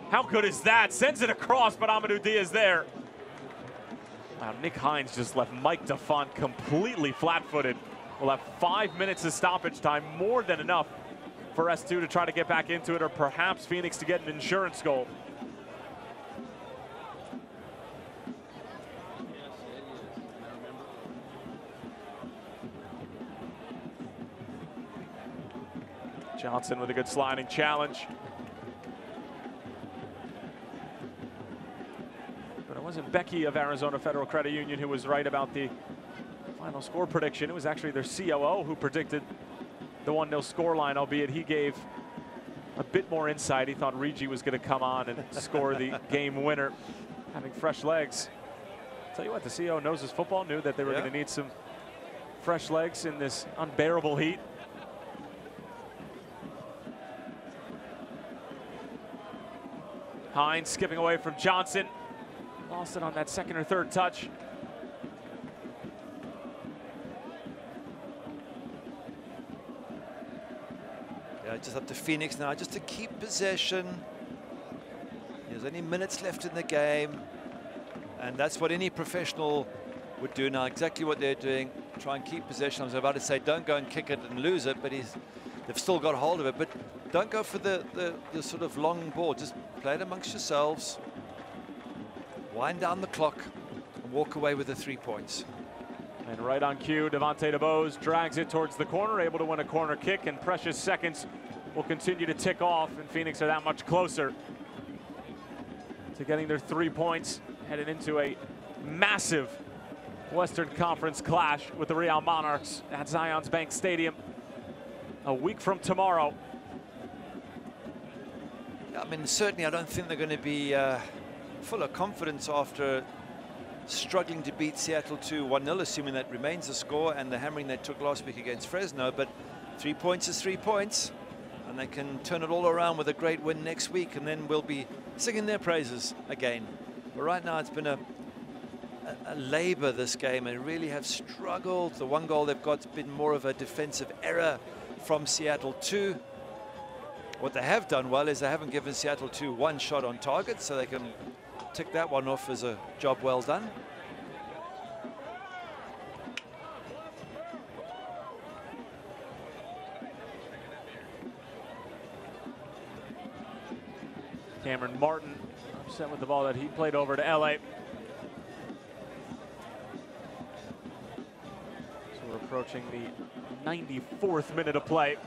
How good is that? Sends it across, but Amadou Diaz there. Wow, Nick Hines just left Mike DeFont completely flat-footed. We'll have 5 minutes of stoppage time, more than enough for S2 to try to get back into it, or perhaps Phoenix to get an insurance goal. Johnson with a good sliding challenge. But it wasn't Becky of Arizona Federal Credit Union who was right about the final score prediction. It was actually their COO who predicted the 1-0 scoreline, albeit he gave a bit more insight. He thought Rigi was going to come on and score the game winner, having fresh legs. I'll tell you what, the CEO knows his football, knew that they were going to need some fresh legs in this unbearable heat. Hines skipping away from Johnson. Lost it on that second or third touch.
Yeah, just up to Phoenix now, just to keep possession. There's only minutes left in the game. And that's what any professional would do now, exactly what they're doing. Try and keep possession. I was about to say, don't go and kick it and lose it, but they've still got hold of it. But don't go for the sort of long ball. Just play it amongst yourselves. Wind down the clock and walk away with the 3 points.
And right on cue, Devontae DeBose drags it towards the corner, able to win a corner kick, and precious seconds will continue to tick off, and Phoenix are that much closer to getting their 3 points, headed into a massive Western Conference clash with the Real Monarchs at Zions Bank Stadium a week from tomorrow.
I mean, certainly I don't think they're going to be full of confidence after struggling to beat Seattle 2-1-0, assuming that remains the score, and the hammering they took last week against Fresno. But 3 points is 3 points, and they can turn it all around with a great win next week, and then we'll be singing their praises again. But right now it's been a labor, this game, and really have struggled. The one goal they've got has been more of a defensive error from Seattle 2. What they have done well is they haven't given Seattle 2 one shot on target, so they can tick that one off as a job well done.
Cameron Martin upset with the ball that he played over to LA. So we're approaching the 94th minute of play.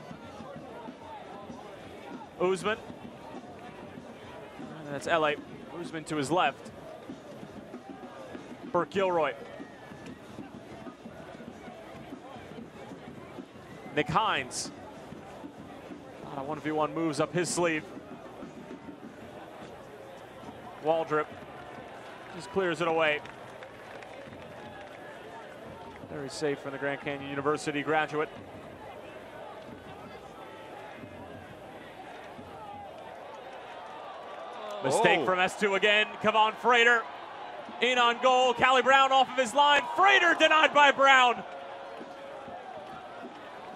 Usman. And that's LA. Usman to his left. Burke Gilroy. Nick Hines. A lot of 1v1 moves up his sleeve. Waldrop just clears it away. Very safe for the Grand Canyon University graduate. Mistake from S2 again. Kevon Frater in on goal. Callie Brown off of his line. Frater denied by Brown.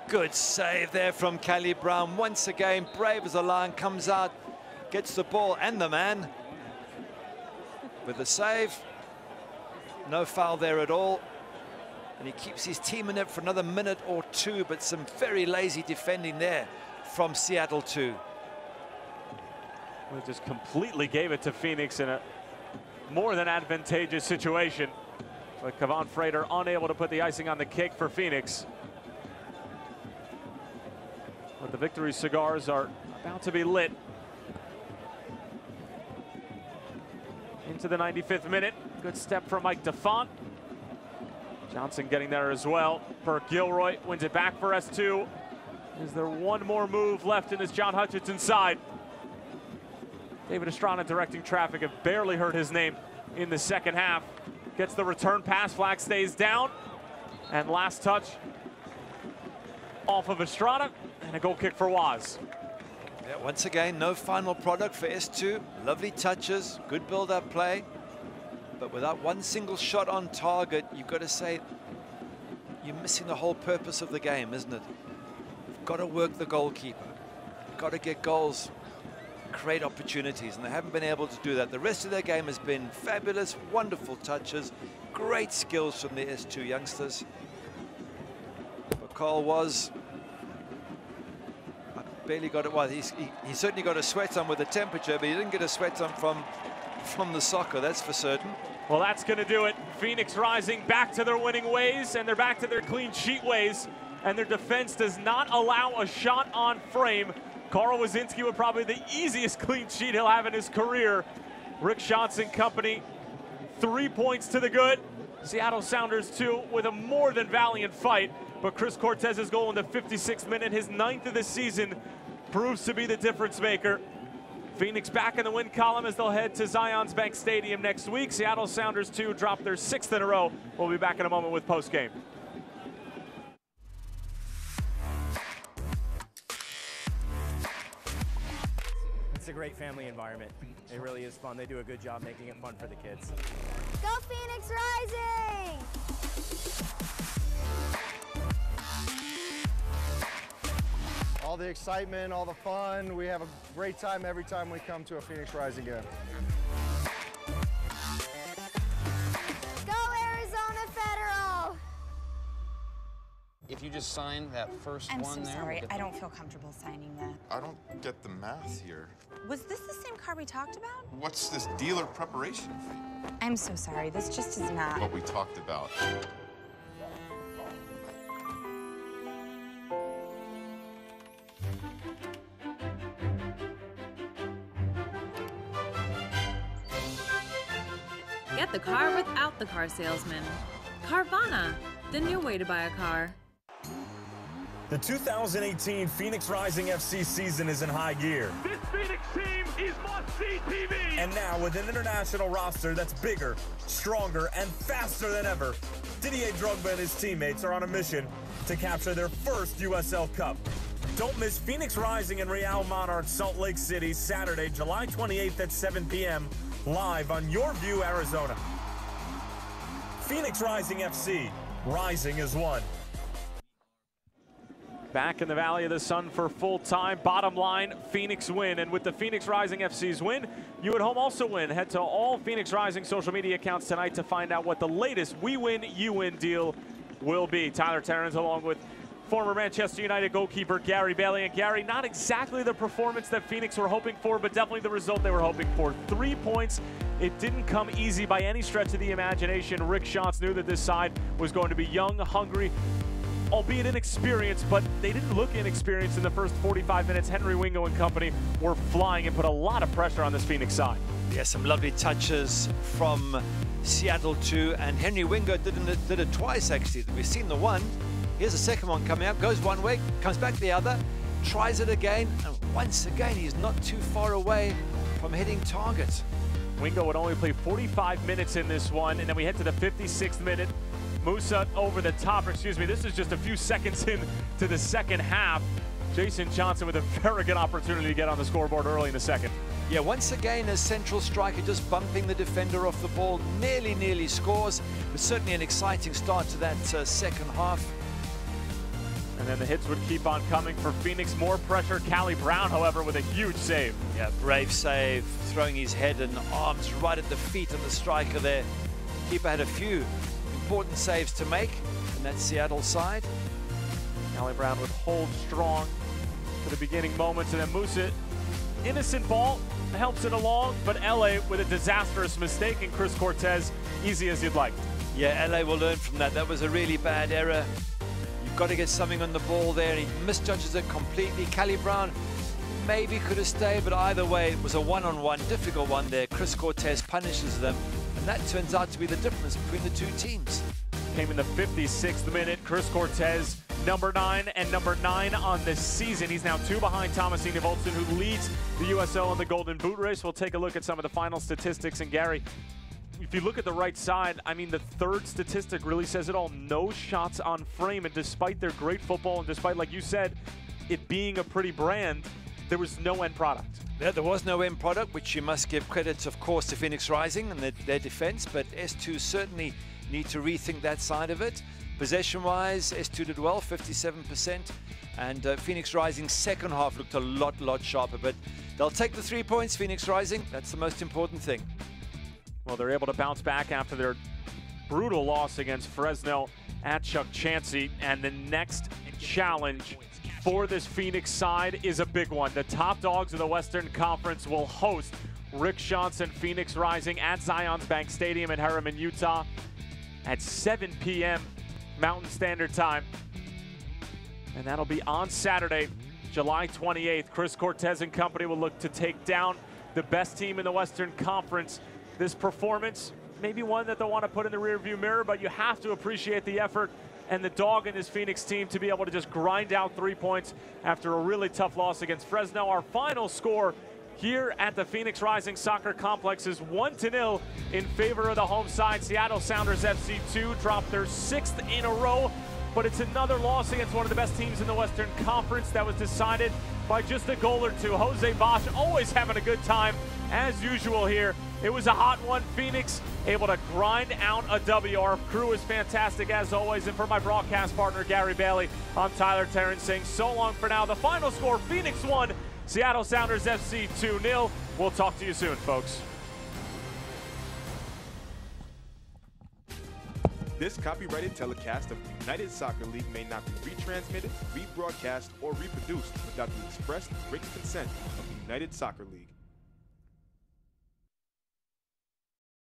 Good save there from Callie Brown. Once again, brave as a lion, comes out, gets the ball and the man with the save. No foul there at all. And he keeps his team in it for another minute or two, but some very lazy defending there from Seattle 2.
We just completely gave it to Phoenix in a more than advantageous situation. But Kevon Frater unable to put the icing on the cake for Phoenix. But the victory cigars are about to be lit. Into the 95th minute. Good step from Mike DeFont. Johnson getting there as well. Burke Gilroy wins it back for S2. Is there one more move left in this John Hutchinson side? David Estrada directing traffic. Have barely heard his name in the second half. Gets the return pass. Flag stays down. And last touch off of Estrada. And a goal kick for Waz.
Yeah, once again, no final product for S2. Lovely touches, good build-up play. But without one single shot on target, you've got to say you're missing the whole purpose of the game, isn't it? You've got to work the goalkeeper. You've got to get goals, create opportunities, and they haven't been able to do that. The rest of their game has been fabulous, wonderful touches, great skills from the S2 youngsters. But Carl was barely got it. Well, he certainly got a sweat on with the temperature, but he didn't get a sweat on from the soccer, that's for certain.
Well, that's going to do it. Phoenix Rising back to their winning ways, and they're back to their clean sheet ways, and their defense does not allow a shot on frame. Carl Wazinski with probably the easiest clean sheet he'll have in his career. Rick Johnson company, 3 points to the good. Seattle Sounders 2 with a more than valiant fight. But Chris Cortez's goal in the 56th minute, his 9th of the season, proves to be the difference maker. Phoenix back in the win column as they'll head to Zions Bank Stadium next week. Seattle Sounders 2 drop their 6th in a row. We'll be back in a moment with postgame.
It's a great family environment. It really is fun. They do a good job making it fun for the kids.
Go Phoenix Rising!
All the excitement, all the fun. We have a great time every time we come to a Phoenix Rising game.
Go Arizona Federal!
If you just sign that first
I'm
one
so
there.
sorry.
we'll
I don't feel comfortable signing that.
I don't get the math here.
Was this the same car we talked about?
What's this dealer preparation fee?
I'm so sorry. This just is not.
What we talked about.
Get the car without the car salesman. Carvana, the new way to buy a car.
The 2018 Phoenix Rising FC season is in high gear.
This Phoenix team is must-see TV!
And now, with an international roster that's bigger, stronger, and faster than ever, Didier Drogba and his teammates are on a mission to capture their first USL Cup. Don't miss Phoenix Rising and Real Monarchs Salt Lake City, Saturday, July 28th at 7 p.m. live on Your View, Arizona. Phoenix Rising FC. Rising is one.
Back in the Valley of the Sun for full time. Bottom line, Phoenix win. And with the Phoenix Rising FC's win, you at home also win. Head to all Phoenix Rising social media accounts tonight to find out what the latest We Win, You Win deal will be. Tyler Terrence along with former Manchester United goalkeeper Gary Bailey. And Gary, not exactly the performance that Phoenix were hoping for, but definitely the result they were hoping for. 3 points. It didn't come easy by any stretch of the imagination. Rick Schantz knew that this side was going to be young, hungry, albeit inexperienced, but they didn't look inexperienced in the first 45 minutes. Henry Wingo and company were flying and put a lot of pressure on this Phoenix side.
Yeah, some lovely touches from Seattle too, and Henry Wingo did it twice actually. We've seen the one. Here's the second one coming up, goes one way, comes back the other, tries it again, and once again he's not too far away from hitting target.
Wingo would only play 45 minutes in this one, and then we head to the 56th minute. Musa over the top, excuse me, this is just a few seconds in to the second half. Jason Johnson with a very good opportunity to get on the scoreboard early in the second.
Yeah, once again, a central striker just bumping the defender off the ball, nearly scores, but certainly an exciting start to that second half.
And then the hits would keep on coming for Phoenix. More pressure. Callie Brown, however, with a huge save.
Yeah, brave save, throwing his head and arms right at the feet of the striker there. Keeper had a few important saves to make in that Seattle side.
Callie Brown would hold strong for the beginning moments, and then Musa, innocent ball, helps it along, but LA with a disastrous mistake, and Chris Cortez, easy as you'd like.
Yeah, LA will learn from that. That was a really bad error. You've got to get something on the ball there, and he misjudges it completely. Callie Brown maybe could have stayed, but either way, it was a one-on-one, difficult one there. Chris Cortez punishes them, and that turns out to be the difference between the two teams.
Came in the 56th minute. Chris Cortez, number 9 and number 9 on this season. He's now 2 behind Thomasine Voltson, who leads the USL in the Golden Boot race. We'll take a look at some of the final statistics. And Gary, if you look at the right side, I mean, the third statistic really says it all. No shots on frame, and despite their great football, and despite, like you said, it being a pretty brand, there was no end product.
Yeah, there was no end product, which you must give credit, of course, to Phoenix Rising and their defense, but S2 certainly need to rethink that side of it. Possession-wise, S2 did well, 57%, and Phoenix Rising's second half looked a lot sharper, but they'll take the 3 points, Phoenix Rising. That's the most important thing.
Well, they're able to bounce back after their brutal loss against Fresno at Chuck Chansey, and the next challenge for this Phoenix side is a big one. The top dogs of the Western Conference will host Rick Schantz and Phoenix Rising at Zions Bank Stadium in Harriman, Utah at 7 p.m. Mountain Standard Time. And that'll be on Saturday, July 28th. Chris Cortez and company will look to take down the best team in the Western Conference. This performance, maybe one that they'll want to put in the rearview mirror, but you have to appreciate the effort and the dog in this Phoenix team to be able to just grind out 3 points after a really tough loss against Fresno. Our final score here at the Phoenix Rising Soccer Complex is 1-0 in favor of the home side. Seattle Sounders FC2 dropped their 6th in a row, but it's another loss against one of the best teams in the Western Conference that was decided by just a goal or two. Jose Bosch always having a good time as usual here. It was a hot one. Phoenix able to grind out a W. Our crew is fantastic as always. And for my broadcast partner, Gary Bailey, I'm Tyler Terrence saying so long for now. The final score, Phoenix 1, Seattle Sounders FC 2-0. We'll talk to you soon, folks.
This copyrighted telecast of the United Soccer League may not be retransmitted, rebroadcast, or reproduced without the express written consent of the United Soccer League.